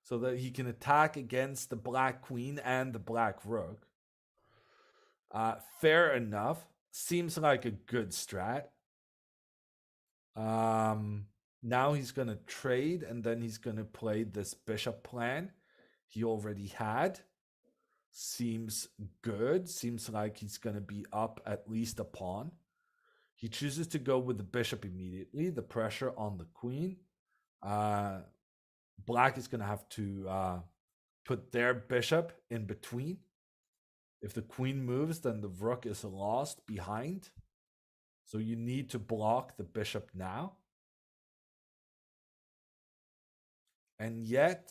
so that he can attack against the black queen and the black rook. Fair enough. Seems like a good strat. Now he's going to trade, and then he's going to play this bishop plan he already had. Seems good. Seems like he's going to be up at least a pawn. He chooses to go with the bishop immediately. The pressure on the queen. Black is going to have to put their bishop in between. If the queen moves, then the rook is lost behind. So you need to block the bishop now. And yet,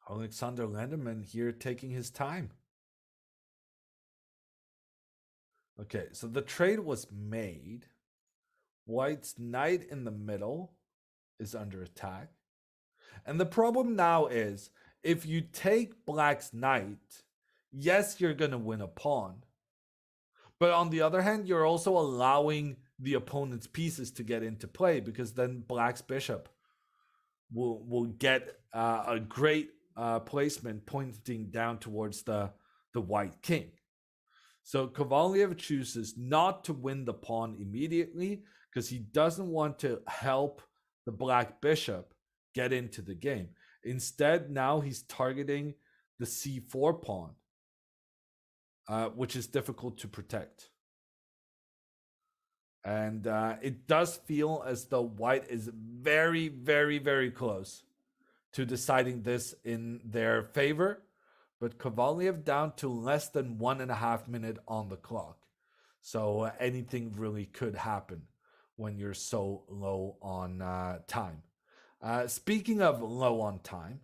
Alexander Lenderman here taking his time. Okay, so the trade was made. White's knight in the middle is under attack. And the problem now is, if you take black's knight, yes, you're going to win a pawn. But on the other hand, you're also allowing the opponent's pieces to get into play, because then black's bishop will get a great placement pointing down towards the white king. So Kovalev chooses not to win the pawn immediately because he doesn't want to help the black bishop get into the game. Instead, now he's targeting the c4 pawn, which is difficult to protect. And it does feel as though white is very, very, very close to deciding this in their favor. But Kovalev down to less than 1.5 minutes on the clock. So anything really could happen when you're so low on time. Speaking of low on time,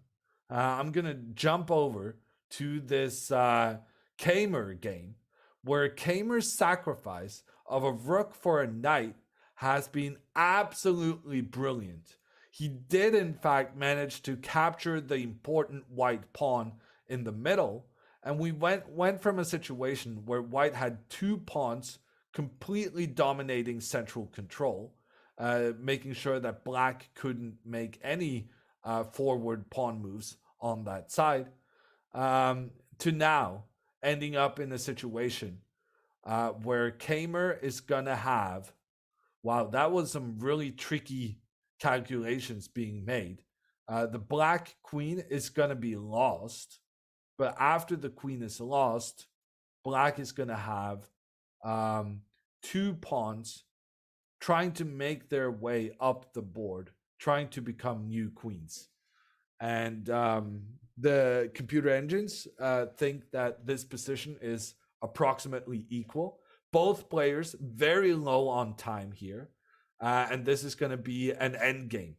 I'm going to jump over to this Kamer game, where Kamer's sacrifice of a rook for a knight has been absolutely brilliant. He did, in fact, manage to capture the important white pawn in the middle, and we went from a situation where white had 2 pawns completely dominating central control, making sure that black couldn't make any forward pawn moves on that side, to now ending up in a situation where Kamer is gonna have, wow, that was some really tricky calculations being made. The black queen is gonna be lost, but after the queen is lost, black is gonna have 2 pawns trying to make their way up the board, trying to become new queens. And the computer engines think that this position is approximately equal. Both players very low on time here. And this is going to be an end game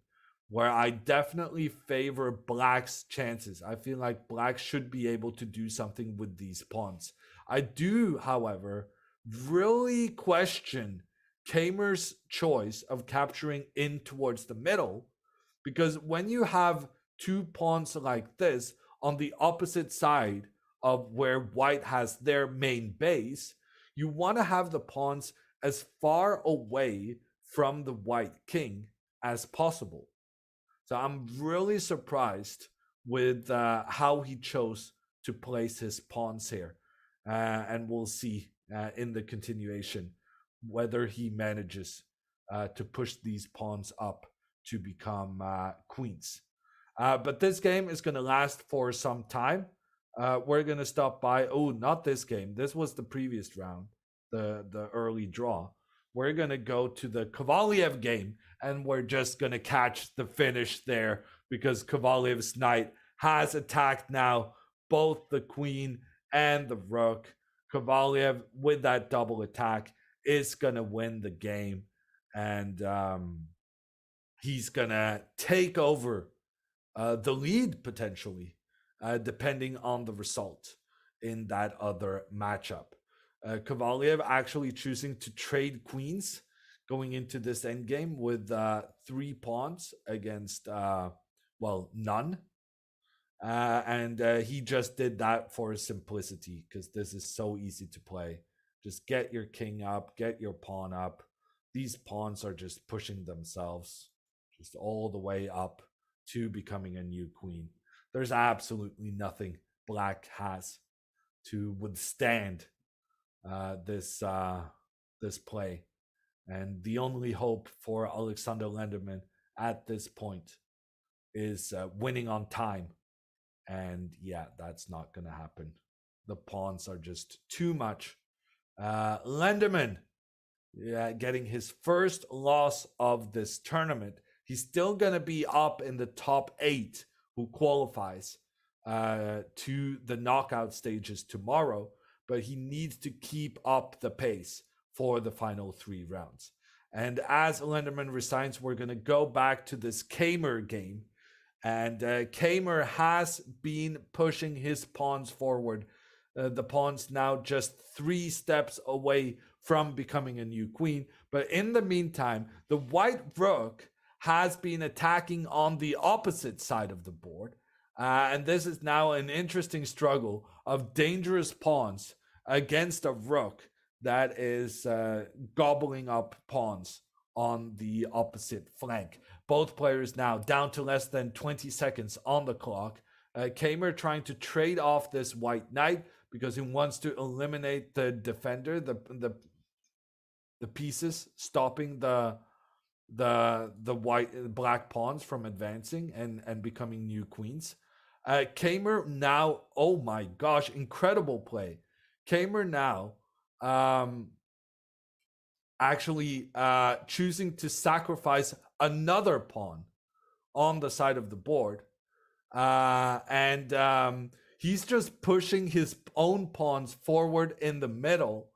where I definitely favor black's chances. I feel like black should be able to do something with these pawns. I do, however, really question Kamer's choice of capturing in towards the middle, because when you have 2 pawns like this on the opposite side of where white has their main base, you want to have the pawns as far away from the white king as possible. So I'm really surprised with how he chose to place his pawns here. And we'll see in the continuation whether he manages to push these pawns up to become queens. But this game is going to last for some time. We're going to stop by. Oh, not this game. This was the previous round, the early draw. We're going to go to the Kovalev game, and we're just going to catch the finish there because Kovalev's knight has attacked now both the queen and the rook. Kovalev, with that double attack, is going to win the game, and he's going to take over the lead potentially, depending on the result in that other matchup. Kovalev actually choosing to trade queens going into this endgame with 3 pawns against, none. And he just did that for simplicity because this is so easy to play. Just get your king up, get your pawn up. These pawns are just pushing themselves just all the way up to becoming a new queen. There's absolutely nothing black has to withstand this play. And the only hope for Alexander Lenderman at this point is winning on time. And yeah, that's not going to happen. The pawns are just too much. Lenderman, getting his first loss of this tournament. He's still going to be up in the top 8 who qualifies to the knockout stages tomorrow, but he needs to keep up the pace for the final 3 rounds. And as Lenderman resigns, we're going to go back to this Kamer game. And Kamer has been pushing his pawns forward. The pawn's now just 3 steps away from becoming a new queen. But in the meantime, the white rook has been attacking on the opposite side of the board. And this is now an interesting struggle of dangerous pawns against a rook that is gobbling up pawns on the opposite flank. Both players now down to less than 20 seconds on the clock. Kamer trying to trade off this white knight because he wants to eliminate the defender, the pieces stopping the black pawns from advancing and becoming new queens. Kamer now, oh my gosh, incredible play. Kamer now actually choosing to sacrifice another pawn on the side of the board. And he's just pushing his own pawns forward in the middle.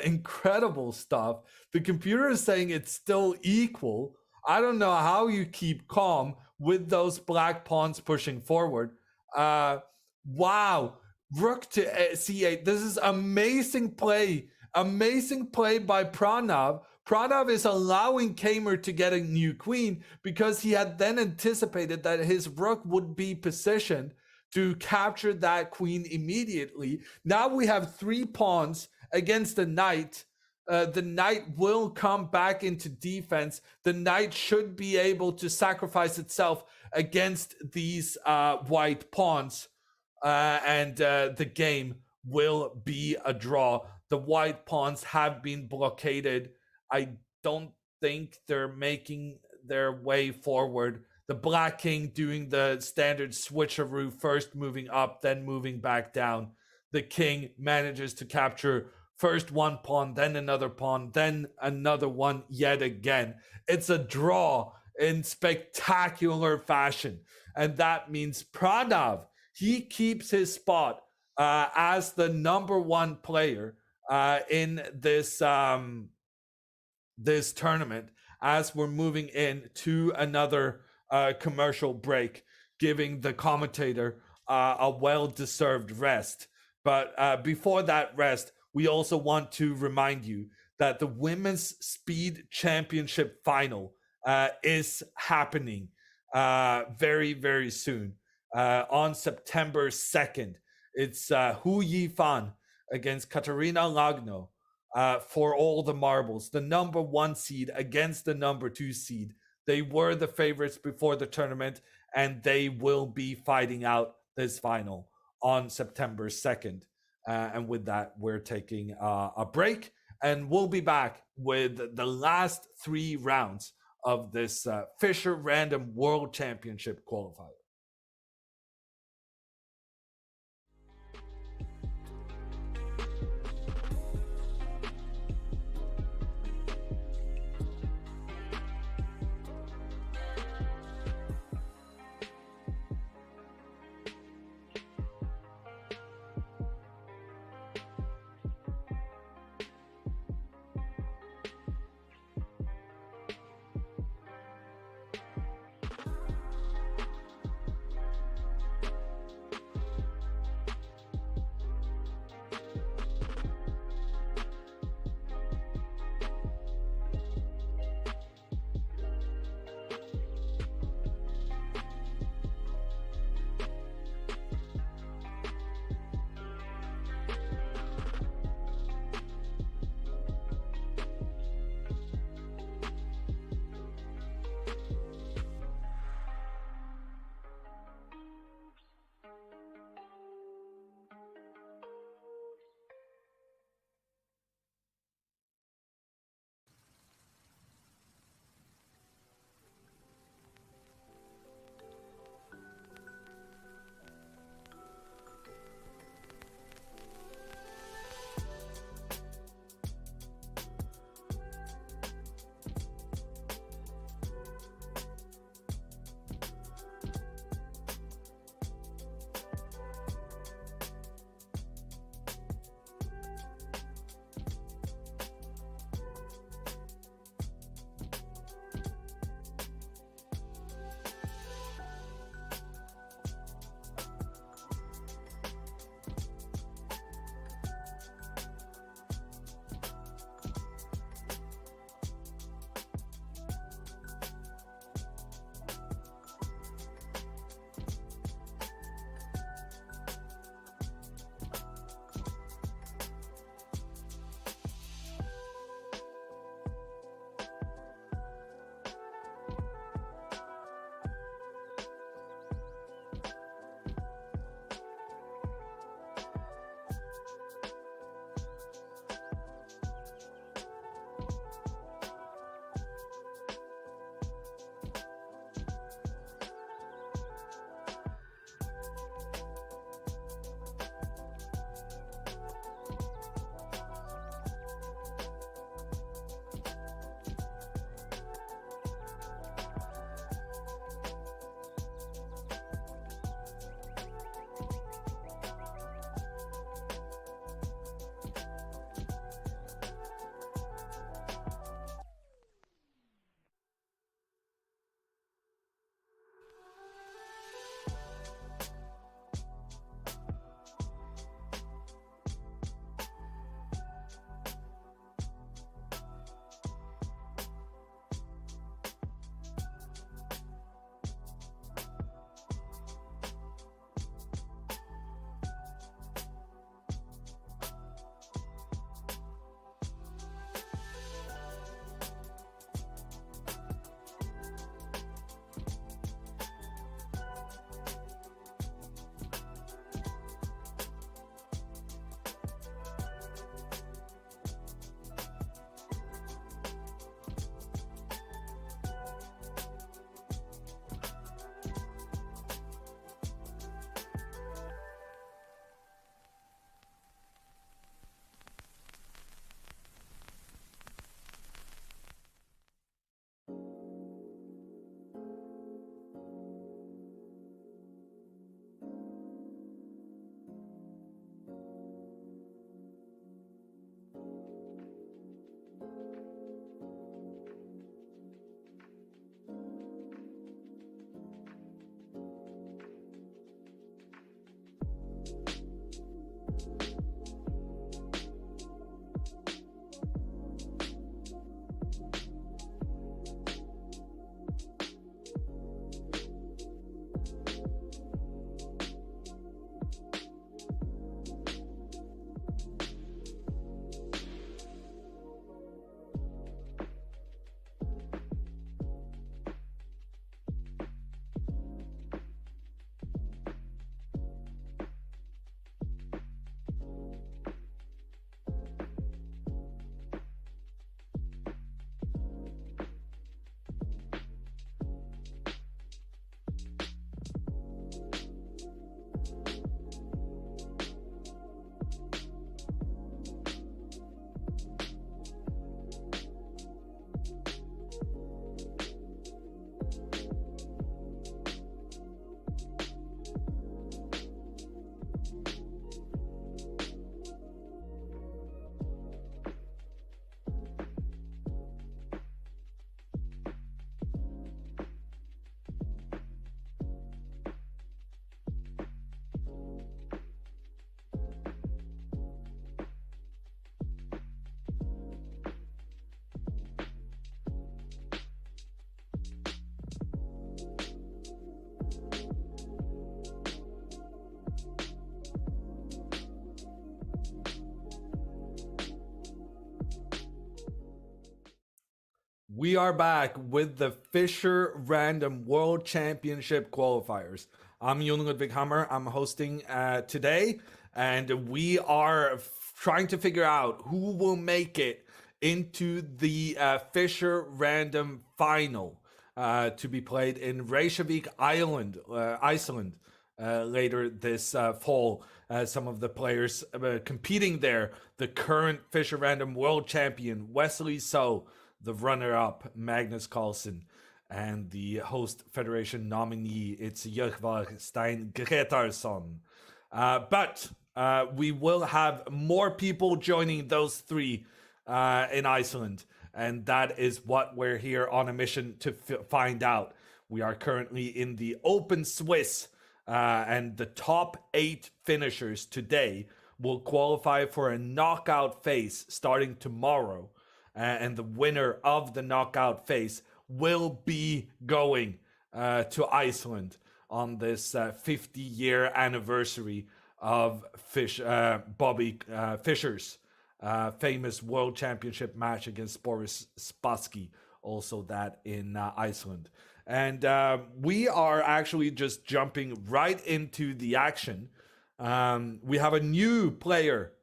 Incredible stuff. The computer is saying it's still equal. I don't know how you keep calm with those black pawns pushing forward. Wow. Rook to c8. This is amazing play. Amazing play by Pranav. Pranav is allowing Kamer to get a new queen because he had then anticipated that his rook would be positioned to capture that queen immediately. Now we have 3 pawns against the knight. The knight will come back into defense. The knight should be able to sacrifice itself against these white pawns. And the game will be a draw. The white pawns have been blockaded. I don't think they're making their way forward. The black king doing the standard switcheroo, first moving up, then moving back down. The king manages to capture first one pawn, then another pawn, then another one yet again. It's a draw in spectacular fashion. And that means Pranav, he keeps his spot as the number 1 player in this this tournament as we're moving in to another commercial break, giving the commentator a well-deserved rest. But before that rest, we also want to remind you that the Women's Speed Championship final is happening very, very soon. On September 2nd, it's Hu Yifan against Katarina Lagno for all the marbles. The number 1 seed against the number 2 seed. They were the favorites before the tournament, and they will be fighting out this final on September 2nd. And with that, we're taking a break, and we'll be back with the last 3 rounds of this Fischer Random World Championship qualifier. We are back with the Fischer Random World Championship qualifiers. I'm Jon Ludwig Hammer. I'm hosting today, and we are trying to figure out who will make it into the Fischer Random Final to be played in Reykjavik, Iceland, later this fall. Some of the players competing there, the current Fischer Random World Champion, Wesley So, the runner-up, Magnus Carlsen, and the host federation nominee, it's Jörgvar Stein Gretarsson. But we will have more people joining those three in Iceland, and that is what we're here on a mission to find out. We are currently in the Open Swiss, and the top 8 finishers today will qualify for a knockout phase starting tomorrow. And the winner of the knockout phase will be going to Iceland on this 50-year anniversary of Bobby Fischer's famous World Championship match against Boris Spassky, also that in Iceland. And we are actually just jumping right into the action. We have a new player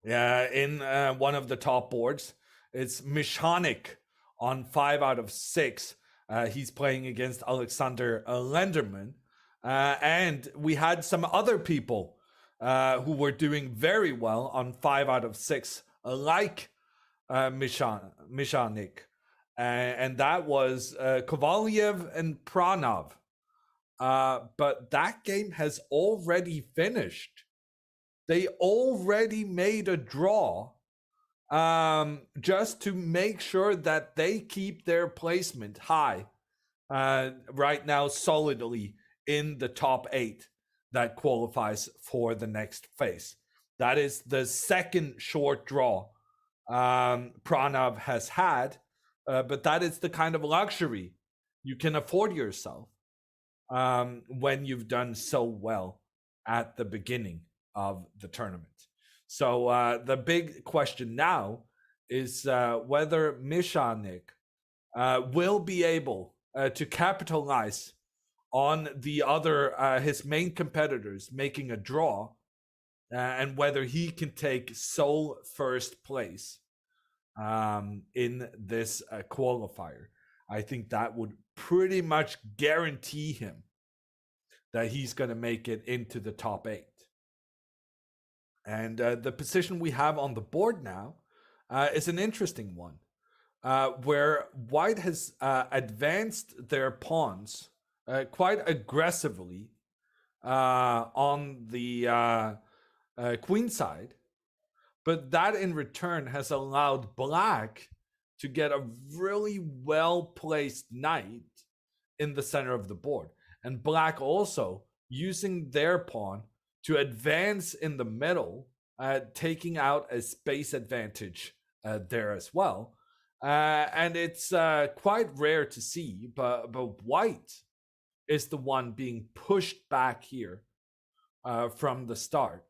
in one of the top boards. It's Michanik on 5 out of 6. He's playing against Alexander Lenderman. And we had some other people who were doing very well on 5 out of 6, like Michanik. And that was Kovalev and Pranav. But that game has already finished. They already made a draw just to make sure that they keep their placement high right now, solidly in the top 8 that qualifies for the next phase. That is the second short draw Pranav has had, but that is the kind of luxury you can afford yourself when you've done so well at the beginning of the tournament. So the big question now is whether Michanik will be able to capitalize on the other, his main competitors making a draw, and whether he can take sole first place in this qualifier. I think that would pretty much guarantee him that he's going to make it into the top 8. And the position we have on the board now is an interesting one, where White has advanced their pawns quite aggressively on the queen side, but that in return has allowed Black to get a really well-placed knight in the center of the board. And Black also using their pawn to advance in the middle, taking out a space advantage there as well. And it's quite rare to see, but White is the one being pushed back here from the start,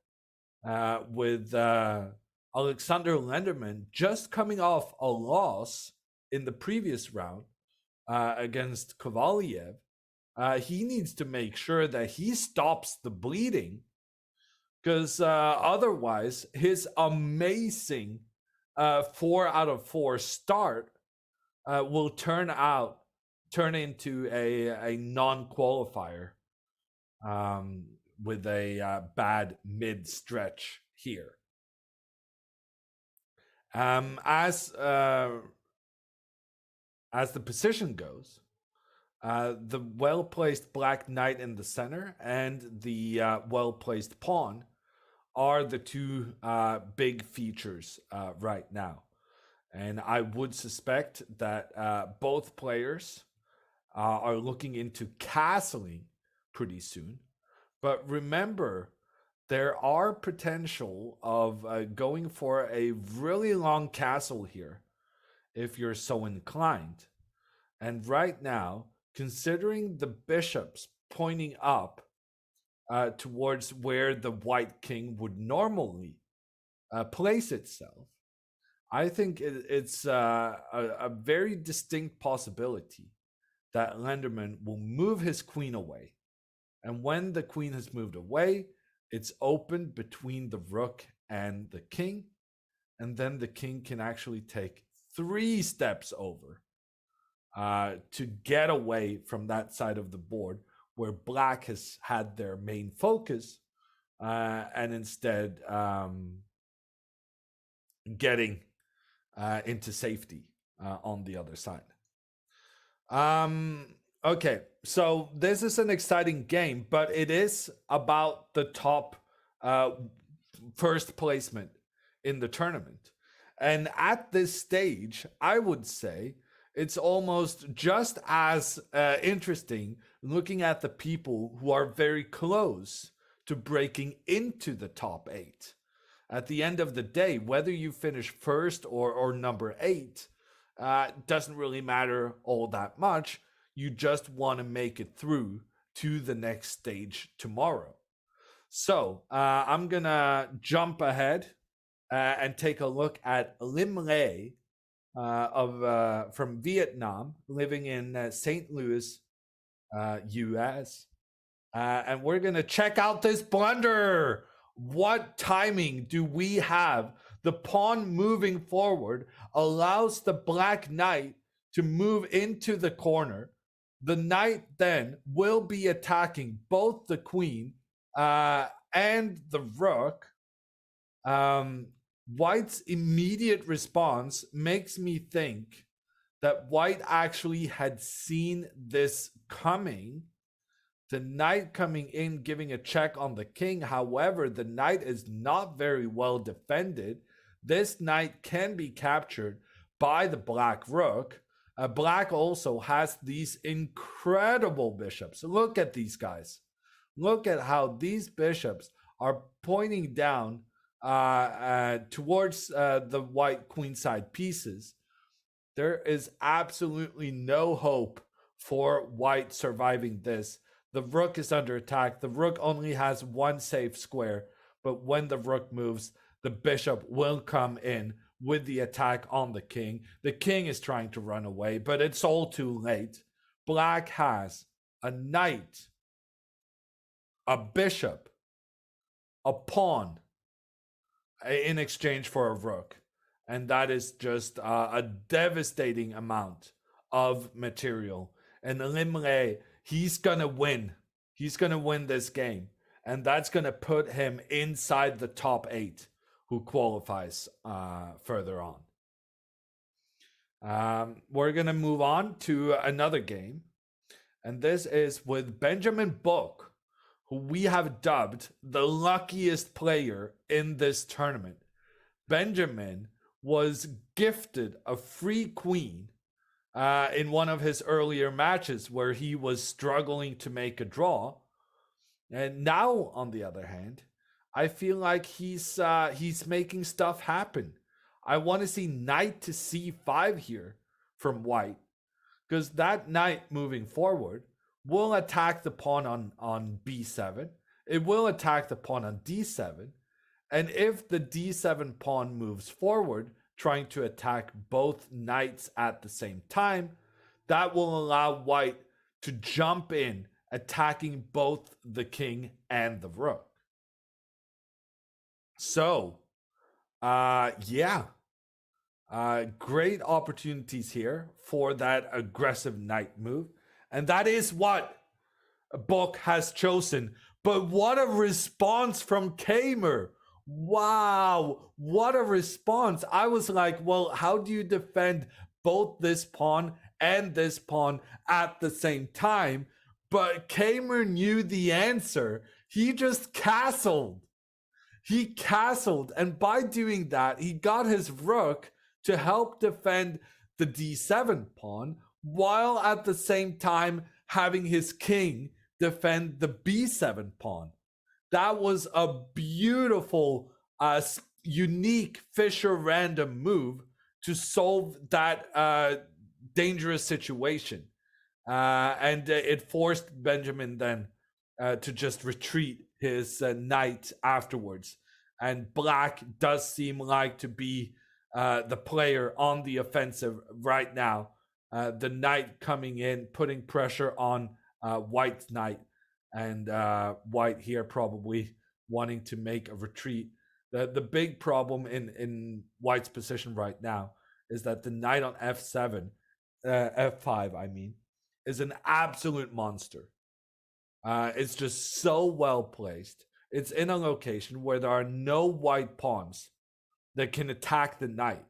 with Alexander Lenderman just coming off a loss in the previous round against Kovalev. He needs to make sure that he stops the bleeding, because otherwise his amazing 4 out of 4 start will turn into a non-qualifier with a bad mid stretch here. As the position goes, the well-placed Black knight in the center and the well-placed pawn are the two big features right now. And I would suspect that both players are looking into castling pretty soon. But remember, there are potential of going for a really long castle here if you're so inclined. And right now, considering the bishops pointing up towards where the White King would normally place itself, I think it's a very distinct possibility that Lenderman will move his queen away. And when the queen has moved away, it's open between the rook and the king. And then the king can actually take 3 steps over to get away from that side of the board where black has had their main focus and instead getting into safety on the other side. Okay, so this is an exciting game, but it is about the top first placement in the tournament. And at this stage, I would say it's almost just as interesting looking at the people who are very close to breaking into the top 8. At the end of the day, whether you finish first or number 8 doesn't really matter all that much. You just want to make it through to the next stage tomorrow. So I'm going to jump ahead and take a look at Lim Lê from Vietnam, living in St. Louis, US. And we're going to check out this blunder. What timing do we have? The pawn moving forward allows the black knight to move into the corner. The knight then will be attacking both the queen and the rook. White's immediate response makes me think that White actually had seen this coming. The knight coming in, giving a check on the king. However, the knight is not very well defended. This knight can be captured by the black rook. Black also has these incredible bishops. Look at these guys. Look at how these bishops are pointing down towards the white queenside pieces. There is absolutely no hope for white surviving this. The rook is under attack. The rook only has 1 safe square, but when the rook moves, the bishop will come in with the attack on the king. The king is trying to run away, but it's all too late. Black has a knight, a bishop, a pawn in exchange for a rook. And that is just a devastating amount of material. And Lim Lê, he's going to win. He's going to win this game. And that's going to put him inside the top 8 who qualifies further on. We're going to move on to another game. And this is with Benjamin Book, who we have dubbed the luckiest player in this tournament. Benjamin was gifted a free queen in one of his earlier matches where he was struggling to make a draw. And now, on the other hand, I feel like he's making stuff happen. I want to see knight to c5 here from white, because that knight moving forward will attack the pawn on b7. It will attack the pawn on d7. And if the d7 pawn moves forward, trying to attack both knights at the same time, that will allow white to jump in, attacking both the king and the rook. So, great opportunities here for that aggressive knight move. And that is what Book has chosen. But what a response from Kamer. Wow, what a response. I was like, well, how do you defend both this pawn and this pawn at the same time? But Kamer knew the answer. He just castled. He castled, and by doing that, he got his rook to help defend the d7 pawn, while at the same time having his king defend the b7 pawn. That was a beautiful, unique Fischer random move to solve that dangerous situation. And it forced Benjamin then to just retreat his knight afterwards. And black does seem like to be the player on the offensive right now. The knight coming in, putting pressure on White's knight, and White here probably wanting to make a retreat. The big problem in White's position right now is that the knight on f7, f5, I mean, is an absolute monster. It's just so well placed. It's in a location where there are no white pawns that can attack the knight.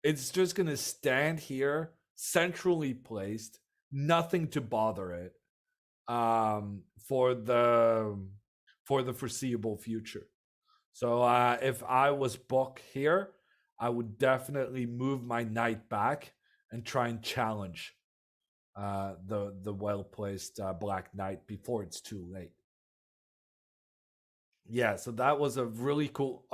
It's just going to stand here, centrally placed, nothing to bother it for the foreseeable future. So if I was Book here, I would definitely move my knight back and try and challenge the well placed black knight before it's too late. Yeah, so that was a really cool.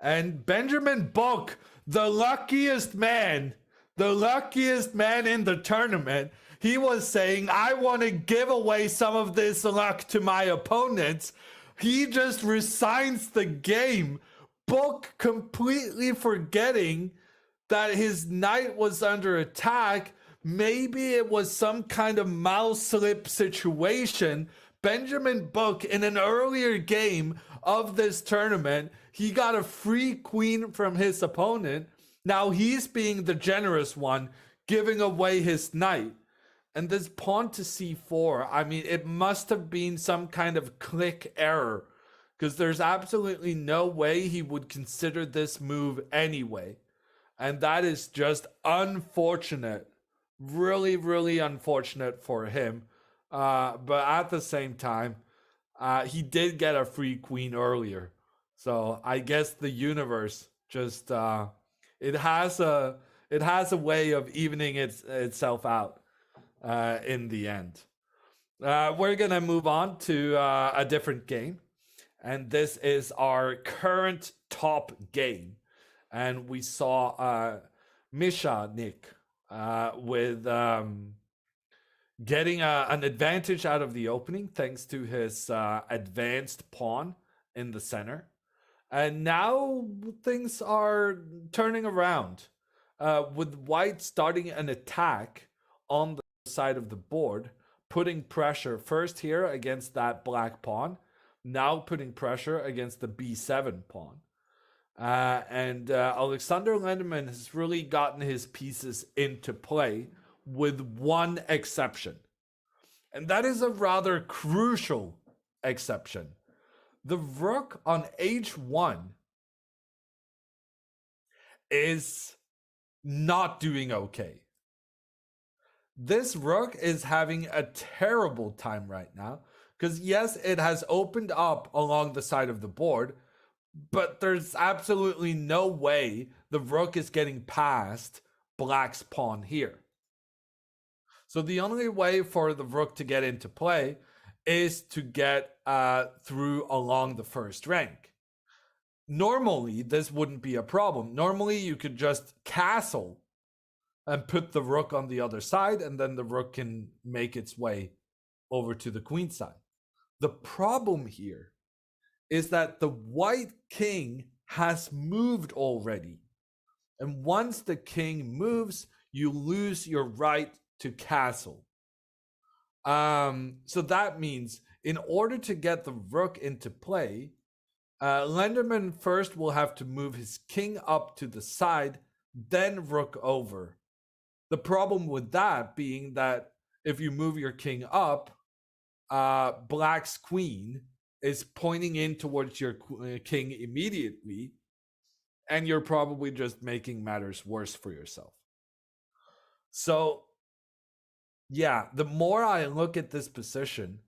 And Benjamin Book, the luckiest man in the tournament. He was saying, I want to give away some of this luck to my opponents. He just resigns the game. Book completely forgetting that his knight was under attack. Maybe it was some kind of mouse slip situation. Benjamin Book, in an earlier game of this tournament, he got a free queen from his opponent. Now he's being the generous one, giving away his knight. And this pawn to c4, I mean, it must have been some kind of click error, because there's absolutely no way he would consider this move anyway. And that is just unfortunate. Really, really unfortunate for him. But at the same time, he did get a free queen earlier. So I guess the universe just it has a way of evening itself out in the end. We're gonna move on to a different game, and this is our current top game. And we saw Misha Nick with getting an advantage out of the opening thanks to his advanced pawn in the center. And now things are turning around with White starting an attack on the side of the board, putting pressure first here against that black pawn, now putting pressure against the b7 pawn. And Alexander Lenderman has really gotten his pieces into play, with one exception. And that is a rather crucial exception. The rook on h1 is not doing okay. This rook is having a terrible time right now, because yes, it has opened up along the side of the board, but there's absolutely no way the rook is getting past black's pawn here. So the only way for the rook to get into play is to get through along the first rank. Normally, this wouldn't be a problem. Normally, you could just castle and put the rook on the other side, and then the rook can make its way over to the queen side. The problem here is that the white king has moved already. And once the king moves, you lose your right to castle. So that means in order to get the rook into play, Lenderman first will have to move his king up to the side, then rook over. The problem with that being that if you move your king up, black's queen is pointing in towards your king immediately, and you're probably just making matters worse for yourself. So yeah, the more I look at this position,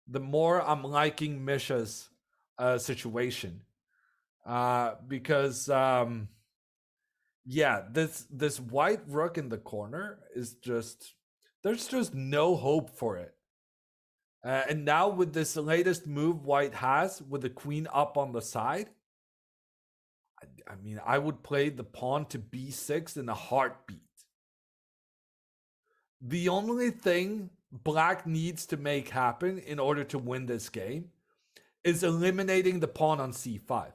the more I'm liking Misha's situation. Because yeah, this white rook in the corner is just, there's just no hope for it. And now with this latest move White has, with the queen up on the side, I mean, I would play the pawn to b6 in a heartbeat. The only thing black needs to make happen in order to win this game is eliminating the pawn on c5.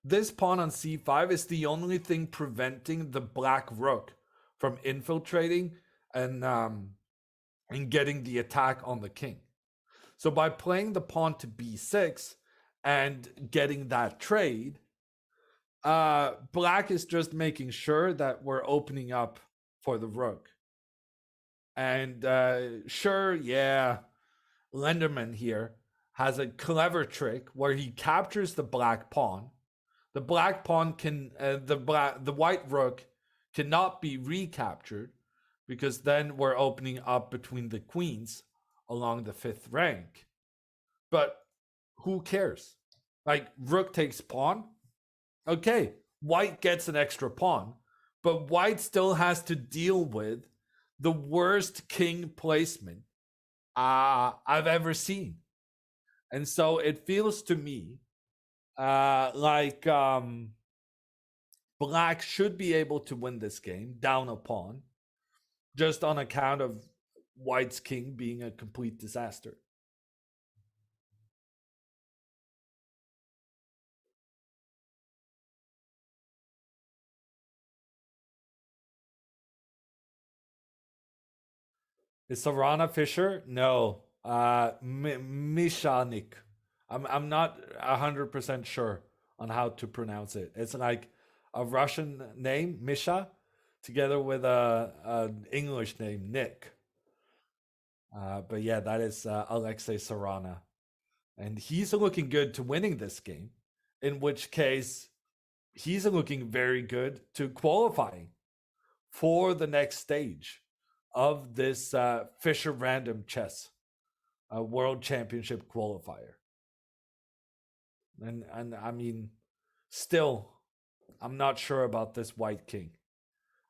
This pawn on c5 is the only thing preventing the black rook from infiltrating and getting the attack on the king. So by playing the pawn to b6 and getting that trade, black is just making sure that we're opening up for the rook. And sure, yeah, Lenderman here has a clever trick where he captures the black pawn. The black pawn can, the white rook cannot be recaptured, because then we're opening up between the queens along the 5th rank. But who cares? Like, rook takes pawn. Okay, white gets an extra pawn, but white still has to deal with the worst king placement I've ever seen. And so it feels to me like black should be able to win this game down a pawn, just on account of white's king being a complete disaster. Is Sarana Fischer? No. Mishanik. I'm not 100% sure on how to pronounce it. It's like a Russian name, Misha, together with an English name, Nick. But yeah, that is Alexei Sarana. And he's looking good to winning this game, in which case he's looking very good to qualifying for the next stage of this Fischer Random Chess World Championship qualifier. And I mean, still, I'm not sure about this white king.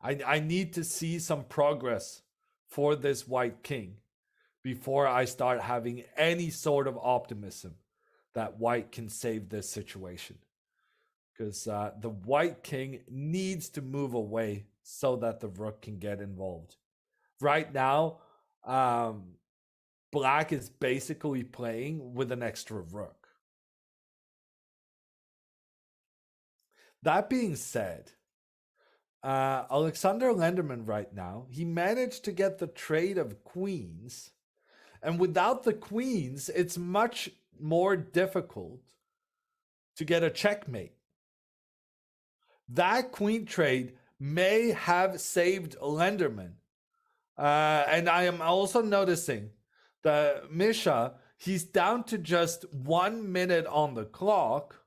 I need to see some progress for this white king before I start having any sort of optimism that white can save this situation. Because the white king needs to move away so that the rook can get involved. Right now, black is basically playing with an extra rook. That being said, Alexander Lenderman right now, he managed to get the trade of queens. And without the queens, it's much more difficult to get a checkmate. That queen trade may have saved Lenderman. And I am also noticing that Misha, he's down to just 1 minute on the clock.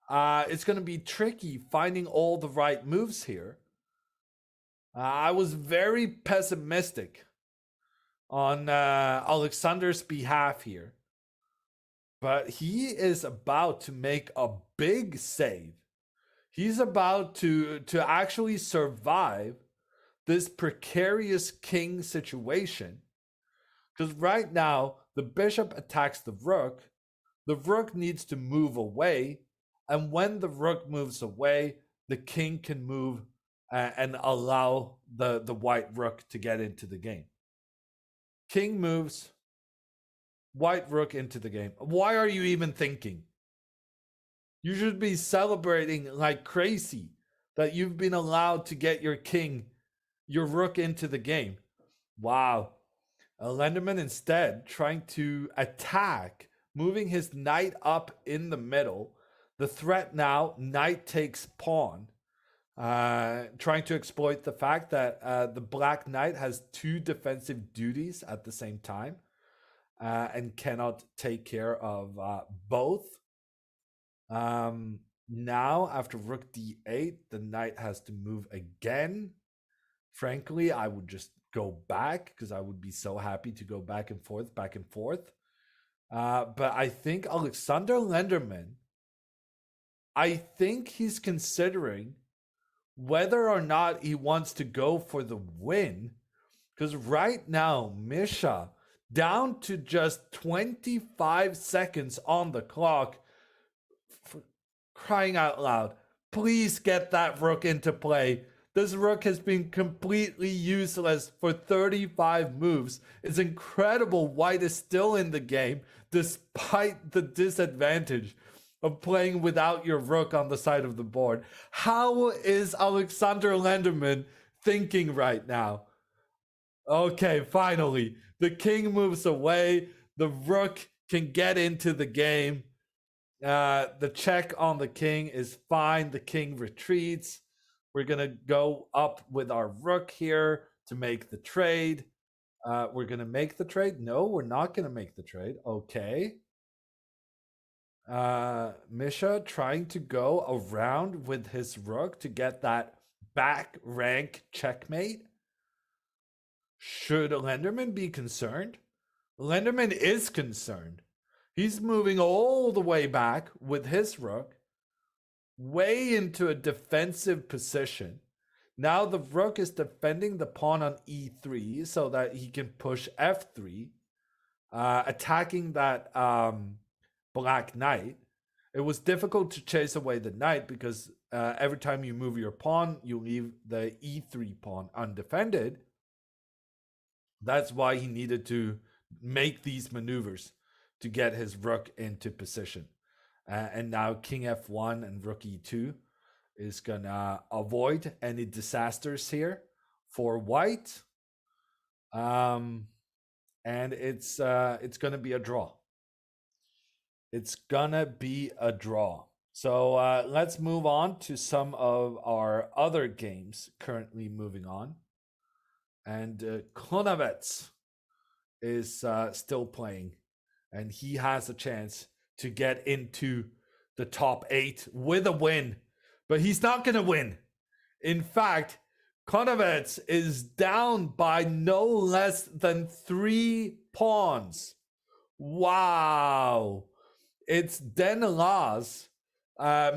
It's going to be tricky finding all the right moves here. I was very pessimistic on Alexander's behalf here. But he is about to make a big save. He's about to actually survive this precarious king situation. Because right now, the bishop attacks the rook needs to move away, and when the rook moves away, the king can move and allow the white rook to get into the game. King moves, white rook into the game. Why are you even thinking? You should be celebrating like crazy that you've been allowed to get your rook into the game. Wow. Lenderman instead trying to attack, moving his knight up in the middle. The threat now, knight takes pawn. Trying to exploit the fact that the black knight has 2 defensive duties at the same time and cannot take care of both. Now, after rook d8, the knight has to move again. Frankly, I would just go back because I would be so happy to go back and forth. But I think Alexander Lenderman, I think he's considering whether or not he wants to go for the win. Because right now, Misha, down to just 25 seconds on the clock, for crying out loud, please get that rook into play. This rook has been completely useless for 35 moves. It's incredible white is still in the game despite the disadvantage of playing without your rook on the side of the board. How is Alexander Lenderman thinking right now? Okay, finally. The king moves away. The rook can get into the game. The check on the king is fine. The king retreats. We're going to go up with our rook here to make the trade. We're going to make the trade. No, we're not going to make the trade. Okay. Misha trying to go around with his rook to get that back rank checkmate. Should Lenderman be concerned? Lenderman is concerned. He's moving all the way back with his rook, way into a defensive position. Now the rook is defending the pawn on e3 so that he can push f3, attacking that black knight. It was difficult to chase away the knight because every time you move your pawn, you leave the e3 pawn undefended. That's why he needed to make these maneuvers to get his rook into position. And now king f1 and rook e2 is gonna avoid any disasters here for white. And it's gonna be a draw. It's gonna be a draw. So let's move on to some of our other games currently moving on. And Konavets is still playing, and he has a chance to get into the top 8 with a win, but he's not going to win. In fact, Konavets is down by no less than 3 pawns. Wow. It's Daenerys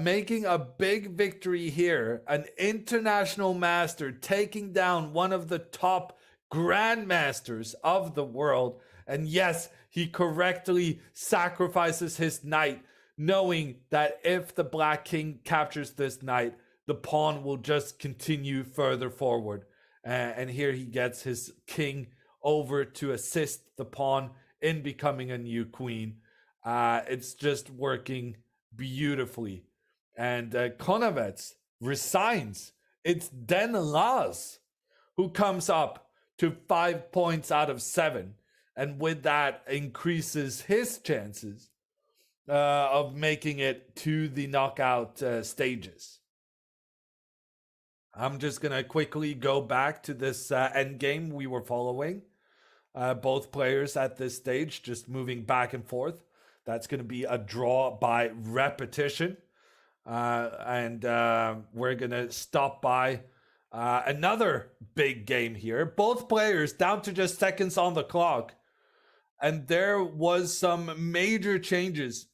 making a big victory here. An international master taking down one of the top grandmasters of the world. And yes, he correctly sacrifices his knight, knowing that if the black king captures this knight, the pawn will just continue further forward. And here he gets his king over to assist the pawn in becoming a new queen. It's just working beautifully. And Konavets resigns. It's Daenerys who comes up to 5 points out of 7. And with that increases his chances of making it to the knockout stages. I'm just going to quickly go back to this end game we were following. Both players at this stage just moving back and forth. That's going to be a draw by repetition. And we're going to stop by another big game here. Both players down to just seconds on the clock. And there was some major changes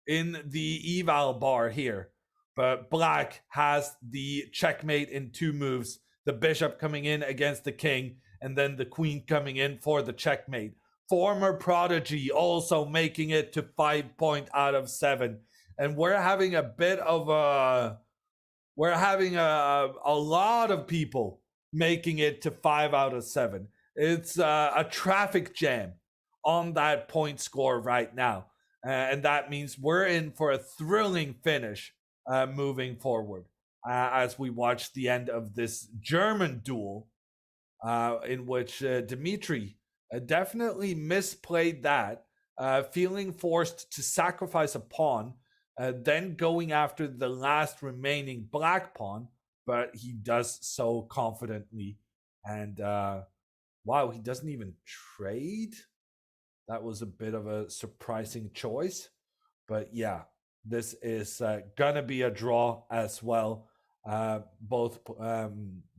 in the eval bar here. But black has the checkmate in 2 moves. The bishop coming in against the king, and then the queen coming in for the checkmate. Former prodigy also making it to 5 point out of 7. And we're having a bit of a lot of people making it to 5 out of 7. It's a traffic jam on that point score right now. And that means we're in for a thrilling finish moving forward as we watch the end of this German duel in which Dmitry definitely misplayed that, feeling forced to sacrifice a pawn, then going after the last remaining black pawn, but he does so confidently. And wow, he doesn't even trade? That was a bit of a surprising choice. But yeah, this is going to be a draw as well. Both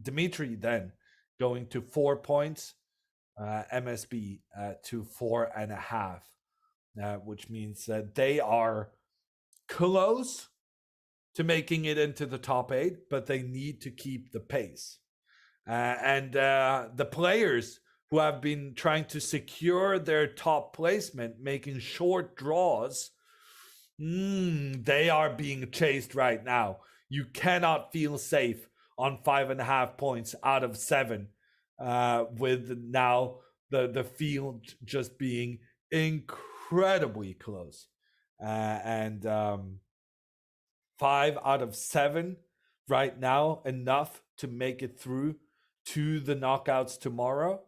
Dmitry then going to 4 points, MSB to 4.5, which means that they are close to making it into the top 8, but they need to keep the pace. And the players who have been trying to secure their top placement, making short draws, they are being chased right now. You cannot feel safe on 5.5 points out of 7, with now the field just being incredibly close. And 5 out of 7 right now, enough to make it through to the knockouts tomorrow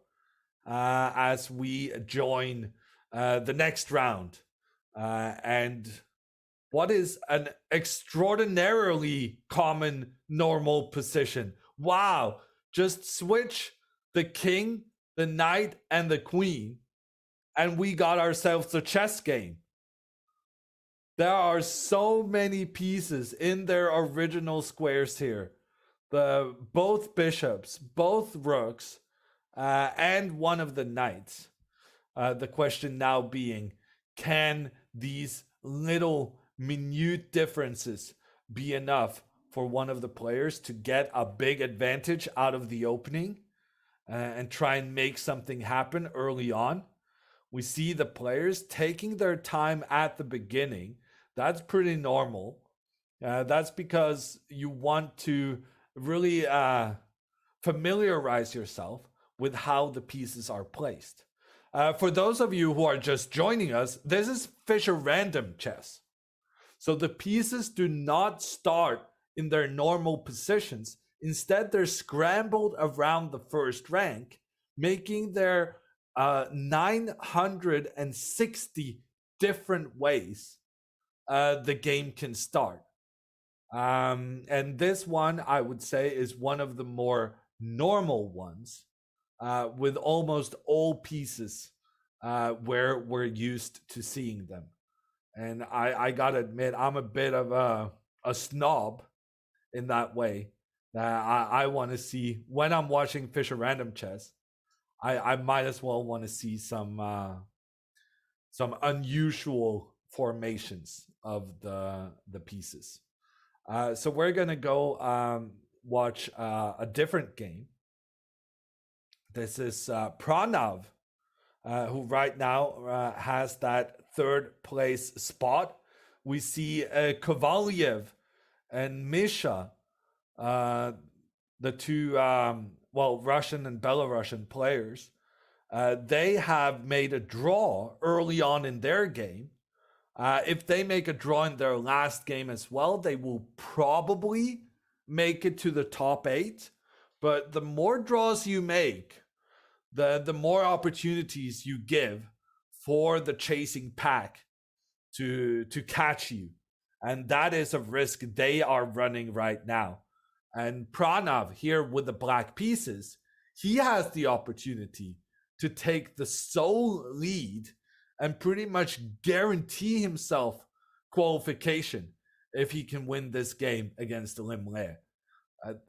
as we join the next round. And what is an extraordinarily common normal position? Wow, just switch the king, the knight, and the queen, and we got ourselves a chess game. There are so many pieces in their original squares here. Both bishops, both rooks, and one of the knights. The question now being, can these little minute differences be enough for one of the players to get a big advantage out of the opening and try and make something happen early on? We see the players taking their time at the beginning. That's pretty normal. That's because you want to really familiarize yourself with how the pieces are placed. For those of you who are just joining us, this is Fischer Random Chess. So the pieces do not start in their normal positions. Instead, they're scrambled around the first rank, making their 960 different ways the game can start. And this one, I would say, is one of the more normal ones, with almost all pieces where we're used to seeing them. And I gotta admit, I'm a bit of a snob in that way. I want to see, when I'm watching Fischer Random Chess, I might as well want to see some unusual formations of the pieces. So we're gonna go watch a different game. This is Pranav, who right now has that third place spot. We see Kovalev and Misha, the two Russian and Belarusian players. They have made a draw early on in their game. If they make a draw in their last game as well, they will probably make it to the top 8. But the more draws you make, the more opportunities you give for the chasing pack to catch you. And that is a risk they are running right now. And Pranav here with the black pieces, he has the opportunity to take the sole lead and pretty much guarantee himself qualification if he can win this game against Limle.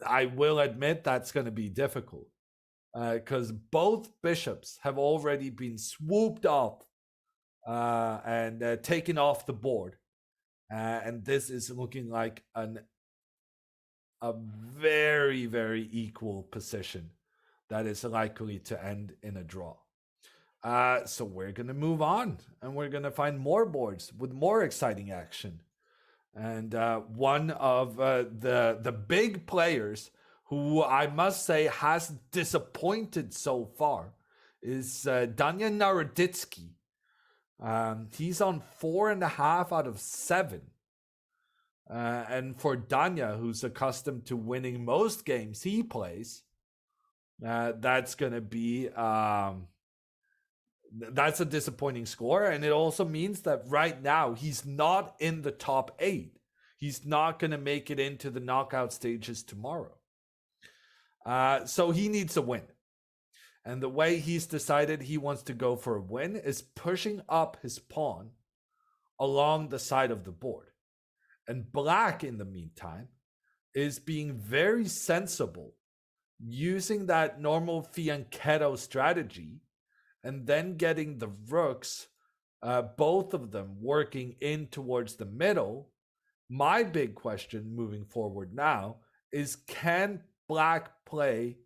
I will admit that's going to be difficult because both bishops have already been swooped off and taken off the board. And this is looking like a very, very equal position that is likely to end in a draw. So we're going to move on and we're going to find more boards with more exciting action. And one of the big players who I must say has disappointed so far is Danya Naroditsky. He's on 4.5 out of 7. And for Danya, who's accustomed to winning most games he plays, that's going to be... that's a disappointing score, and it also means that right now he's not in the top 8. He's not going to make it into the knockout stages tomorrow. So he needs a win. And the way he's decided he wants to go for a win is pushing up his pawn along the side of the board. And black, in the meantime, is being very sensible, using that normal fianchetto strategy and then getting the rooks, both of them working in towards the middle. My big question moving forward now is, can black play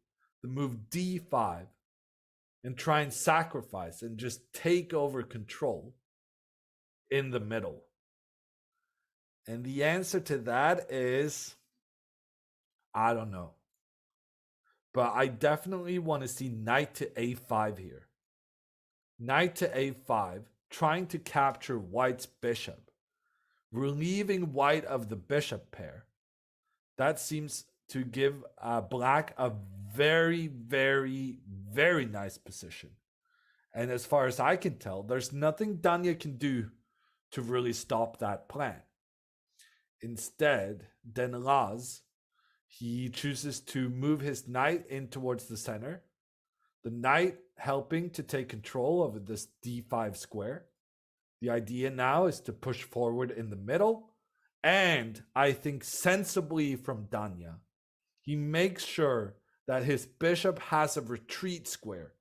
the move d5 and try and sacrifice and just take over control in the middle? And the answer to that is, I don't know. But I definitely want to see knight to a5 here. Knight to a5, trying to capture white's bishop. relieving white of the bishop pair. That seems to give black a very, very, very nice position. And as far as I can tell, there's nothing Danya can do to really stop that plan. Instead, Daenerys, he chooses to move his knight in towards the center. The knight helping to take control over this d5 square. The idea now is to push forward in the middle. And I think sensibly from Danya, he makes sure that his bishop has a retreat square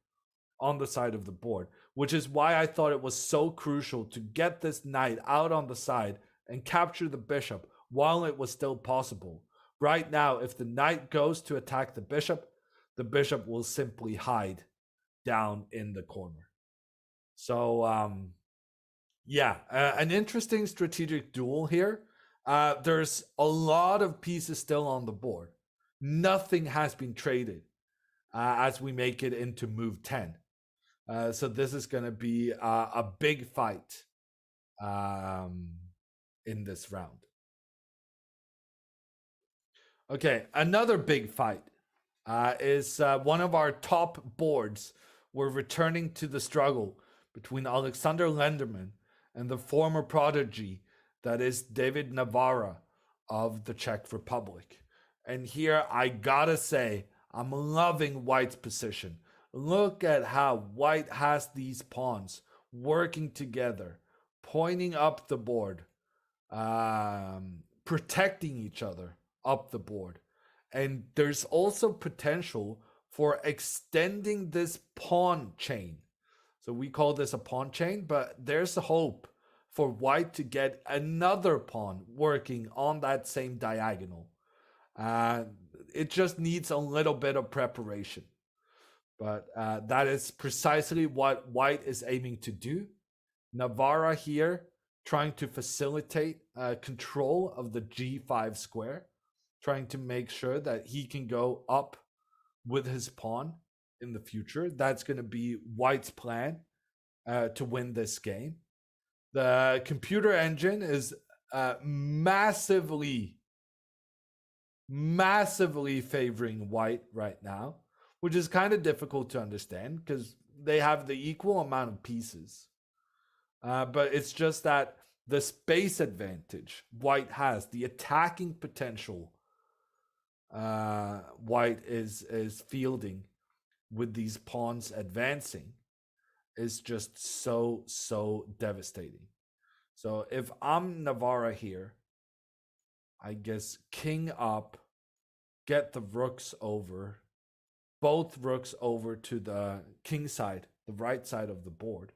on the side of the board, which is why I thought it was so crucial to get this knight out on the side and capture the bishop while it was still possible. Right now, if the knight goes to attack the bishop will simply hide down in the corner. So, an interesting strategic duel here. There's a lot of pieces still on the board. Nothing has been traded as we make it into move 10. So this is going to be a big fight in this round. Okay, another big fight is one of our top boards. We're returning to the struggle between Alexander Lenderman and the former prodigy that is David Navarra of the Czech Republic. And here I gotta say, I'm loving white's position. Look at how white has these pawns working together, pointing up the board, protecting each other up the board. And there's also potential for extending this pawn chain. So we call this a pawn chain, but there's a hope for white to get another pawn working on that same diagonal. It just needs a little bit of preparation. But that is precisely what white is aiming to do. Navarra here trying to facilitate control of the g5 square, trying to make sure that he can go up with his pawn in the future. That's going to be white's plan to win this game. The computer engine is massively favoring white right now, which is kind of difficult to understand because they have the equal amount of pieces. But it's just that the space advantage white has, the attacking potential white is fielding with these pawns advancing is just so devastating. So if I'm Navarra here, I guess king up, get the rooks over, both rooks over to the king side, the right side of the board.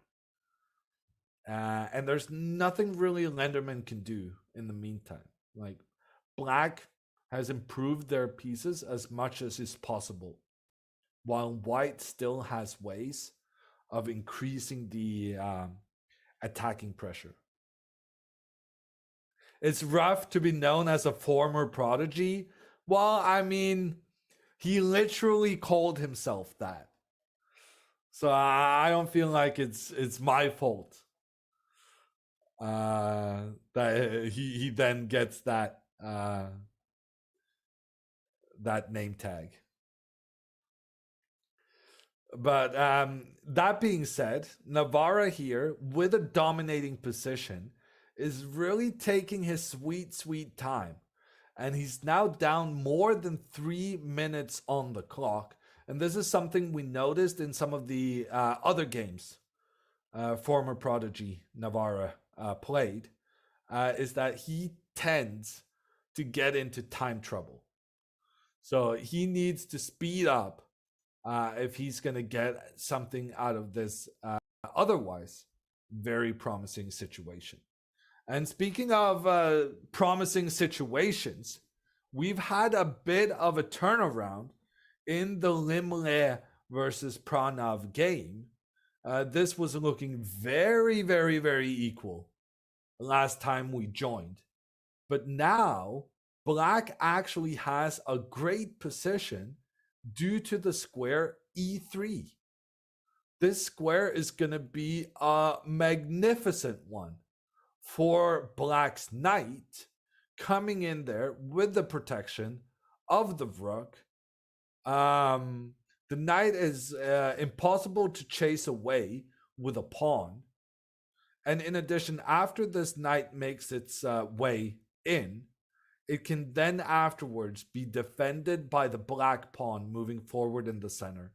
And there's nothing really Lenderman can do in the meantime. Like, black has improved their pieces as much as is possible, while white still has ways of increasing the attacking pressure. It's rough to be known as a former prodigy. Well, I mean, he literally called himself that. So I don't feel like it's my fault that he then gets that name tag. But that being said, Navarra here with a dominating position is really taking his sweet time. And he's now down more than 3 minutes on the clock. And this is something we noticed in some of the other games former prodigy Navarra played, is that he tends to get into time trouble. So he needs to speed up if he's going to get something out of this otherwise very promising situation. And speaking of promising situations, we've had a bit of a turnaround in the Limle versus Pranav game. This was looking very equal last time we joined. But now, black actually has a great position due to the square e3. This square is going to be a magnificent one for black's knight coming in there with the protection of the rook. The knight is impossible to chase away with a pawn. And in addition, after this knight makes its way in, it can then afterwards be defended by the black pawn moving forward in the center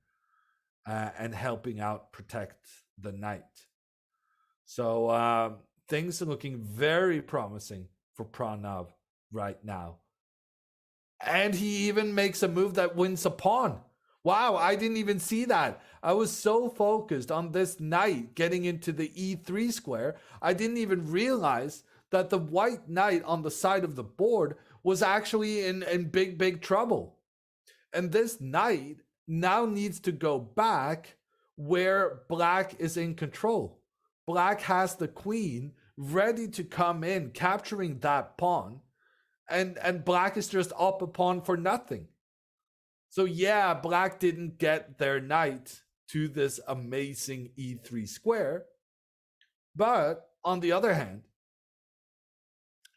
and helping out protect the knight. So things are looking very promising for Pranav right now. And he even makes a move that wins a pawn. Wow, I didn't even see that. I was so focused on this knight getting into the e3 square, I didn't even realize that the white knight on the side of the board was actually in big trouble. And this knight now needs to go back where black is in control. Black has the queen ready to come in, capturing that pawn. And black is just up a pawn for nothing. So yeah, black didn't get their knight to this amazing e3 square. But on the other hand,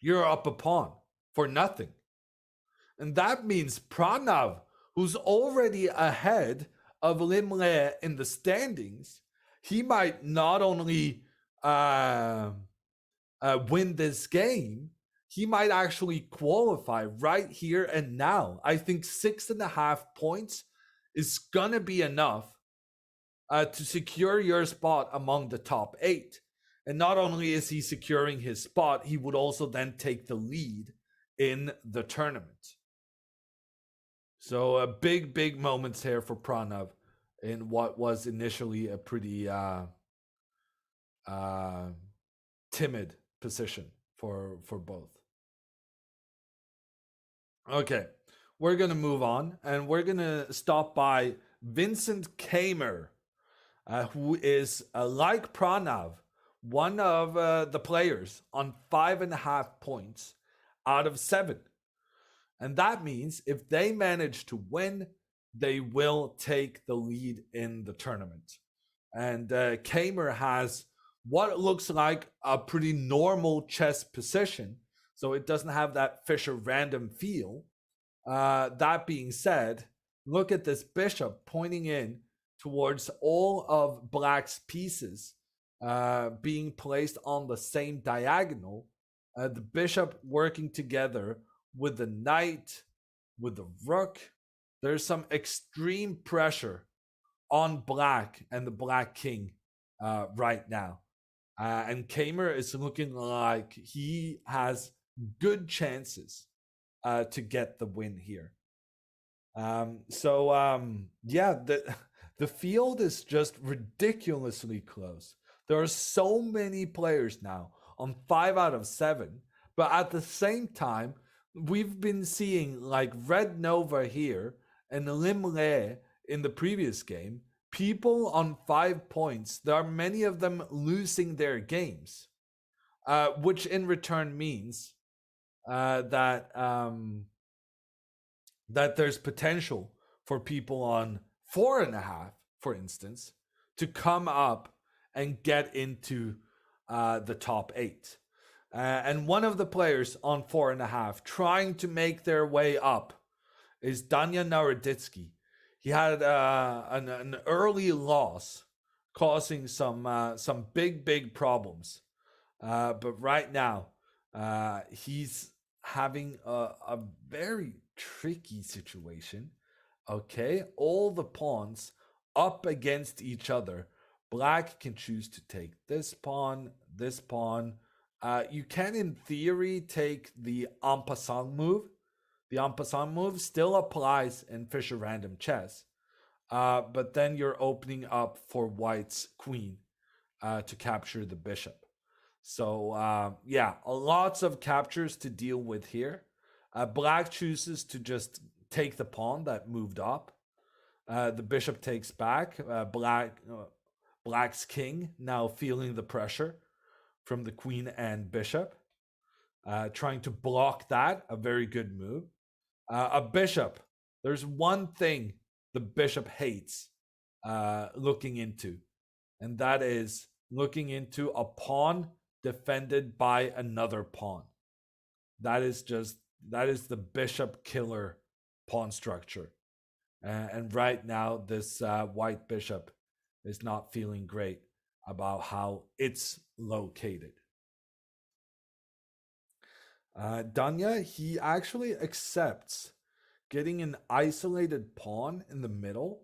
you're up a pawn for nothing. And that means Pranav, who's already ahead of Limle in the standings, he might not only win this game, he might actually qualify right here and now. I think 6.5 points is gonna be enough to secure your spot among the top 8. And not only is he securing his spot, he would also then take the lead in the tournament. So big moments here for Pranav in what was initially a pretty timid position for both. Okay, we're gonna move on, and we're gonna stop by Vincent Kamer, who is like Pranav, one of the players on 5.5 points out of 7. And that means if they manage to win, they will take the lead in the tournament. And Kamer has what looks like a pretty normal chess position, so it doesn't have that Fischer Random feel. That being said, look at this bishop pointing in towards all of black's pieces being placed on the same diagonal. The bishop working together with the knight, with the rook. There's some extreme pressure on black and the black king right now. And Kamer is looking like he has good chances to get the win here. Yeah, the field is just ridiculously close. There are so many players now on 5 out of 7, but at the same time, we've been seeing like Red Nova here and Limle in the previous game. People on 5 points, there are many of them losing their games, which in return means that there's potential for people on 4.5, for instance, to come up and get into the top 8. And one of the players on 4.5 trying to make their way up is Danya Naroditsky. He had an early loss, causing some big problems. But right now, he's having a very tricky situation. Okay, all the pawns up against each other. Black can choose to take this pawn, this pawn. You can, in theory, take the en passant move. The en passant move still applies in Fischer Random Chess, but then you're opening up for white's queen to capture the bishop. So yeah, lots of captures to deal with here. Black chooses to just take the pawn that moved up. The bishop takes back. Black's king now feeling the pressure from the queen and bishop, trying to block that. A very good move. A bishop. There's one thing the bishop hates looking into, and that is looking into a pawn defended by another pawn. That is the bishop killer pawn structure. And right now, this white bishop is not feeling great about how it's located. Danya, he actually accepts getting an isolated pawn in the middle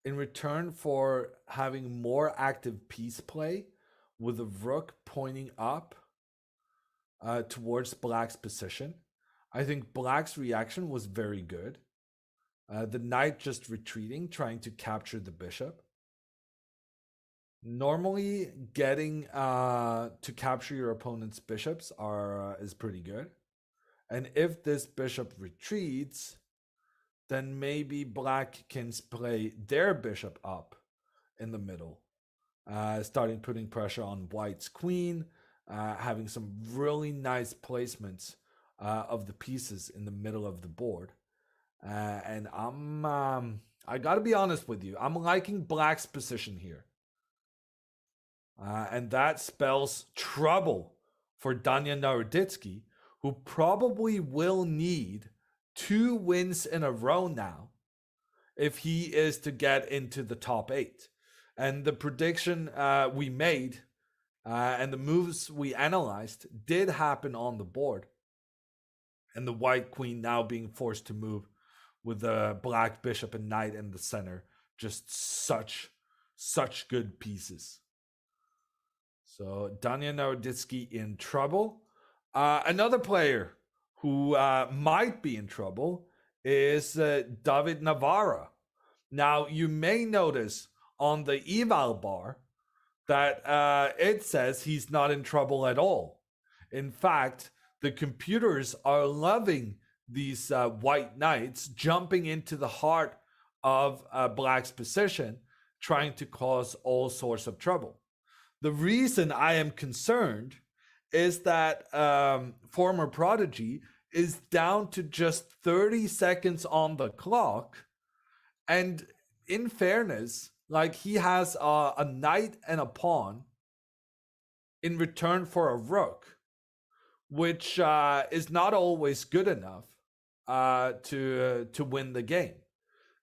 in return for having more active piece play with the rook pointing up towards black's position. I think black's reaction was very good. The knight just retreating, trying to capture the bishop. Normally, getting to capture your opponent's bishops is pretty good. And if this bishop retreats, then maybe black can play their bishop up in the middle, starting putting pressure on white's queen, having some really nice placements of the pieces in the middle of the board. And I gotta be honest with you, I'm liking black's position here. And that spells trouble for Danya Naroditsky, who probably will need 2 wins in a row now if he is to get into the top 8. And the prediction we made and the moves we analyzed did happen on the board. And the white queen now being forced to move with the black bishop and knight in the center. Just such good pieces. So Danya Naroditsky in trouble. Another player who might be in trouble is David Navarra. Now, you may notice on the eval bar that it says he's not in trouble at all. In fact, the computers are loving these white knights jumping into the heart of black's position, trying to cause all sorts of trouble. The reason I am concerned is that former prodigy is down to just 30 seconds on the clock. And in fairness, like, he has a knight and a pawn in return for a rook, which is not always good enough to win the game.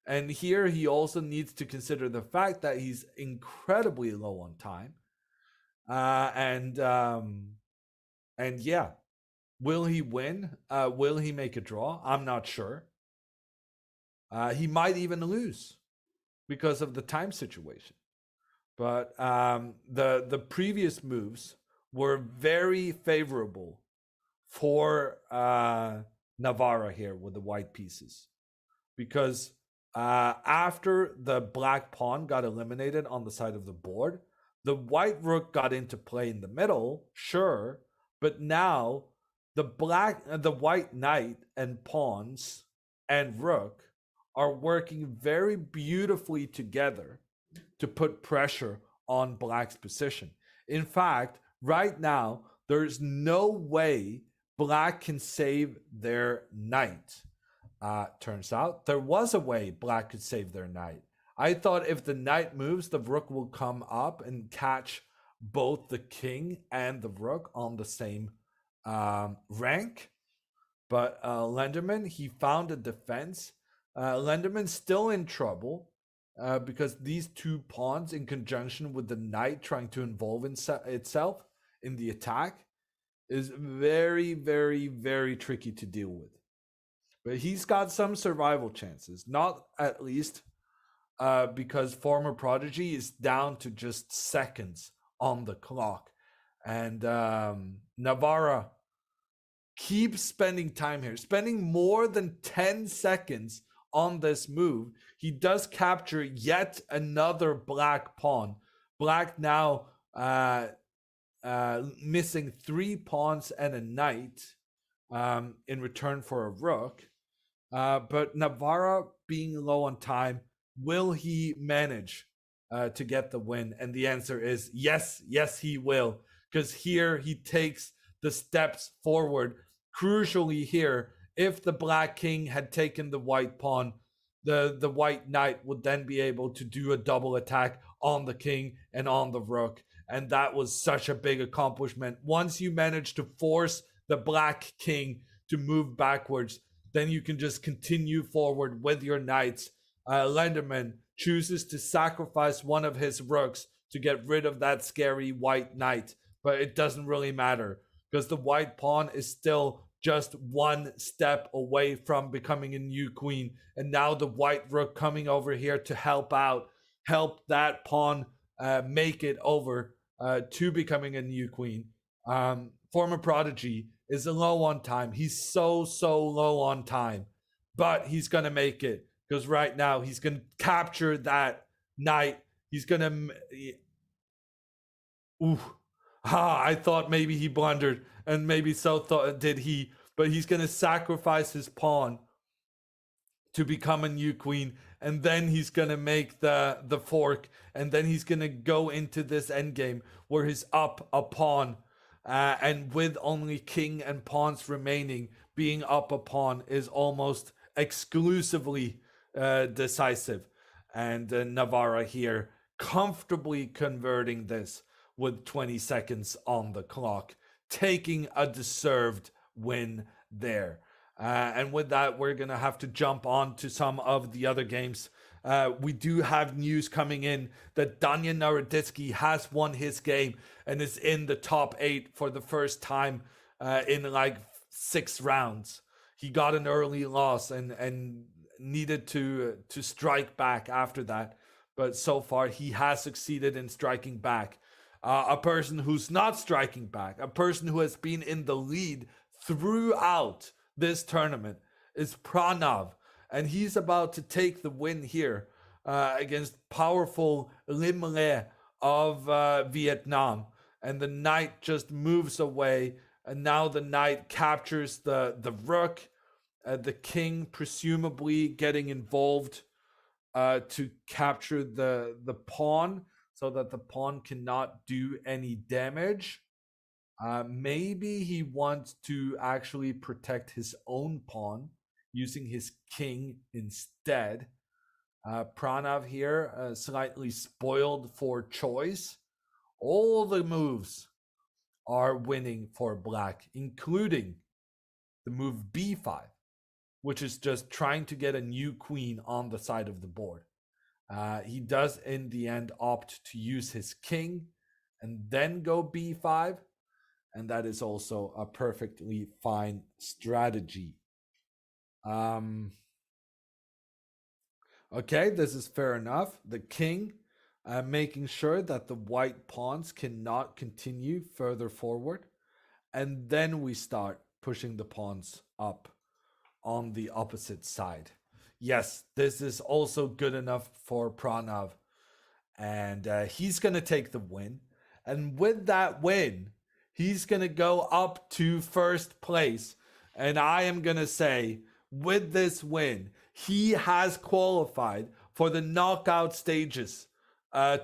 And here he also needs to consider the fact that he's incredibly low on time. And yeah, will he win? Will he make a draw? I'm not sure. He might even lose because of the time situation. But the previous moves were very favorable for Navarra here with the white pieces, because after the black pawn got eliminated on the side of the board, the white rook got into play in the middle, sure, but now the white knight and pawns and rook are working very beautifully together to put pressure on black's position. In fact, right now, there's no way black can save their knight. Turns out there was a way black could save their knight. I thought if the knight moves, the rook will come up and catch both the king and the rook on the same rank. But Lenderman, he found a defense. Lenderman's still in trouble because these 2 pawns in conjunction with the knight trying to involve itself in the attack is very, very, very tricky to deal with. But he's got some survival chances, not at least because former prodigy is down to just seconds on the clock. And Navarra keeps spending time here, spending more than 10 seconds on this move. He does capture yet another black pawn. Black now missing 3 pawns and a knight in return for a rook. But Navarra being low on time, will he manage to get the win? And the answer is yes, he will. Because here he takes the steps forward. Crucially here, if the black king had taken the white pawn, the white knight would then be able to do a double attack on the king and on the rook. And that was such a big accomplishment. Once you manage to force the black king to move backwards, then you can just continue forward with your knights. Lenderman chooses to sacrifice one of his rooks to get rid of that scary white knight, but it doesn't really matter because the white pawn is still just one step away from becoming a new queen. And now the white rook coming over here to help out, help that pawn make it over to becoming a new queen. Former Prodigy is low on time. He's so low on time, but he's going to make it because right now he's going to capture that knight. He's going to... I thought maybe he blundered, and maybe so did he, but he's going to sacrifice his pawn to become a new queen, and then he's going to make the fork, and then he's going to go into this endgame where he's up a pawn, and with only king and pawns remaining, being up a pawn is almost exclusively decisive. And Navarra here comfortably converting this with 20 seconds on the clock, taking a deserved win there. And with that, we're going to have to jump on to some of the other games. We do have news coming in that Daniel Naroditsky has won his game and is in the top 8 for the first time in like 6 rounds. He got an early loss and needed to strike back after that. But so far, he has succeeded in striking back. A person who's not striking back, a person who has been in the lead throughout this tournament is Pranav, and he's about to take the win here against powerful Lim Le of Vietnam. And the knight just moves away, and now the knight captures the rook, the king presumably getting involved to capture the pawn, so that the pawn cannot do any damage. Maybe he wants to actually protect his own pawn using his king instead. Pranav here, slightly spoiled for choice. All the moves are winning for black, including the move b5, which is just trying to get a new queen on the side of the board. He does in the end opt to use his king and then go b5, and that is also a perfectly fine strategy. Okay, this is fair enough. The king making sure that the white pawns cannot continue further forward, and then we start pushing the pawns up on the opposite side. Yes, this is also good enough for Pranav, and he's going to take the win. And with that win, he's going to go up to first place. And I am going to say, with this win, he has qualified for the knockout stages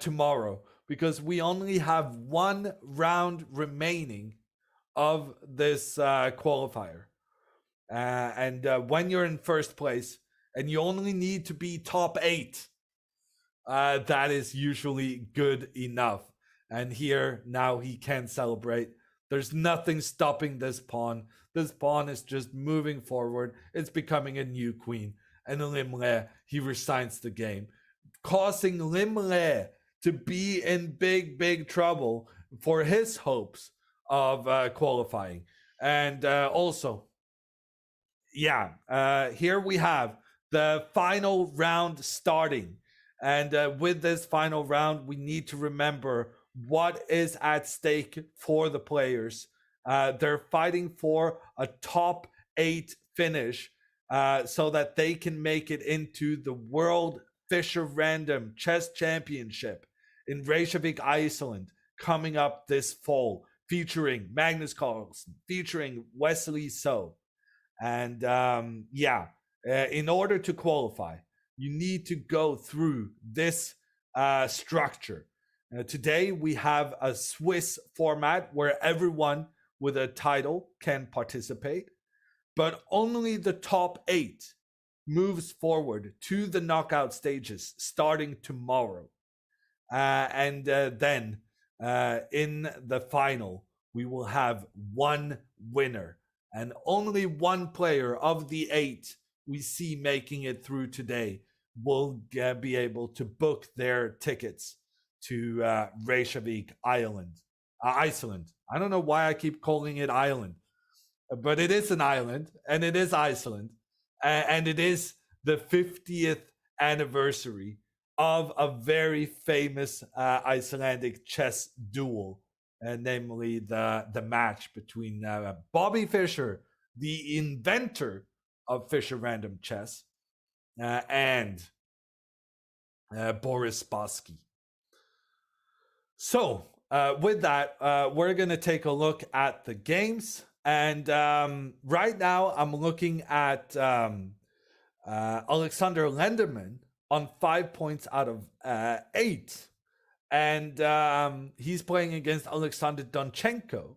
tomorrow, because we only have 1 round remaining of this qualifier. And when you're in first place, and you only need to be top 8, that is usually good enough. And here, now he can celebrate. There's nothing stopping this pawn. This pawn is just moving forward. It's becoming a new queen. And Lim Le, he resigns the game, causing Lim Le to be in big trouble for his hopes of qualifying. And also, here we have the final round starting. And with this final round, we need to remember what is at stake for the players. They're fighting for a top 8 finish so that they can make it into the World Fischer Random Chess Championship in Reykjavik, Iceland, coming up this fall, featuring Magnus Carlsen, featuring Wesley So. And in order to qualify, you need to go through this structure. Today, we have a Swiss format where everyone with a title can participate, but only the top 8 moves forward to the knockout stages starting tomorrow. Then in the final, we will have one winner, and only one player of the 8 we see making it through today will be able to book their tickets to Reykjavik, Iceland. Iceland. I don't know why I keep calling it Ireland, but it is an island, and it is Iceland, and it is the 50th anniversary of a very famous Icelandic chess duel, namely the match between Bobby Fischer, the inventor of Fischer Random Chess, and Boris Spassky. So, with that, we're going to take a look at the games. And right now, I'm looking at Alexander Lenderman on 5 points out of 8. And he's playing against Alexander Donchenko,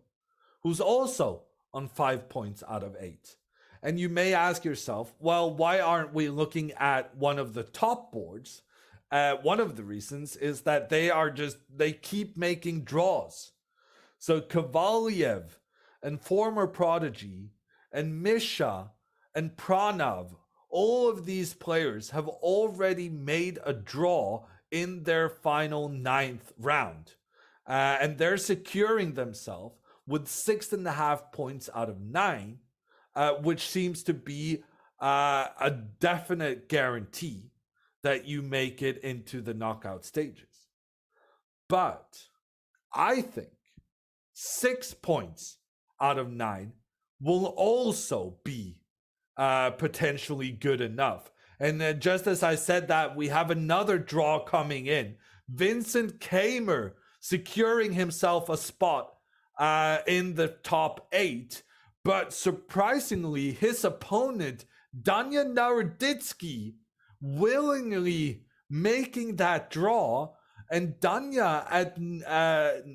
who's also on 5 points out of 8. And you may ask yourself, well, why aren't we looking at one of the top boards? One of the reasons is that they keep making draws. So Kovalev and former Prodigy and Misha and Pranav, all of these players have already made a draw in their final 9th round. And they're securing themselves with 6.5 points out of 9, which seems to be a definite guarantee that you make it into the knockout stages. But I think 6 points out of 9 will also be potentially good enough. And just as I said that, we have another draw coming in. Vincent Kamer securing himself a spot in the top 8. But surprisingly, his opponent, Danya Naroditsky, willingly making that draw. And Danya at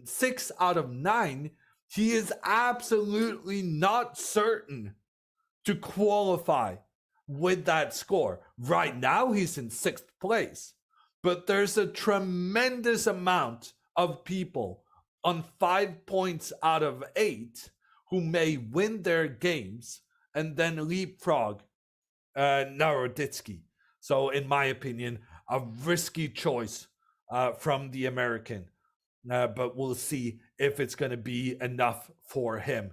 6 out of 9, he is absolutely not certain to qualify with that score. Right now, he's in 6th place, but there's a tremendous amount of people on 5 points out of 8 who may win their games and then leapfrog Naroditsky. So, in my opinion, a risky choice from the American, but we'll see if it's going to be enough for him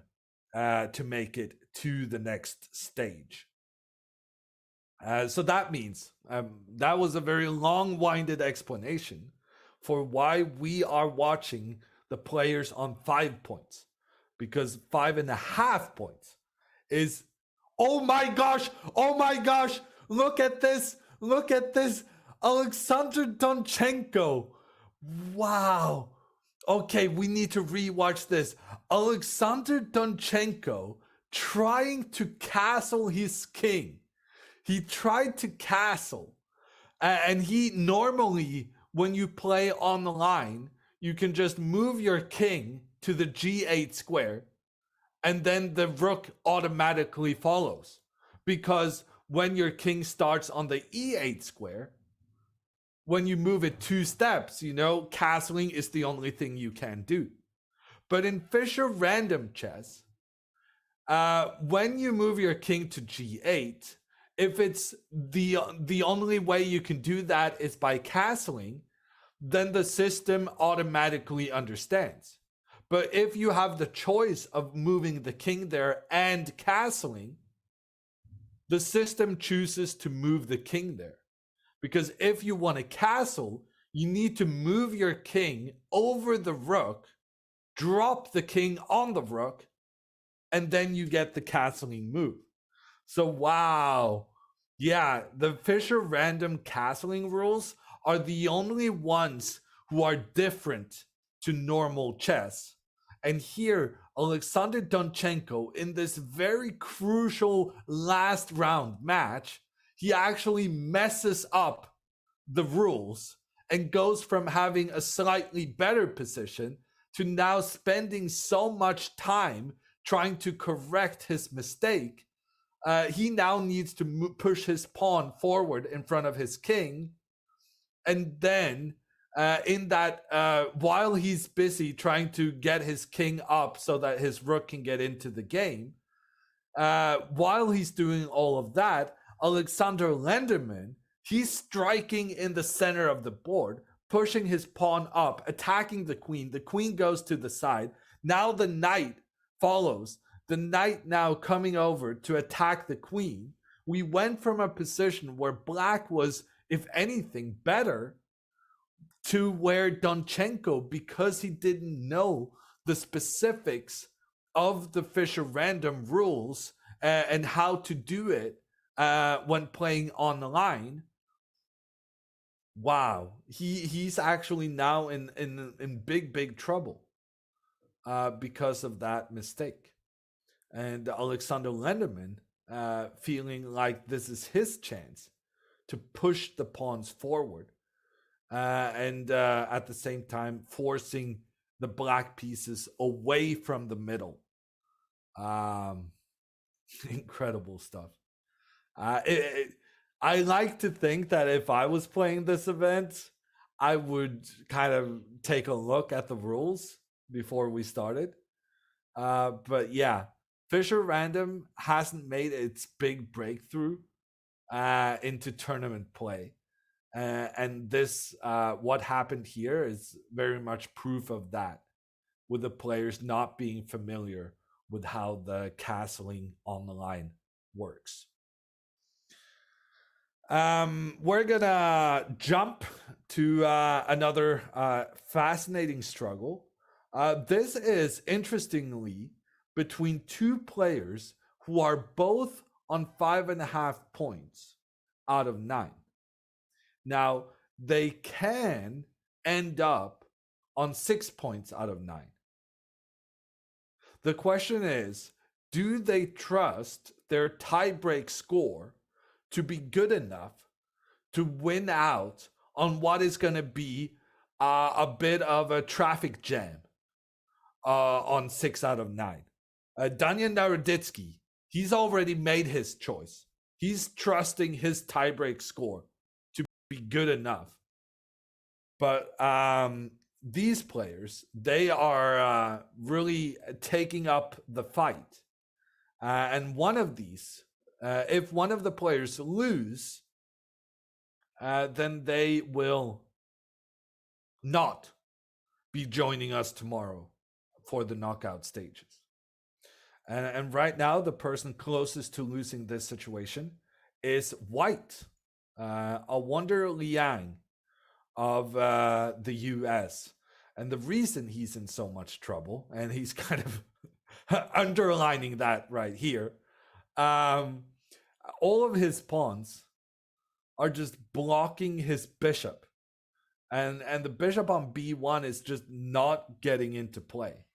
to make it to the next stage. So that means that was a very long-winded explanation for why we are watching the players on 5 points, because 5.5 points is, oh my gosh, look at this, Alexander Donchenko. Wow. Okay, we need to rewatch this. Alexander Donchenko trying to castle his king. He tried to castle, and he normally, when you play on the line, you can just move your king to the g8 square, and then the rook automatically follows. Because when your king starts on the e8 square, when you move it 2 steps, castling is the only thing you can do. But in Fischer Random Chess, when you move your king to g8, if it's the only way you can do that is by castling, then the system automatically understands. But if you have the choice of moving the king there and castling, the system chooses to move the king there. Because if you want to castle, you need to move your king over the rook, drop the king on the rook, and then you get the castling move. So, wow. Yeah, the Fischer Random castling rules are the only ones who are different to normal chess. And here, Alexander Donchenko, in this very crucial last round match, he actually messes up the rules and goes from having a slightly better position to now spending so much time trying to correct his mistake. He now needs to push his pawn forward in front of his king, and then in that while he's busy trying to get his king up so that his rook can get into the game, while he's doing all of that, Alexander Lenderman, he's striking in the center of the board, pushing his pawn up, attacking the queen. The queen goes to the side. Now the knight follows. The knight now coming over to attack the queen. We went from a position where black was, if anything, better to where Donchenko, because he didn't know the specifics of the Fischer Random rules and how to do it when playing online. Wow, he's actually now in big trouble because of that mistake. And Alexander Lenderman feeling like this is his chance to push the pawns forward, and at the same time forcing the black pieces away from the middle. Incredible stuff. I like to think that if I was playing this event, I would kind of take a look at the rules before we started. But yeah, Fischer Random hasn't made its big breakthrough into tournament play. And this, what happened here is very much proof of that, with the players not being familiar with how the castling on the line works. We're gonna jump to another fascinating struggle. This is interestingly between two players who are both on 5.5 points out of 9. Now, they can end up on 6 points out of 9. The question is, do they trust their tiebreak score to be good enough to win out on what is going to be a bit of a traffic jam on 6 out of 9? Daniel Naroditsky, he's already made his choice. He's trusting his tiebreak score to be good enough. But these players, they are really taking up the fight. And one of these, if one of the players lose, then they will not be joining us tomorrow for the knockout stages. And right now, the person closest to losing this situation is White, a Wonder Liang of the US. And the reason he's in so much trouble, and he's kind of underlining that right here, all of his pawns are just blocking his bishop. And the bishop on b1 is just not getting into play.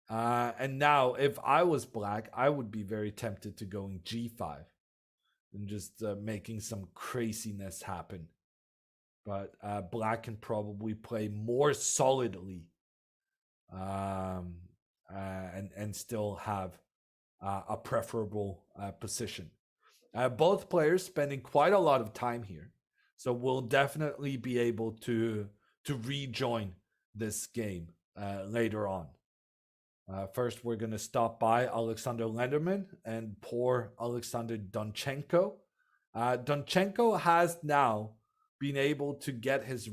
And now, if I was black, I would be very tempted to going g5 and just making some craziness happen. But black can probably play more solidly and still have a preferable position. Both players spending quite a lot of time here, so we'll definitely be able to rejoin this game later on. First, we're going to stop by Alexander Lenderman and poor Alexander Donchenko. Donchenko has now been able to get his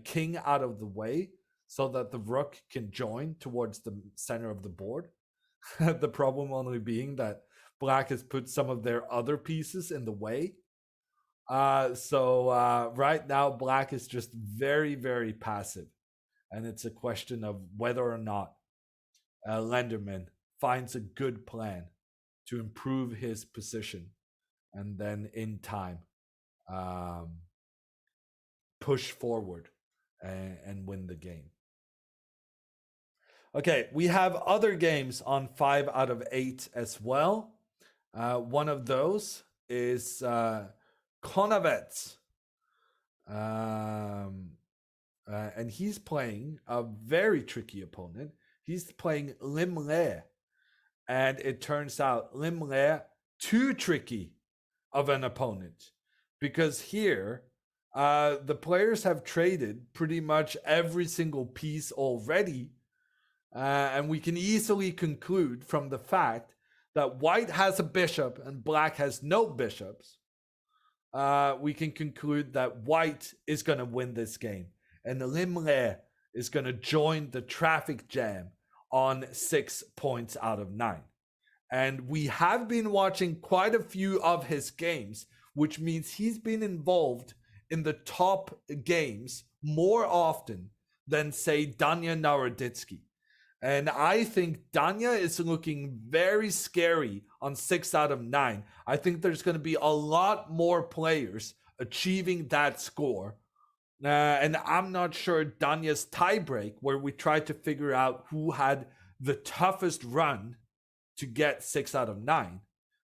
king out of the way so that the rook can join towards the center of the board. The problem only being that black has put some of their other pieces in the way. So right now, black is just very, very passive. And it's a question of whether or not Lenderman finds a good plan to improve his position and then in time push forward and win the game. Okay, we have other games on 5 out of 8 as well. One of those is Konavets. And he's playing a very tricky opponent. He's playing Lim Le. And it turns out Lim Le too tricky of an opponent. Because here, The players have traded pretty much every single piece already, and we can easily conclude from the fact that white has a bishop and black has no bishops. We can conclude that white is going to win this game, and Limre is going to join the traffic jam on 6 points out of 9. And we have been watching quite a few of his games, which means he's been involved in the top games more often than, say, Danya Naroditsky. And I think Danya is looking very scary on 6 out of 9. I think there's going to be a lot more players achieving that score. And I'm not sure Danya's tiebreak, where we tried to figure out who had the toughest run to get 6 out of 9.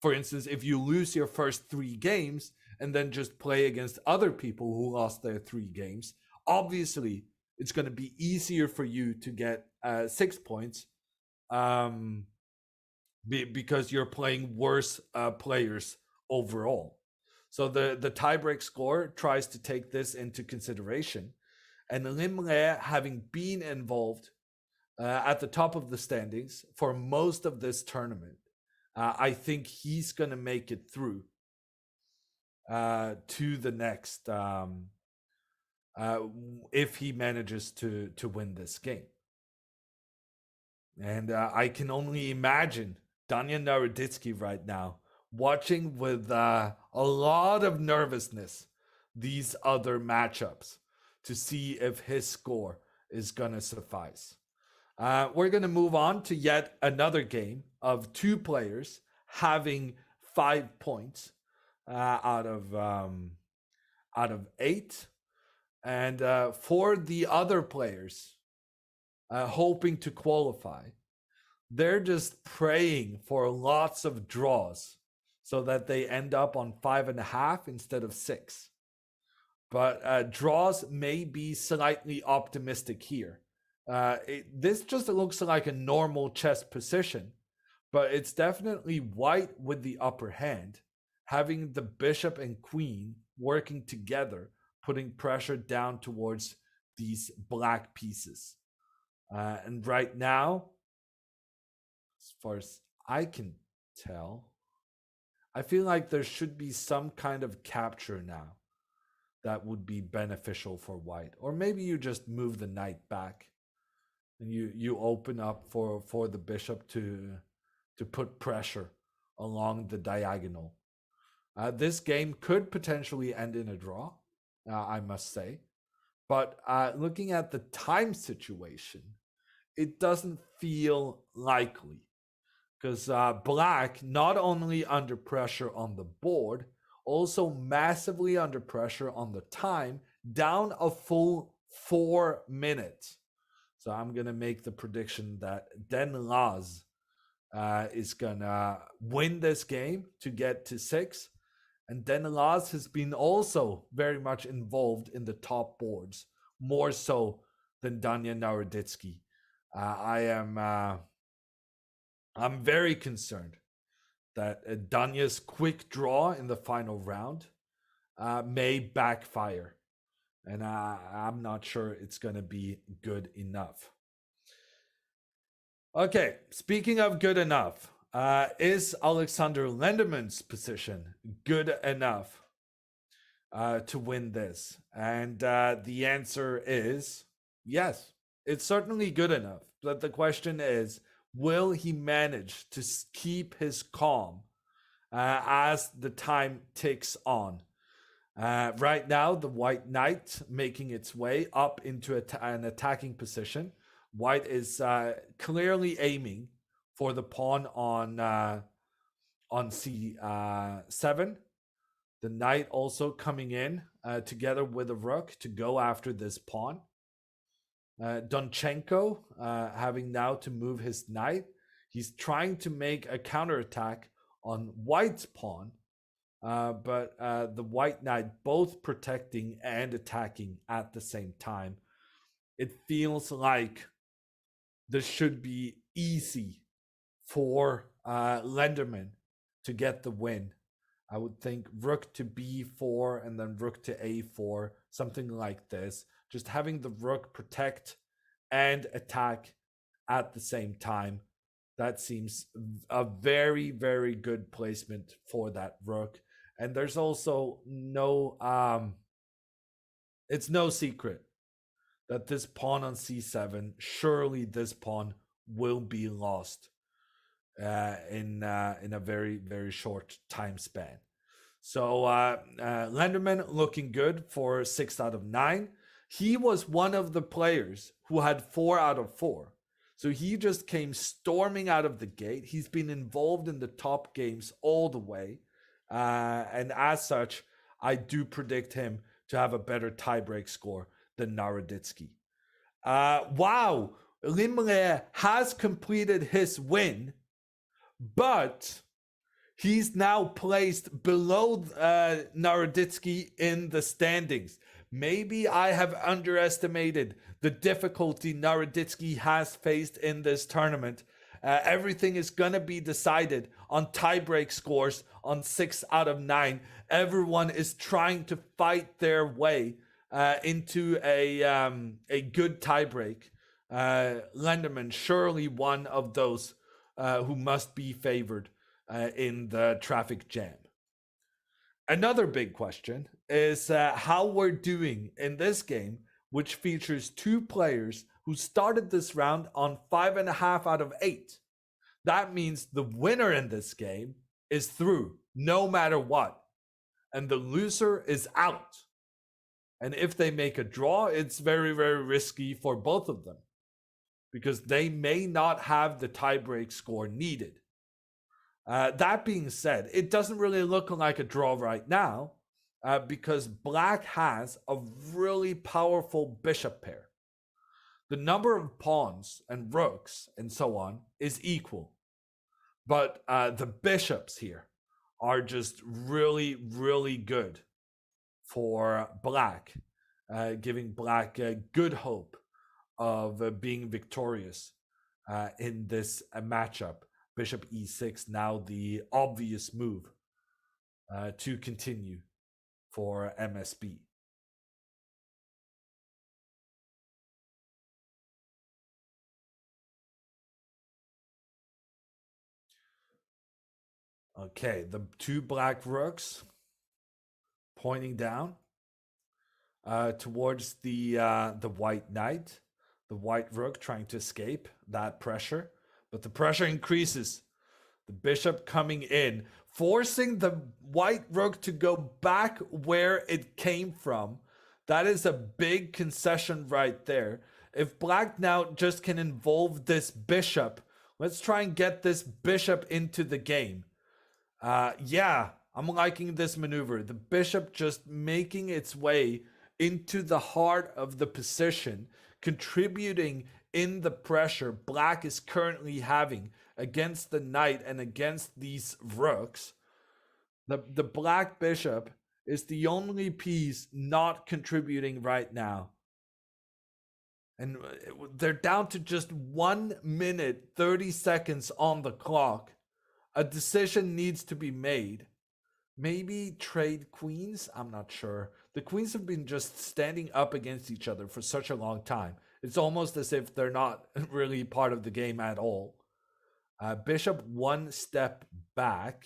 For instance, if you lose your first 3 games and then just play against other people who lost their 3 games, obviously it's going to be easier for you to get 6 points because you're playing worse players overall. So the tiebreak score tries to take this into consideration. And Limre, having been involved at the top of the standings for most of this tournament, I think he's going to make it through to the next if he manages to win this game. And I can only imagine Danya Naroditsky right now watching with a lot of nervousness these other matchups to see if his score is going to suffice. We're going to move on to yet another game of 2 players having 5 points out of 8. And for the other players hoping to qualify, they're just praying for lots of draws so that they end up on 5.5 instead of 6. But draws may be slightly optimistic here. This just looks like a normal chess position, but it's definitely white with the upper hand, having the bishop and queen working together, putting pressure down towards these black pieces. And right now, as far as I can tell, I feel like there should be some kind of capture now that would be beneficial for white. Or maybe you just move the knight back and you open up for the bishop to put pressure along the diagonal. This game could potentially end in a draw, I must say. But looking at the time situation, it doesn't feel likely. Because black, not only under pressure on the board, also massively under pressure on the time, down a full 4 minutes. So I'm going to make the prediction that Daenerys is going to win this game to get to 6. And Daenerys has been also very much involved in the top boards, more so than Danya Naroditsky. I'm very concerned that Danya's quick draw in the final round may backfire. And I'm not sure it's going to be good enough. Okay, speaking of good enough, is Alexander Lenderman's position good enough to win this? And the answer is yes, it's certainly good enough. But the question is, will he manage to keep his calm as the time ticks on? Right now, the white knight making its way up into an attacking position. White is clearly aiming for the pawn on c7. The knight also coming in together with the rook to go after this pawn. Donchenko having now to move his knight. He's trying to make a counterattack on white's pawn, but the white knight both protecting and attacking at the same time. It feels like this should be easy for Lenderman to get the win I would think rook to b4 and then rook to a4, something like this. Just having the rook protect and attack at the same time. That seems a very, very good placement for that rook. And there's also it's no secret that this pawn on c7, surely this pawn will be lost in a very, very short time span. So Lenderman looking good for 6 out of 9. He was one of the players who had 4 out of 4. So he just came storming out of the gate. He's been involved in the top games all the way. And as such, I do predict him to have a better tiebreak score than Naroditsky. Wow, Limre has completed his win, but he's now placed below Naroditsky in the standings. Maybe I have underestimated the difficulty Naroditsky has faced in this tournament. Everything is going to be decided on tiebreak scores on 6 out of 9. Everyone is trying to fight their way into a good tiebreak. Lenderman, surely one of those who must be favored in the traffic jam. Another big question is how we're doing in this game, which features 2 players who started this round on 5.5 out of 8. That means the winner in this game is through, no matter what. And the loser is out. And if they make a draw, it's very, very risky for both of them, because they may not have the tiebreak score needed. That being said, it doesn't really look like a draw right now because Black has a really powerful bishop pair. The number of pawns and rooks and so on is equal. But the bishops here are just really, really good for Black, giving Black a good hope of being victorious in this matchup. Bishop e6, now the obvious move to continue for MSB. Okay, the 2 black rooks pointing down towards the white knight. The white rook trying to escape that pressure, but the pressure increases. The bishop coming in, forcing the white rook to go back where it came from. That is a big concession right there. If Black now just can involve this bishop, let's try and get this bishop into the game. Yeah, I'm liking this maneuver. The bishop just making its way into the heart of the position, contributing in the pressure Black is currently having against the knight and against these rooks. The black bishop is the only piece not contributing right now. And they're down to just 1 minute, 30 seconds on the clock. A decision needs to be made. Maybe trade queens? I'm not sure. The queens have been just standing up against each other for such a long time. It's almost as if they're not really part of the game at all. Bishop 1 step back.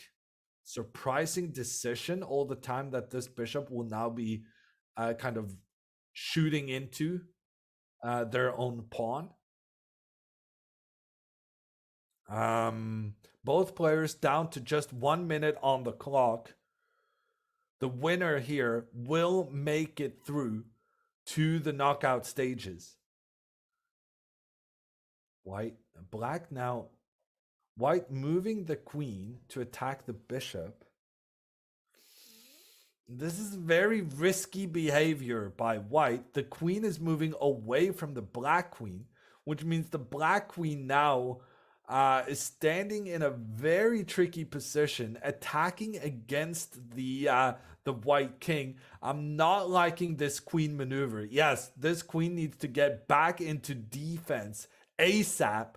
Surprising decision all the time that this bishop will now be kind of shooting into their own pawn. Both players down to just 1 minute on the clock. The winner here will make it through to the knockout stages. Black now. White moving the queen to attack the bishop. This is very risky behavior by white. The queen is moving away from the black queen, which means the black queen now is standing in a very tricky position, attacking against the white king. I'm not liking this queen maneuver. Yes, this queen needs to get back into defense ASAP.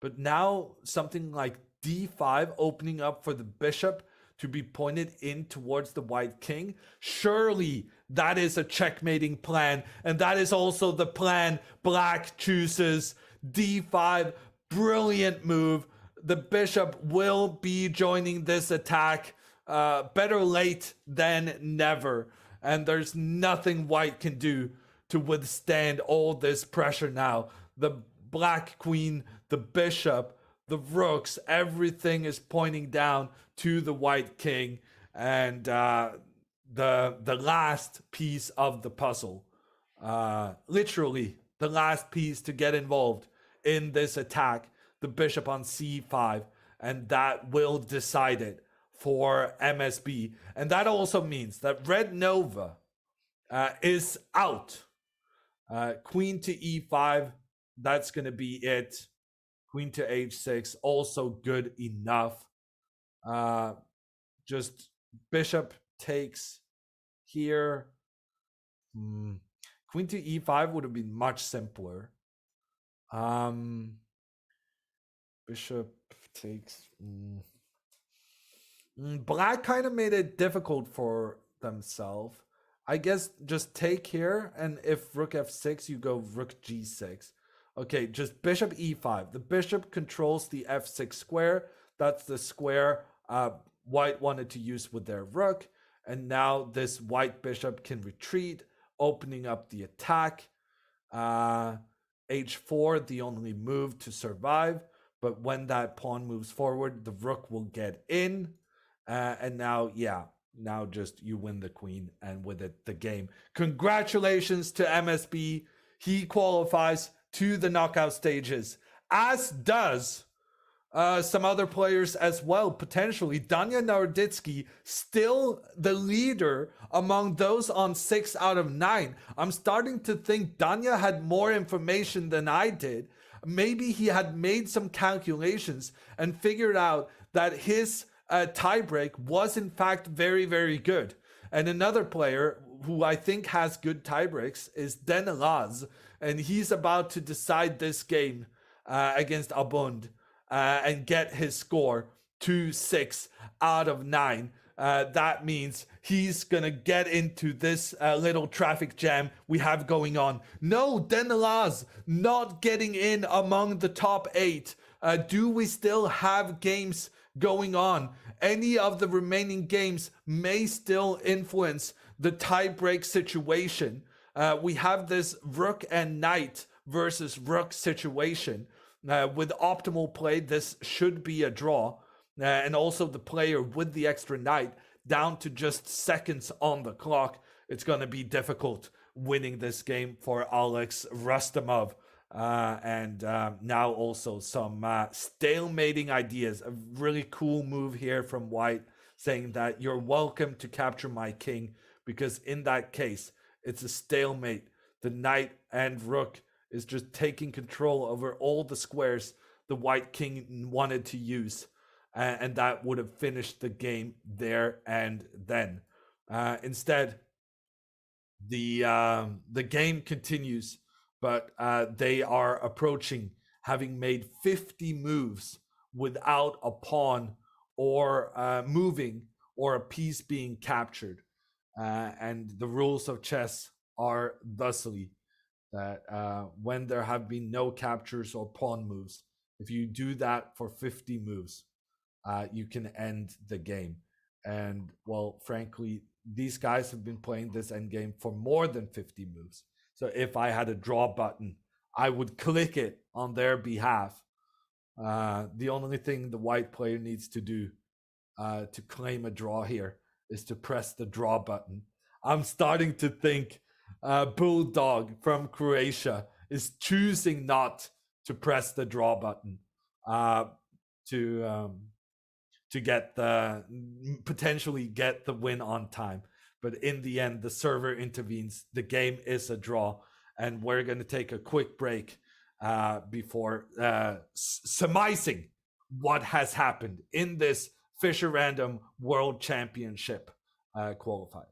But now something like d5 opening up for the bishop to be pointed in towards the white king. Surely that is a checkmating plan, and that is also the plan black chooses. D5, brilliant move. The bishop will be joining this attack. Better late than never, and there's nothing white can do to withstand all this pressure now. The black queen, the bishop, the rooks, everything is pointing down to the white king, and the last piece of the puzzle, literally the last piece to get involved in this attack, the bishop on c5, and that will decide it for MSB. And that also means that Red Nova is out. Queen to e5, that's going to be it. Queen to h6, also good enough. Just bishop takes here. Queen to e5 would have been much simpler. Bishop takes. Black kind of made it difficult for themselves. I guess just take here, and if rook f6, you go rook g6. Okay, just bishop e5. The bishop controls the f6 square. That's the square white wanted to use with their rook. And now this white bishop can retreat, opening up the attack. h4, the only move to survive. But when that pawn moves forward, the rook will get in. And now, now just you win the queen, and with it, the game. Congratulations to MSB. He qualifies to the knockout stages, as does some other players as well, potentially. Danya Naroditsky, still the leader among those on 6 out of 9. I'm starting to think Danya had more information than I did. Maybe he had made some calculations and figured out that his tiebreak was in fact very, very good. And another player who I think has good tiebreaks is Daenerys, and he's about to decide this game against Abdul and get his score to 6 out of 9. That means he's gonna get into this little traffic jam we have going on. No, Daenerys not getting in among the top 8. Do we still have games going on? Any of the remaining games may still influence the tie-break situation. We have this rook and knight versus rook situation. With optimal play, this should be a draw. And also the player with the extra knight down to just seconds on the clock. It's going to be difficult winning this game for Alex Rustamov. And now also some stalemating ideas. A really cool move here from white, saying that you're welcome to capture my king, because in that case, it's a stalemate. The knight and rook is just taking control over all the squares the white king wanted to use. And that would have finished the game there and then. Instead, the game continues, but they are approaching having made 50 moves without a pawn or moving or a piece being captured. And the rules of chess are thusly that when there have been no captures or pawn moves, if you do that for 50 moves, you can end the game. And well, frankly, these guys have been playing this endgame for more than 50 moves. So if I had a draw button, I would click it on their behalf. The only thing the white player needs to do to claim a draw here is to press the draw button. I'm starting to think Bulldog from Croatia is choosing not to press the draw button to get the potentially get the win on time. But in the end, the server intervenes. The game is a draw, and we're going to take a quick break before surmising what has happened in this Fischer Random World Championship qualifier.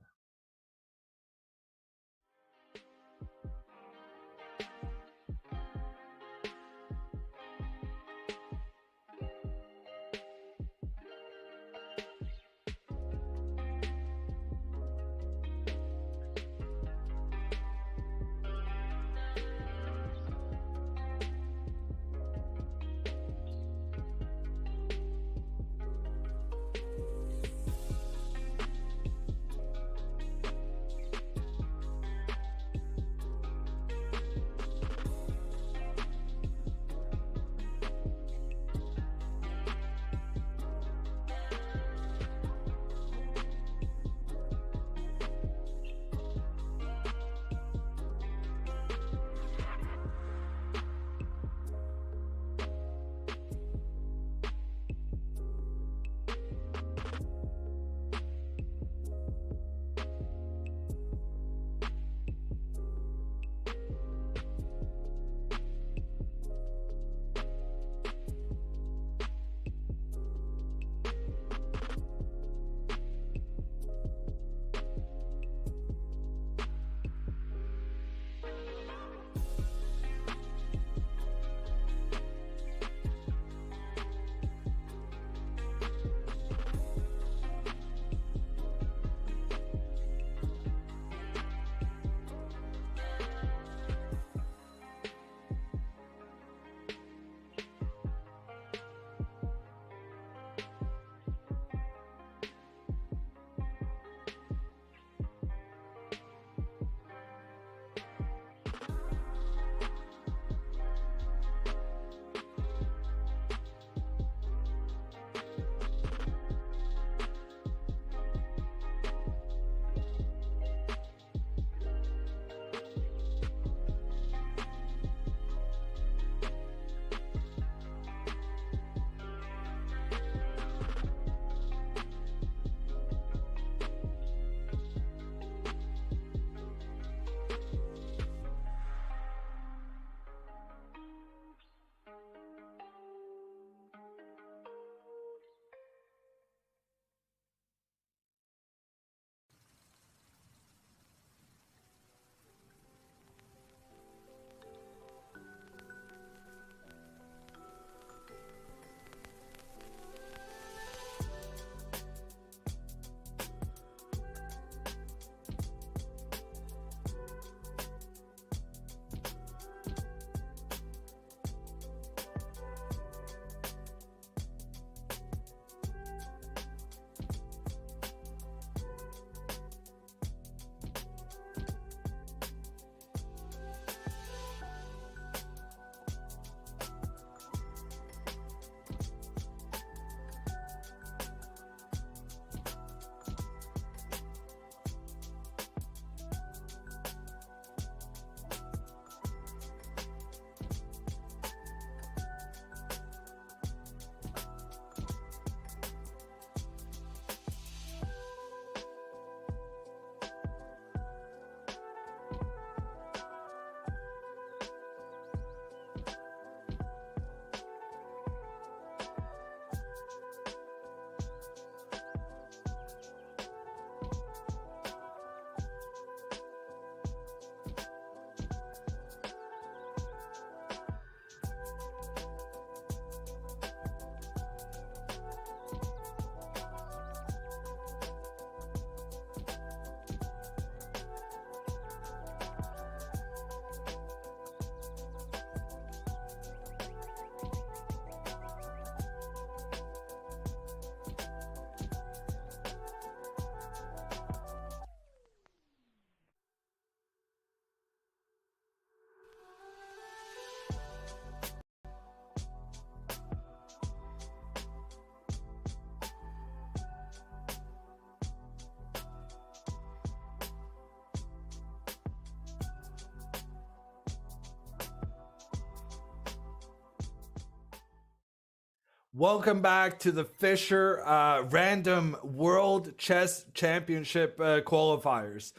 Welcome back to the Fischer Random World Chess Championship qualifiers.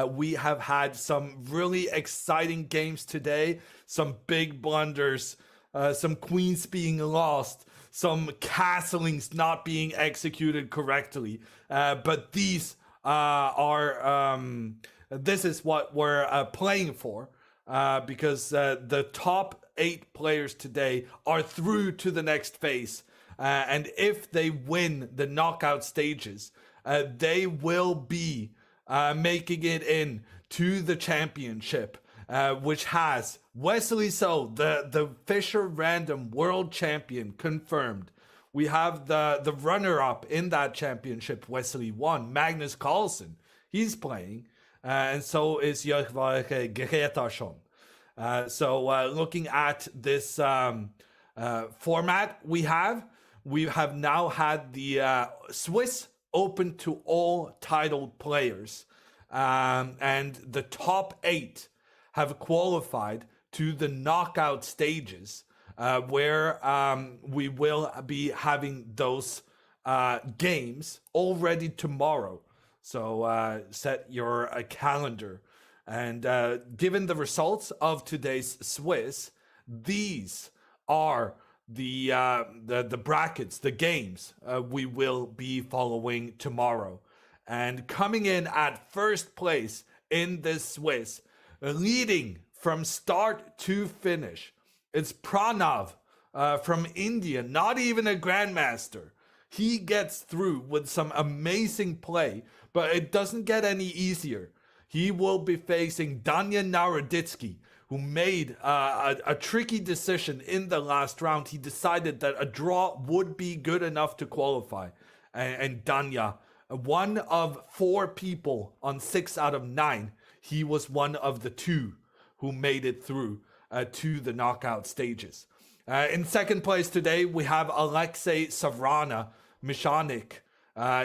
We have had some really exciting games today, some big blunders, some queens being lost, some castlings not being executed correctly. But these this is what we're playing for, because the top 8 players today are through to the next phase. And if they win the knockout stages, they will be making it in to the championship, which has Wesley So, the Fischer Random World Champion, confirmed. We have the runner-up in that championship, Wesley 1, Magnus Carlsen. He's playing, and so is Jörg Gretarsson. So looking at this format we have now had the Swiss open to all titled players, and the top 8 have qualified to the knockout stages, where we will be having those games already tomorrow. So set your calendar. And given the results of today's Swiss, these are the brackets, the games we will be following tomorrow. And coming in at first place in this Swiss, leading from start to finish, it's Pranav from India, not even a grandmaster. He gets through with some amazing play, but it doesn't get any easier. He will be facing Danya Naroditsky, who made a tricky decision in the last round. He decided that a draw would be good enough to qualify. And Danya, one of 4 people on 6 out of 9, he was one of the 2 who made it through to the knockout stages. In second place today, we have Alexei Savrana Mishanik.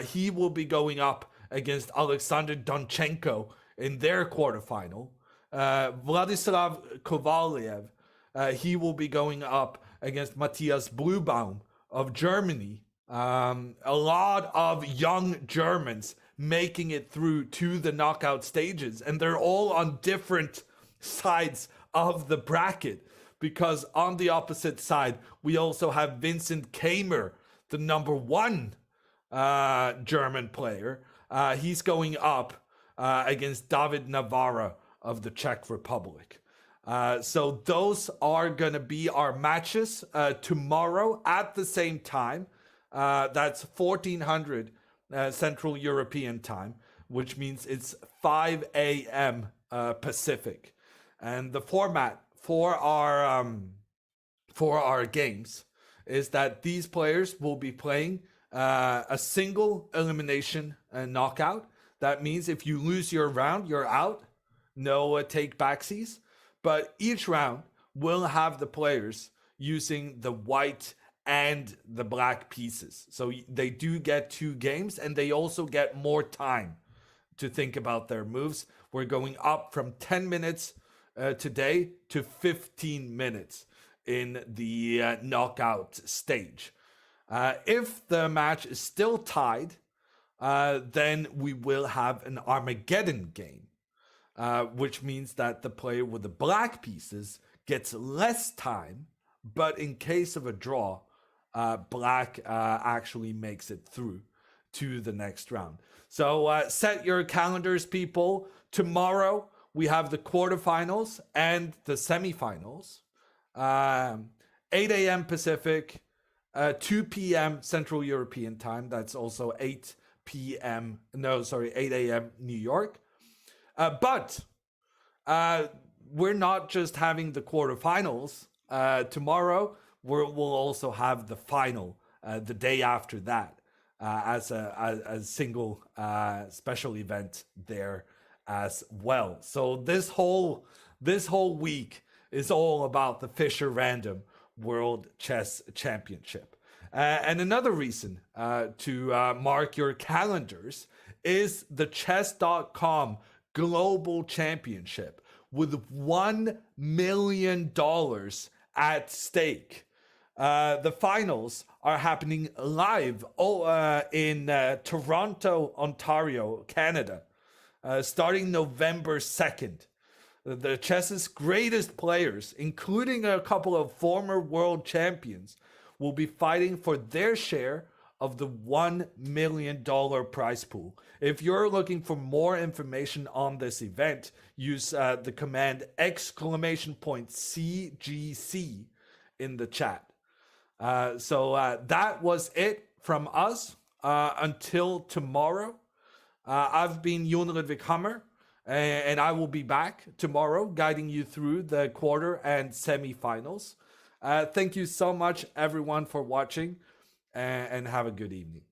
He will be going up against Alexander Donchenko in their quarterfinal. Vladislav Kovalev, he will be going up against Matthias Bluebaum of Germany. A lot of young Germans making it through to the knockout stages, and they're all on different sides of the bracket, because on the opposite side we also have Vincent Kamer, the number 1 German player. He's going up against David Navarra of the Czech Republic. So those are going to be our matches tomorrow at the same time. That's 1400 Central European time, which means it's 5 a.m. Pacific. And the format for our games is that these players will be playing a single elimination knockout. That means if you lose your round, you're out. No take backsies. But each round will have the players using the white and the black pieces. So they do get 2 games, and they also get more time to think about their moves. We're going up from 10 minutes today to 15 minutes in the knockout stage. If the match is still tied, then we will have an Armageddon game, which means that the player with the black pieces gets less time, but in case of a draw, black actually makes it through to the next round. So set your calendars, people. Tomorrow we have the quarterfinals and the semifinals. 8 a.m. Pacific, 2 p.m. Central European time. That's also 8 a.m. New York. But we're not just having the quarterfinals tomorrow. We'll also have the final the day after that as a single special event there as well. So this whole week is all about the Fischer Random World Chess Championship. And another reason to mark your calendars is the Chess.com Global Championship with $1 million at stake. The finals are happening live in Toronto, Ontario, Canada, starting November 2nd. The chess's greatest players, including a couple of former world champions, will be fighting for their share of the $1 million prize pool. If you're looking for more information on this event, use the command !CGC in the chat. So that was it from us until tomorrow. I've been Jon Ludvig Hammer, and I will be back tomorrow guiding you through the quarter and semifinals. Thank you so much, everyone, for watching, and have a good evening.